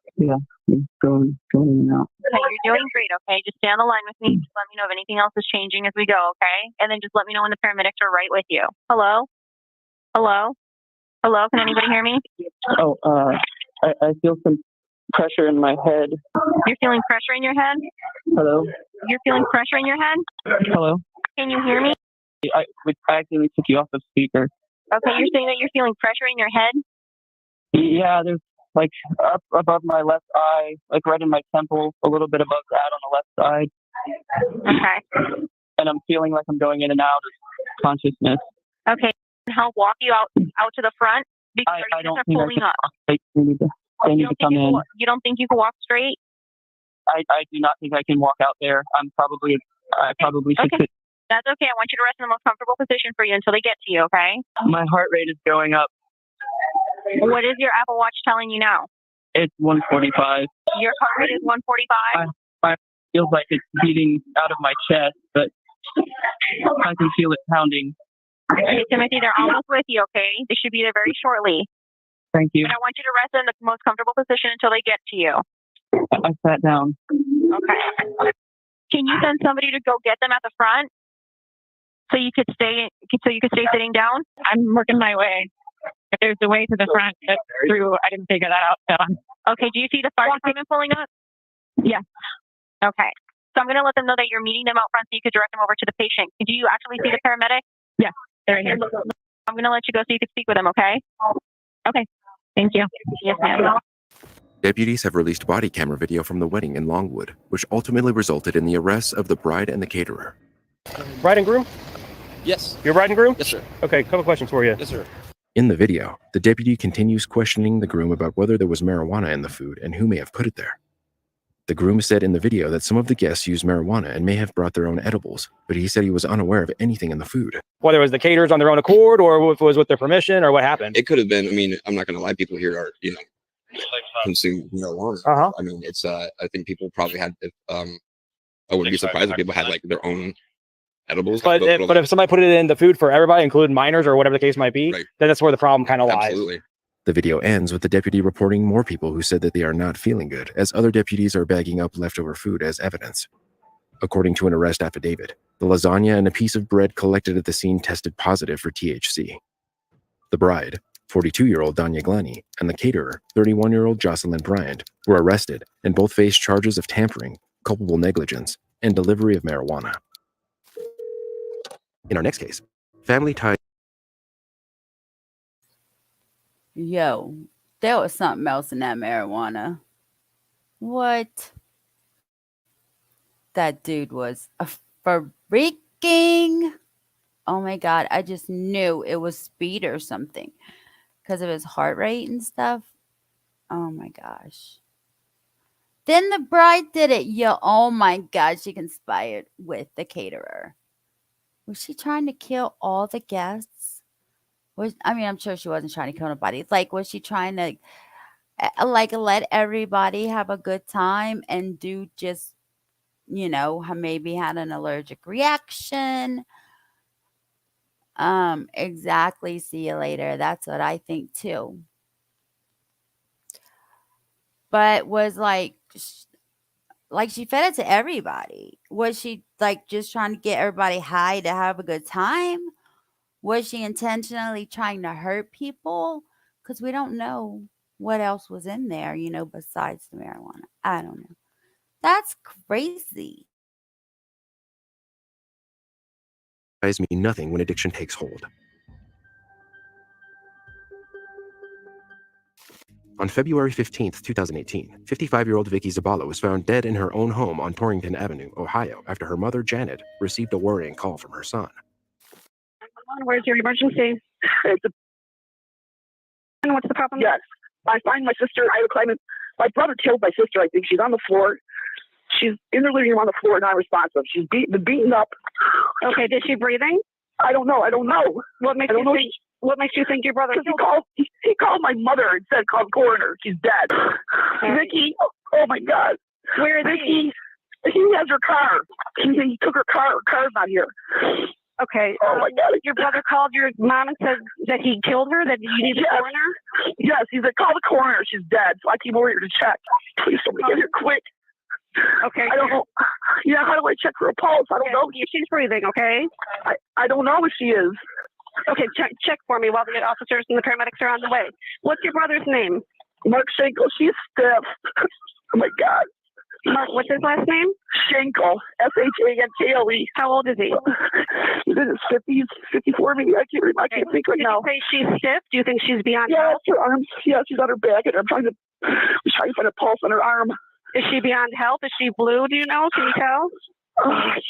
I'm going in and out. Okay, you're doing great, okay? Just stay on the line with me. Just let me know if anything else is changing as we go, okay? And then just let me know when the paramedics are right with you. Hello? Hello? Hello? Can anybody hear me? Oh, I feel some pressure in my head. You're feeling pressure in your head? Hello? You're feeling pressure in your head? Hello? Can you hear me? I accidentally took you off the speaker. Okay, you're saying that you're feeling pressure in your head? Yeah, there's like up above my left eye, like right in my temple, a little bit above that on the left side. Okay. And I'm feeling like I'm going in and out of consciousness. Okay. Can help walk you out to the front? Because I don't are think pulling up. They need to come in. You don't think you can walk straight? I do not think I can walk out there. I probably should sit. That's okay. I want you to rest in the most comfortable position for you until they get to you, okay? My heart rate is going up. What is your Apple Watch telling you now? It's 145. Your heart rate is 145? I feels like it's beating out of my chest, but I can feel it pounding. Okay, Timothy, they're almost with you, okay? They should be there very shortly. Thank you. And I want you to rest in the most comfortable position until they get to you. I sat down. Okay. Can you send somebody to go get them at the front? So you could stay sitting down? I'm working my way. If there's a way to the front that's through, I didn't figure that out. So. Okay, do you see the fire department pulling up? Yeah. Okay. So I'm going to let them know that you're meeting them out front so you could direct them over to the patient. Do you actually see the paramedic? Yeah, they're right here. I'm going to let you go so you can speak with them, okay? Okay. Thank you. Yes, ma'am. Deputies have released body camera video from the wedding in Longwood, which ultimately resulted in the arrests of the bride and the caterer. Bride and groom? Yes. You're bride and groom? Yes, sir. Okay, a couple questions for you. Yes, sir. In the video, the deputy continues questioning the groom about whether there was marijuana in the food and who may have put it there. The groom said in the video that some of the guests used marijuana and may have brought their own edibles, but he said he was unaware of anything in the food. Whether it was the caterers on their own accord or if it was with their permission or what happened. It could have been. I mean, I'm not going to lie. People here are, consume marijuana. I mean, it's. I think people probably had. I wouldn't be surprised if people had like their own edibles. But if somebody put it in the food for everybody, including minors or whatever the case might be, then that's where the problem kind of lies. Absolutely. The video ends with the deputy reporting more people who said that they are not feeling good, as other deputies are bagging up leftover food as evidence. According to an arrest affidavit, the lasagna and a piece of bread collected at the scene tested positive for THC. The bride, 42-year-old Danya Glani, and the caterer, 31-year-old Jocelyn Bryant, were arrested and both faced charges of tampering, culpable negligence, and delivery of marijuana. In our next case, family ties. Yo, there was something else in that marijuana. What? That dude was a freaking. Oh my God, I just knew it was speed or something because of his heart rate and stuff. Oh my gosh. Then the bride did it. Yo, oh my God, she conspired with the caterer. Was she trying to kill all the guests? I'm sure she wasn't trying to kill nobody. Like, was she trying to let everybody have a good time and do just, maybe had an allergic reaction? Exactly. See you later. That's what I think too. But was like she fed it to everybody. Was she just trying to get everybody high to have a good time? Was she intentionally trying to hurt people? Because we don't know what else was in there, besides the marijuana. I don't know. That's crazy. Mean nothing when addiction takes hold. On February 15, 2018, 55-year-old Vicky Zabala was found dead in her own home on Torrington Avenue, Ohio, after her mother, Janet, received a worrying call from her son. Where's your emergency? What's the problem? Yes. I find my sister, I have a claimant. My brother killed my sister, I think. She's on the floor. She's in her living room on the floor, non-responsive. She's been beaten up. Okay, is she breathing? I don't know. What makes you think your brother killed her? He called my mother and said, call the coroner. She's dead. Okay. Vicky, oh my God. Where is Vicky? He has her car. He took her car. Her car's not here. Okay. Oh my God. Your brother called your mom and said that he killed her, that you need a coroner? Yes, he said, call the coroner. She's dead. So I came over here to check. Please, somebody get here quick. Okay. I don't know. Yeah, how do I check for a pulse? I don't know. She's breathing, okay? I don't know if she is. Okay, check for me while the officers and the paramedics are on the way. What's your brother's name? Mark Schenkel. She's stiff. Oh my God. Mark, what's his last name? Schenkel. Shankle. How old is he? He's in his 50s, 54 maybe. I can't remember. I can't think right now. Did you say she's stiff? Do you think she's beyond Yeah, help? her arms. Yeah, she's on her back, and we're trying to find a pulse on her arm. Is she beyond help? Is she blue? Do you know? Can you tell? Oh, I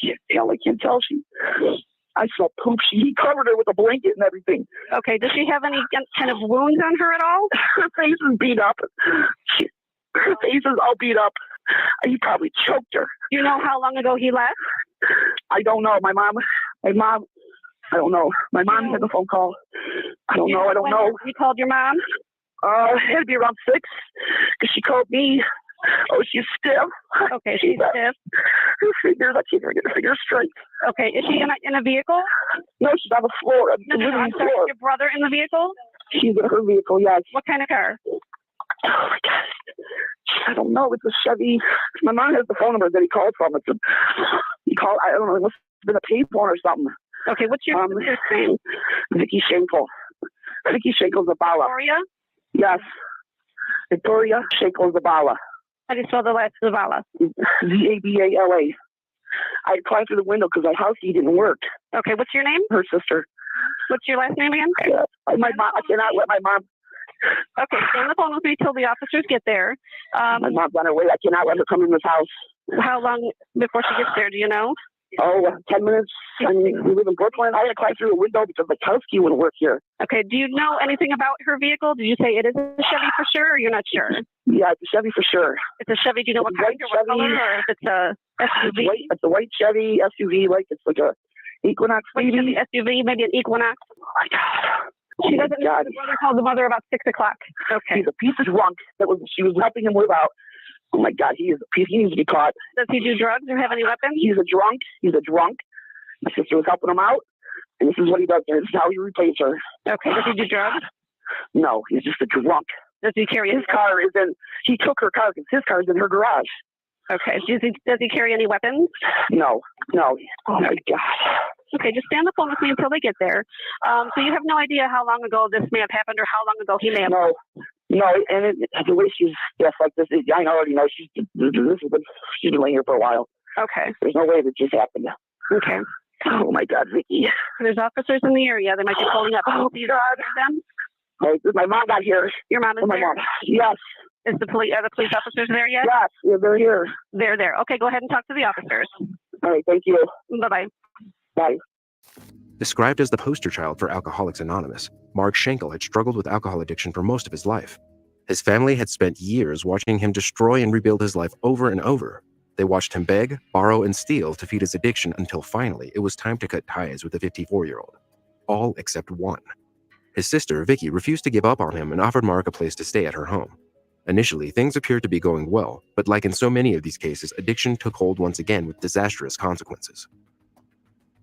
can't tell. I saw poop. He covered her with a blanket and everything. Okay. Does she have any kind of wounds on her at all? Her face is beat up. Her face is all beat up. He probably choked her. Do you know how long ago he left? I don't know. My mom, I don't know. My mom had the phone call. I don't know. You called your mom? It had to be around 6 because she called me. Oh, she's stiff. Okay, she's stiff. Her fingers, I can't even get her fingers straight. Okay, is she in a vehicle? No, she's on the floor. I'm sorry, your brother in the vehicle? She's in her vehicle, yes. What kind of car? Oh my God. I don't know. It's a Chevy. My mom has the phone number that he called from. I don't know, it must have been a payphone or something. Okay, what's your sister's name? Vicky Schenkel. Vicky Schenkel Zabala. Victoria? Yes. Victoria Schenkel Zabala. How do you spell the last Zabala? Zabala. I climbed through the window because my house key didn't work. Okay, what's your name? Her sister. What's your last name again? My mom. I cannot let my mom. Okay, stay on the phone with me till the officers get there. My mom's on her way. I cannot let her come in this house. How long before she gets there? Do you know? Oh, 10 minutes. I mean, we live in Brooklyn. I had to climb through a window because the house key wouldn't work here. Okay. Do you know anything about her vehicle? Did you say it is a Chevy for sure, or you're not sure? Yeah, it's a Chevy for sure. It's a Chevy. Do you know what kind or what color, or if it's a SUV? It's a white Chevy SUV, like it's like a Equinox maybe. SUV, maybe an Equinox. Oh my God. She doesn't know. The brother called the mother about 6 o'clock. Okay. He's a piece of drunk she was helping him live out. Oh my God, he is a piece. He needs to be caught. Does he do drugs or have any weapons? He's a drunk. My sister was helping him out, and this is what he does. This is how he repays her. Okay. Does he do drugs? No, he's just a drunk. Does he carry his car? He took her car because his car's in her garage. Okay. Does he carry any weapons? No. Oh my God. Okay, just stay on the phone with me until they get there. So you have no idea how long ago this may have happened or how long ago he may have. No, and the way she's dressed like this, I already know she's been laying here for a while. Okay. There's no way that just happened. Okay. Oh my God, Vicky. There's officers in the area. They might be pulling up. Oh God. Them? My mom got here. Your mom is my there? mom. Yes. Are the police officers there yet? Yes, yeah, they're here. They're there. Okay, go ahead and talk to the officers. All right, thank you. Bye-bye. Bye. Described as the poster child for Alcoholics Anonymous, Mark Schenkel had struggled with alcohol addiction for most of his life. His family had spent years watching him destroy and rebuild his life over and over. They watched him beg, borrow, and steal to feed his addiction until finally it was time to cut ties with the 54-year-old. All except one. His sister, Vicky, refused to give up on him and offered Mark a place to stay at her home. Initially, things appeared to be going well, but like in so many of these cases, addiction took hold once again with disastrous consequences.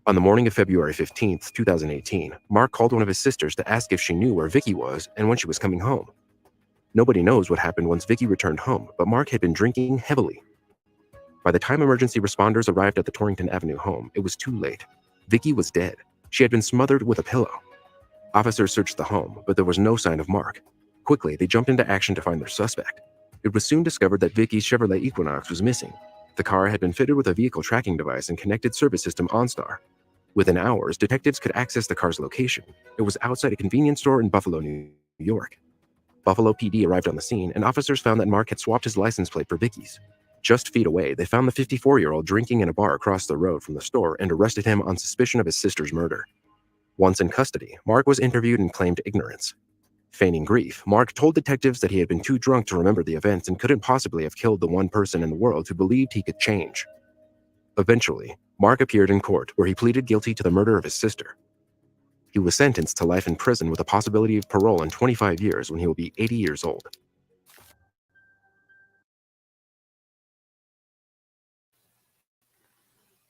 On the morning of February 15, 2018, Mark called one of his sisters to ask if she knew where Vicky was and when she was coming home. Nobody knows what happened once Vicky returned home, but Mark had been drinking heavily. By the time emergency responders arrived at the Torrington Avenue home, it was too late. Vicky was dead. She had been smothered with a pillow. Officers searched the home, but there was no sign of Mark. Quickly, they jumped into action to find their suspect. It was soon discovered that Vicky's Chevrolet Equinox was missing. The car had been fitted with a vehicle tracking device and connected service system OnStar. Within hours, detectives could access the car's location. It was outside a convenience store in Buffalo, New York. Buffalo PD arrived on the scene, and officers found that Mark had swapped his license plate for Vicky's. Just feet away, they found the 54-year-old drinking in a bar across the road from the store and arrested him on suspicion of his sister's murder. Once in custody, Mark was interviewed and claimed ignorance. Feigning grief, Mark told detectives that he had been too drunk to remember the events and couldn't possibly have killed the one person in the world who believed he could change. Eventually, Mark appeared in court where he pleaded guilty to the murder of his sister. He was sentenced to life in prison with a possibility of parole in 25 years when he will be 80 years old.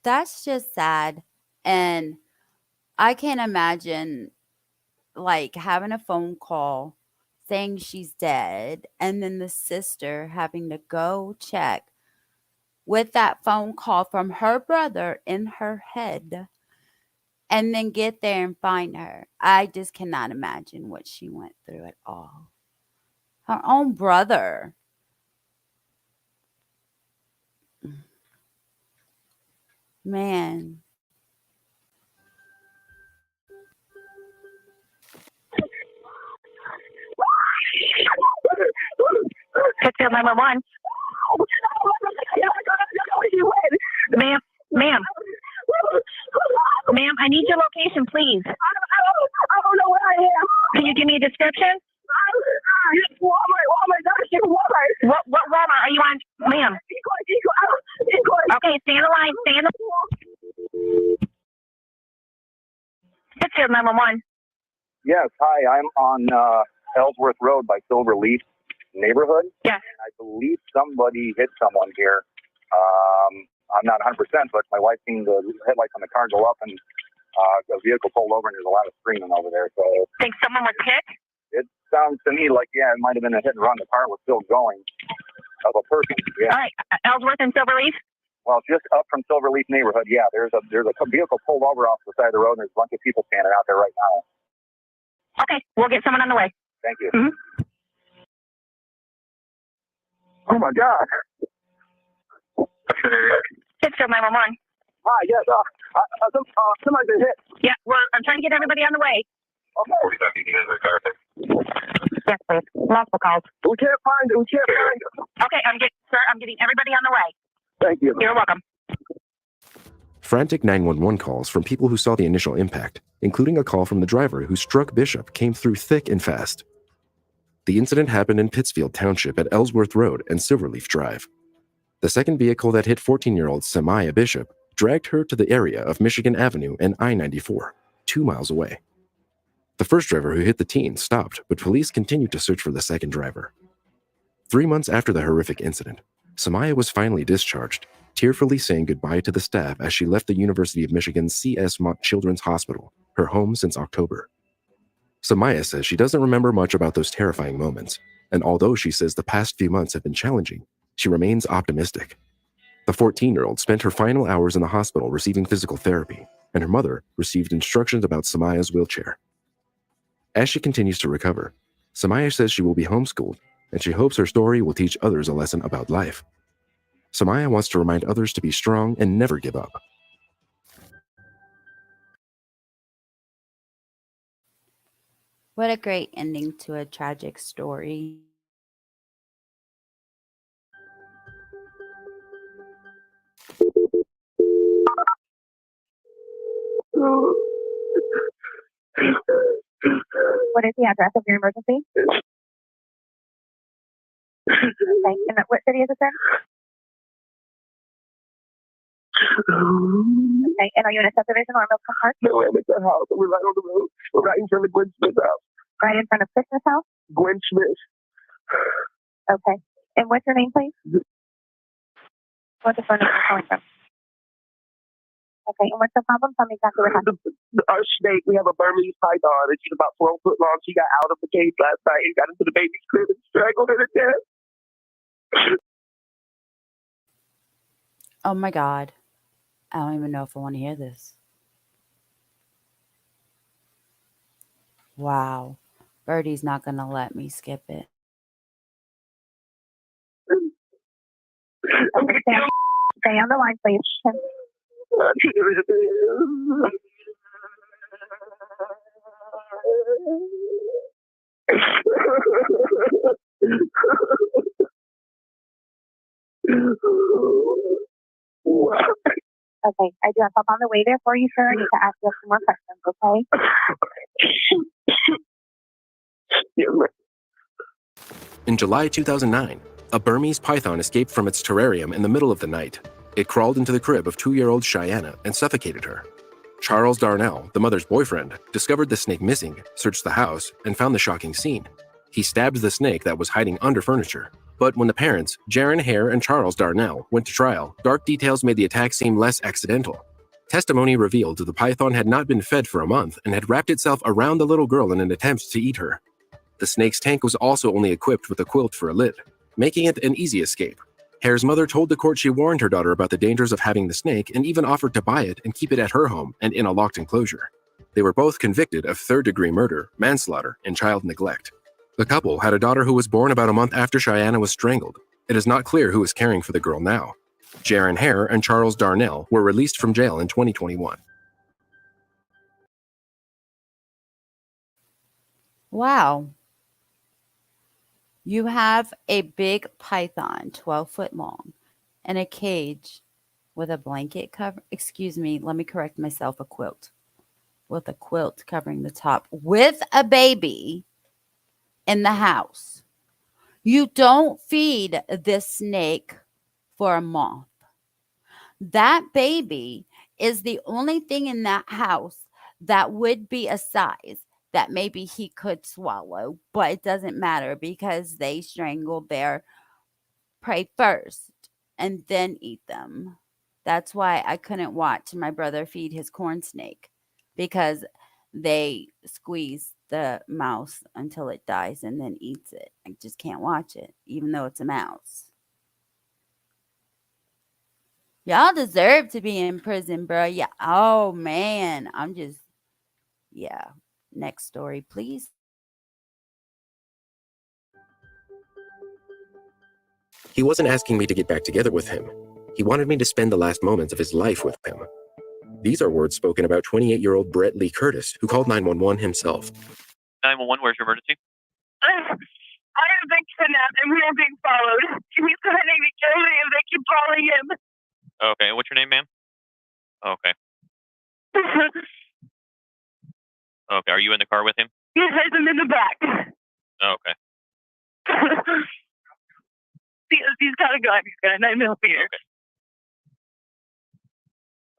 That's just sad. And I can't imagine like having a phone call saying she's dead and then the sister having to go check with that phone call from her brother in her head and then get there and find her. I just cannot imagine what she went through at all. Her own brother. Man. Pittsfield 911. Ma'am, I need your location, please. I don't know where I am. Can you give me a description? Walmart. What Walmart are you on, ma'am? Okay, stay in the line. Pittsfield 911. Yes, hi. I'm on Ellsworth Road by Silverleaf neighborhood. Yes. And I believe somebody hit someone here. I'm not 100%, but my wife seen the headlights on the car go up and the vehicle pulled over, and there's a lot of screaming over there. So Think someone was hit? it sounds to me like, yeah, it might have been a hit and run. The car was still going of a person. Yeah. All right, Ellsworth and Silverleaf. Well, just up from Silverleaf neighborhood, yeah, there's a vehicle pulled over off the side of the road, and there's a bunch of people standing out there right now. Okay, we'll get someone on the way. Thank you. Mm-hmm. Oh my God. Pittsfield 911. Hi, yes. Somebody's been hit. Yeah, well, I'm trying to get everybody on the way. Okay. Yes, please. Multiple calls. We can't find it. Okay, I'm getting everybody on the way. Thank you. You're welcome. Frantic 911 calls from people who saw the initial impact, including a call from the driver who struck Bishop, came through thick and fast. The incident happened in Pittsfield Township at Ellsworth Road and Silverleaf Drive. The second vehicle that hit 14-year-old Samaya Bishop dragged her to the area of Michigan Avenue and I-94, 2 miles away. The first driver who hit the teen stopped, but police continued to search for the second driver. 3 months after the horrific incident, Samaya was finally discharged, tearfully saying goodbye to the staff as she left the University of Michigan's C.S. Mott Children's Hospital, her home since October. Samaya says she doesn't remember much about those terrifying moments, and although she says the past few months have been challenging, she remains optimistic. The 14-year-old spent her final hours in the hospital receiving physical therapy, and her mother received instructions about Samaya's wheelchair. As she continues to recover, Samaya says she will be homeschooled, and she hopes her story will teach others a lesson about life. Samaya wants to remind others to be strong and never give up. What a great ending to a tragic story. What is the address of your emergency? Okay, and what city is this in? Okay, and are you in a subdivision or a Milton Park? No, I'm at the house. We're right on the road. We're right in front of Gwen Smith's house. Right in front of Christmas house? Gwen Smith. Okay, and what's your name, please? What's the phone number you're calling from? Okay, and what's the problem? Tell me exactly what happened. Our snake, we have a Burmese python, and she's about 12 foot long. She got out of the cage last night and got into the baby's crib and strangled her to death. Oh my God. I don't even know if I want to hear this. Wow. Birdie's not going to let me skip it. Okay, stay on the line, please. Okay, I do have help on the way there for you, sir. I need to ask you some more questions, okay? In July 2009, a Burmese python escaped from its terrarium in the middle of the night. It crawled into the crib of 2-year-old Cheyenne and suffocated her. Charles Darnell, the mother's boyfriend, discovered the snake missing, searched the house, and found the shocking scene. He stabbed the snake that was hiding under furniture. But when the parents, Jaron Hare and Charles Darnell, went to trial, dark details made the attack seem less accidental. Testimony revealed the python had not been fed for a month and had wrapped itself around the little girl in an attempt to eat her. The snake's tank was also only equipped with a quilt for a lid, making it an easy escape. Hare's mother told the court she warned her daughter about the dangers of having the snake and even offered to buy it and keep it at her home and in a locked enclosure. They were both convicted of third-degree murder, manslaughter, and child neglect. The couple had a daughter who was born about a month after Cheyenne was strangled. It is not clear who is caring for the girl now. Jaron Hare and Charles Darnell were released from jail in 2021. Wow. You have a big python, 12 foot long, in a cage with a blanket cover. Excuse me, let me correct myself, a quilt. With a quilt covering the top with a baby in the house. You don't feed this snake for a month. That baby is the only thing in that house that would be a size that maybe he could swallow, but it doesn't matter because they strangle their prey first and then eat them. That's why I couldn't watch my brother feed his corn snake, because they squeeze the mouse until it dies and then eats it. I just can't watch it, even though it's a mouse. Y'all deserve to be in prison, bro. Yeah. Oh, man. Yeah. Next story, please. He wasn't asking me to get back together with him. He wanted me to spend the last moments of his life with him. These are words spoken about 28-year-old Brett Lee Curtis, who called 911 himself. 911, where's your emergency? I have been kidnapped and we are being followed. He's threatening to kill me if they keep calling him. Okay, what's your name, ma'am? Okay. Okay, are you in the car with him? Yes, I'm in the back. Okay. He's got a gun. He's got a 9mm.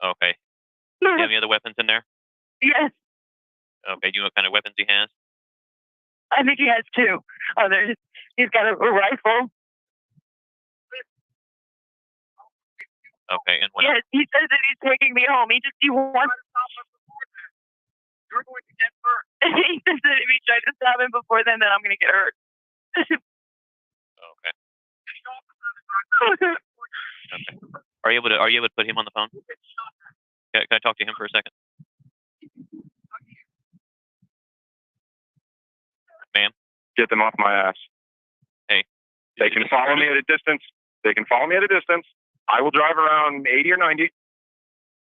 Okay. Do you have any other weapons in there? Yes, Okay, do you know what kind of weapons he has? I think he has two. He's got a rifle. Okay, and what? Yes, he says that he's taking me home. He wants. You're going to get hurt. he says that if he tries to stop him before then I'm going to get hurt. Okay. Are you able to put him on the phone? Can I talk to him for a second? Ma'am? Get them off my ass. Hey. They can follow me at a distance. I will drive around 80 or 90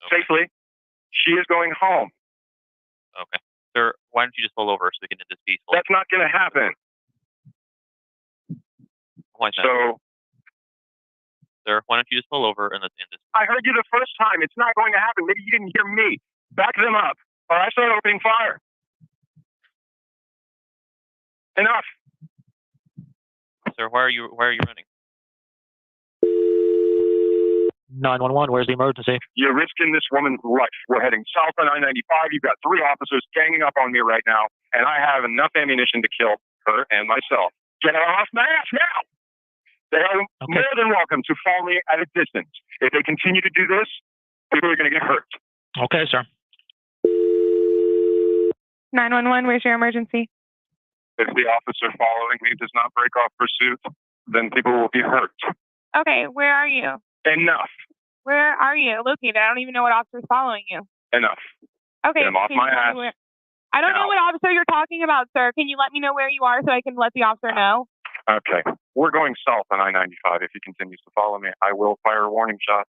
safely. She is going home. Okay. Sir, why don't you just pull over so we can end this peaceful? That's not going to happen. Why is that? So, sir, why don't you just pull over and let's end this? I heard you the first time. It's not going to happen. Maybe you didn't hear me. Back them up, or I start opening fire. Enough. Sir, why are you running? 911, where's the emergency? You're risking this woman's life. We're heading south on I-95. You've got 3 officers ganging up on me right now, and I have enough ammunition to kill her and myself. Get her off my ass now! They are more than welcome to follow me at a distance. If they continue to do this, people are going to get hurt. Okay, sir. 911, where's your emergency? If the officer following me does not break off pursuit, then people will be hurt. Okay, where are you? Enough. Where are you located? I don't even know what officer is following you. Enough. Okay. Get him off can my you tell ass. me where- I don't know what officer you're talking about, sir. Can you let me know where you are so I can let the officer know? Okay. We're going south on I-95. If he continues to follow me, I will fire a warning shot.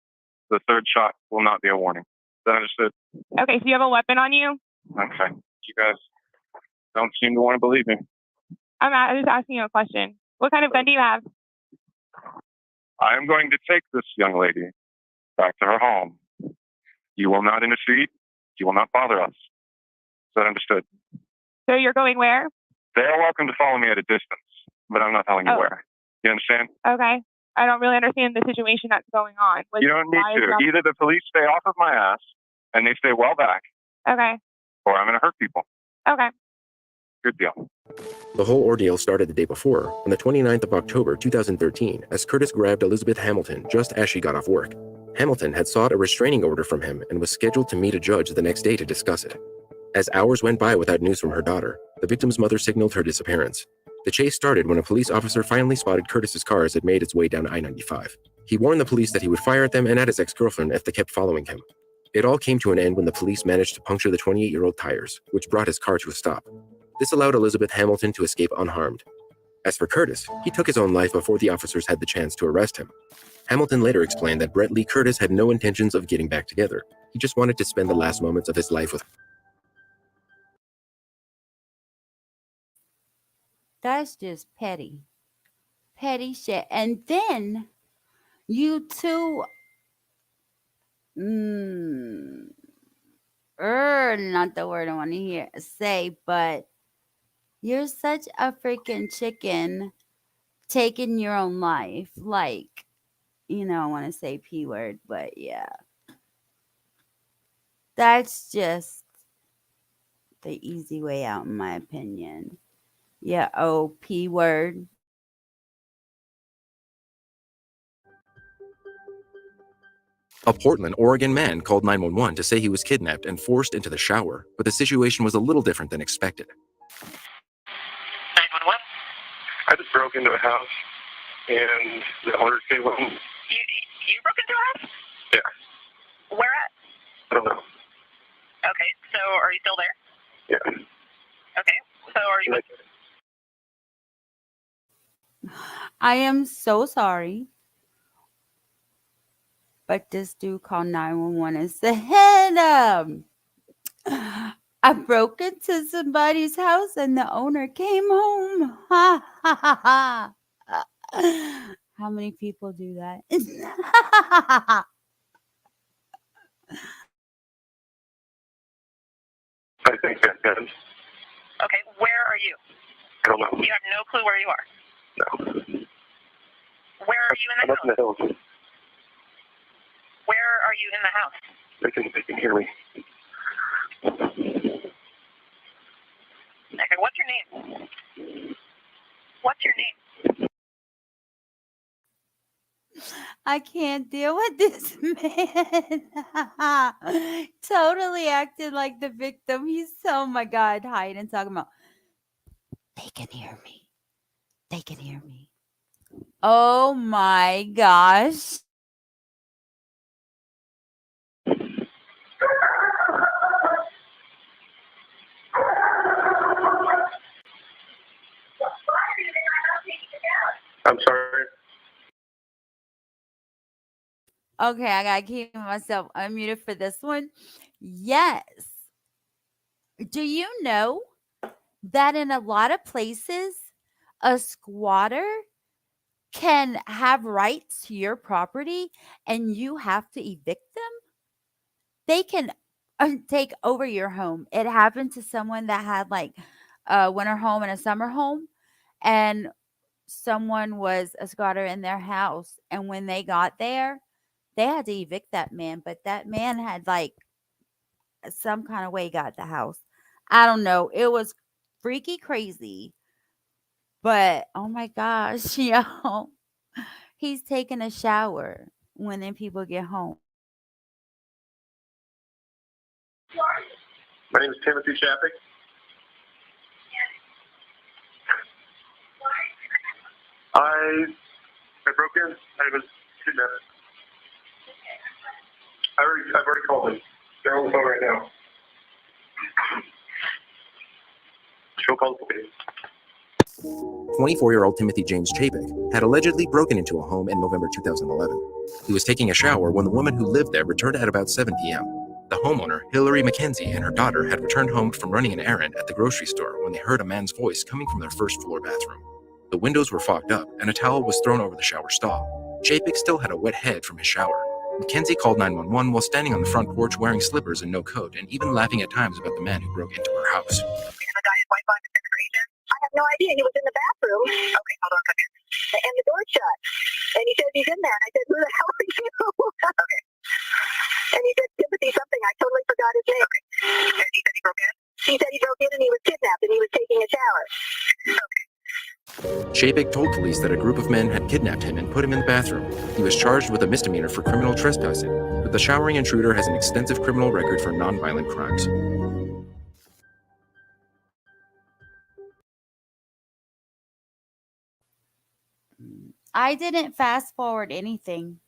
The 3rd shot will not be a warning. Is that understood? Okay, so you have a weapon on you? Okay. You guys don't seem to want to believe me. I'm just asking you a question. What kind of gun do you have? I am going to take this young lady back to her home. You will not intercede. You will not bother us. Is that understood? So you're going where? They are welcome to follow me at a distance, but I'm not telling you where. You understand? Okay. I don't really understand the situation that's going on. You don't need to. Either the police stay off of my ass and they stay well back, Okay. or I'm going to hurt people. Okay. Good deal. The whole ordeal started the day before, on the 29th of October 2013, as Curtis grabbed Elizabeth Hamilton just as she got off work. Hamilton had sought a restraining order from him and was scheduled to meet a judge the next day to discuss it. As hours went by without news from her daughter, the victim's mother signaled her disappearance. The chase started when a police officer finally spotted Curtis's car as it made its way down I-95. He warned the police that he would fire at them and at his ex-girlfriend if they kept following him. It all came to an end when the police managed to puncture the 28-year-old tires, which brought his car to a stop. This allowed Elizabeth Hamilton to escape unharmed. As for Curtis, he took his own life before the officers had the chance to arrest him. Hamilton later explained that Brett Lee Curtis had no intentions of getting back together. He just wanted to spend the last moments of his life with her. That's just petty. Petty shit. And then you two not the word I want to say, but you're such a freaking chicken taking your own life. Like, I want to say P word, but yeah. That's just the easy way out, in my opinion. Yeah, P word. A Portland, Oregon man called 911 to say he was kidnapped and forced into the shower, but the situation was a little different than expected. 911? I just broke into a house, and the owner came home. You broke into a house? Yeah. Where at? I don't know. Okay, so are you still there? Yeah. Okay, so are you... I am so sorry. But this dude called 911 and said, I broke into somebody's house and the owner came home. Ha ha ha ha. How many people do that? I think that's good. Okay, where are you? I don't know. You have no clue where you are? No. Where are you in the I'm up in the hills. Where are you in the house? They can hear me. Okay, what's your name? What's your name? I can't deal with this man. Totally acted like the victim. He's oh my god, hiding and talking about they can hear me. They can hear me. Oh my gosh. I'm sorry. Okay, I gotta keep myself unmuted for this one. Yes. Do you know that in a lot of places, a squatter can have rights to your property and you have to evict them? They can take over your home. It happened to someone that had like a winter home and a summer home, and someone was a squatter in their house. And when they got there, they had to evict that man, but that man had like some kind of way got the house. I don't know. It was freaky crazy. But oh my gosh, yo, he's taking a shower when then people get home. My name is Timothy Chappick. I broke in. I was kidnapped. I've already called them. They're on the phone right now. She'll call the police. 24-year-old Timothy James Chapek had allegedly broken into a home in November 2011. He was taking a shower when the woman who lived there returned at about 7 p.m. The homeowner, Hillary McKenzie, and her daughter had returned home from running an errand at the grocery store when they heard a man's voice coming from their first-floor bathroom. The windows were fogged up, and a towel was thrown over the shower stall. Chapek still had a wet head from his shower. McKenzie called 911 while standing on the front porch wearing slippers and no coat, and even laughing at times about the man who broke into her house. I have no idea. He was in the bathroom. Okay, hold on a second. And the door shut. And he said he's in there. And I said, who the hell are you? Okay. And he said, Timothy something. I totally forgot his name. Okay. And he said he broke in? He said he broke in and he was kidnapped and he was taking a shower. Okay. Chapek told police that a group of men had kidnapped him and put him in the bathroom. He was charged with a misdemeanor for criminal trespassing, but the showering intruder has an extensive criminal record for nonviolent crimes. I didn't fast forward anything.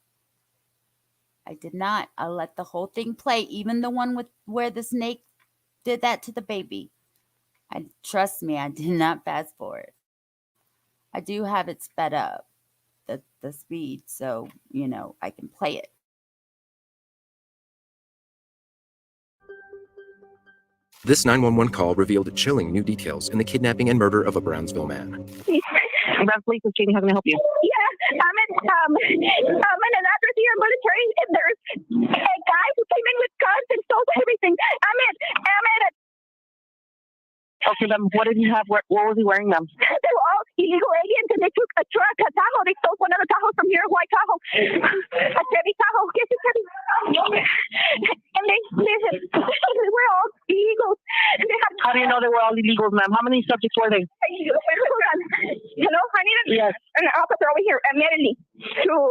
I did not. I let the whole thing play, even the one with where the snake did that to the baby. Trust me, I did not fast forward. I do have it sped up, the speed, so you know I can play it. This 911 call revealed chilling new details in the kidnapping and murder of a Brownsville man. Brown Police is Jamie. How can I help you? Yeah, I'm in an address here in Military, and there's a guy who came in with guns and stole everything. I'm in a. Okay, ma'am. What did he have? What was he wearing, ma'am? They were all illegal aliens, and they took a truck, a Tahoe. They stole one of the Tahoes from here, a white Tahoe, a Chevy Tahoe. Guess it's Chevy. And they were all illegals. And they had. How do you know they were all illegals, ma'am? How many subjects were they? Hold on. Hello, I need an officer over here immediately to.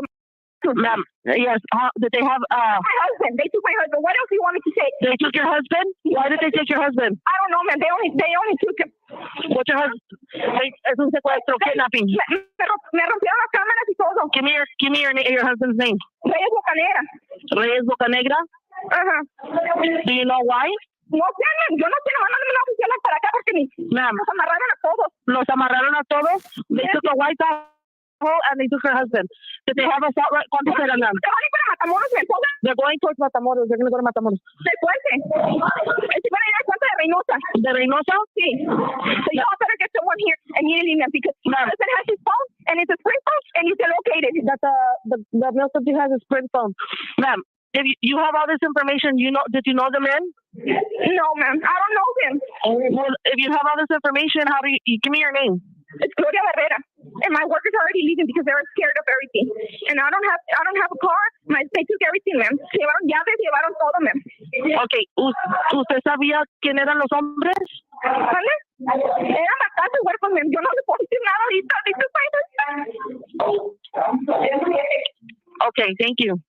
Ma'am, yes. Did they have my husband? They took my husband. What else do you want me to say? They took your husband? Why did they take your husband? I don't know, man. They only took him. What's your husband? Es un secuestro, kidnapping. Me rompieron las cámaras y todo. Give me your husband's name. Reyes Bocanegra. Reyes Bocanegra? Ajá. Do you know why? No sé, yo no sé, nomás mándame una oficial para acá porque nos amarraron a todos. Los amarraron a todos? They took a white Tahoe and they took her husband. Did they have us out right? ¿Cuántos eran, ma'am? They're going towards Matamoros. They're going to go to Matamoros. ¿De Puente? Estoy para ir a Santa de Reynosa. ¿De Reynosa? Sí. So you all better get someone here immediately, ma'am, because my husband has his phone, and it's a Sprint phone, and he's located. That the male subject has a Sprint phone. Ma'am, if you have all this information, did you know the man? No, ma'am. I don't know him. Well, if you have all this information, how do you give me your name? It's Gloria Barrera, and my workers are already leaving because they're scared of everything. And I don't have a car. They took everything, ma'am. Llevaron llaves, llevaron todo, ma'am. Okay, ¿usted sabía quién eran los hombres? ¿Vale? Eran bastante huérfanos, ma'am. Yo no le puedo decir nada ahorita. Okay, thank you.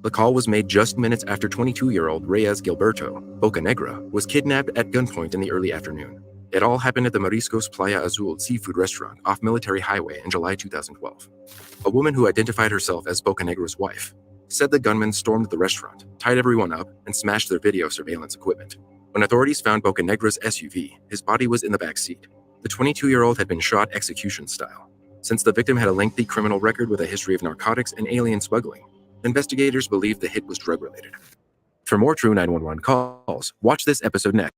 The call was made just minutes after 22-year-old Reyes Gilberto Bocanegra was kidnapped at gunpoint in the early afternoon. It all happened at the Mariscos Playa Azul seafood restaurant off Military Highway in July 2012. A woman who identified herself as Bocanegra's wife said the gunman stormed the restaurant, tied everyone up, and smashed their video surveillance equipment. When authorities found Bocanegra's SUV, his body was in the back seat. The 22-year-old had been shot execution style. Since the victim had a lengthy criminal record with a history of narcotics and alien smuggling, investigators believe the hit was drug-related. For more True 911 calls, watch this episode next.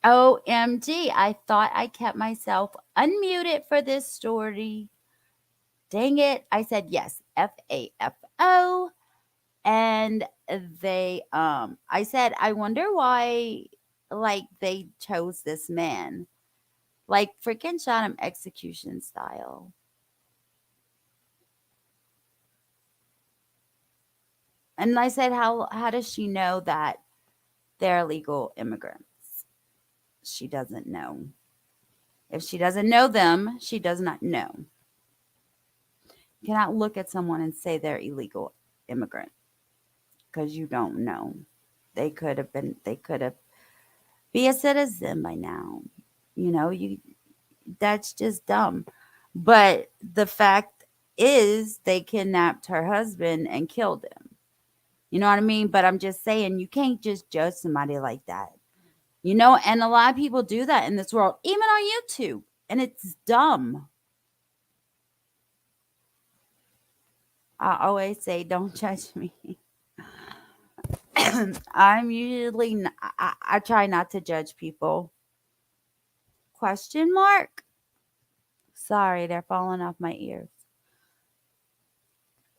OMG, I thought I kept myself unmuted for this story. Dang it. I said yes, FAFO. And I said, I wonder why, like, they chose this man. Like, freaking shot him execution style. And I said, how does she know that they're illegal immigrants? She doesn't know. If she doesn't know them, she does not know. You cannot look at someone and say they're illegal immigrant because you don't know. They could have be a citizen by now. You know, that's just dumb. But the fact is they kidnapped her husband and killed him. You know what I mean? But I'm just saying, you can't just judge somebody like that. You know, and a lot of people do that in this world, even on YouTube, and it's dumb. I always say, don't judge me. I'm usually, I try not to judge people. Question mark? Sorry, they're falling off my ears.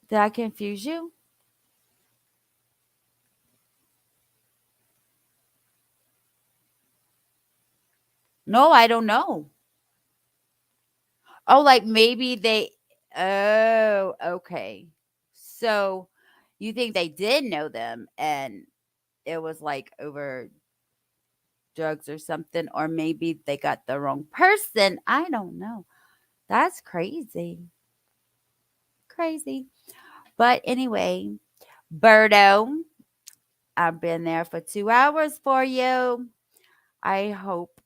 Did I confuse you? No, I don't know. Oh, like maybe oh, okay. So you think they did know them and it was like over drugs or something, or maybe they got the wrong person. I don't know. That's crazy. Crazy. But anyway, Birdo, I've been there for 2 hours for you. I hope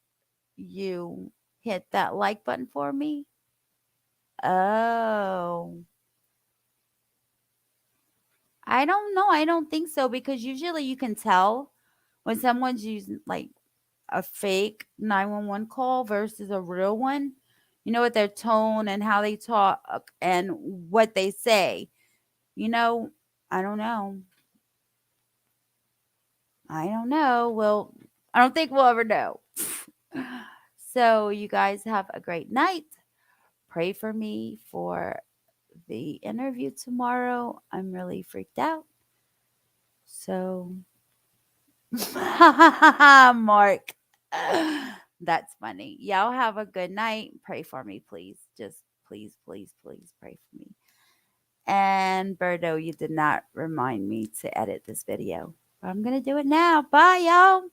you hit that like button for me. Oh. I don't know. I don't think so, because usually you can tell when someone's using like a fake 911 call versus a real one. You know, with their tone and how they talk and what they say. You know, I don't know. I don't know. Well, I don't think we'll ever know. So you guys have a great night. Pray for me for the interview tomorrow. I'm really freaked out. So, Mark, that's funny. Y'all have a good night. Pray for me, please. Just please, please, please pray for me. And Birdo, you did not remind me to edit this video. I'm going to do it now. Bye, y'all.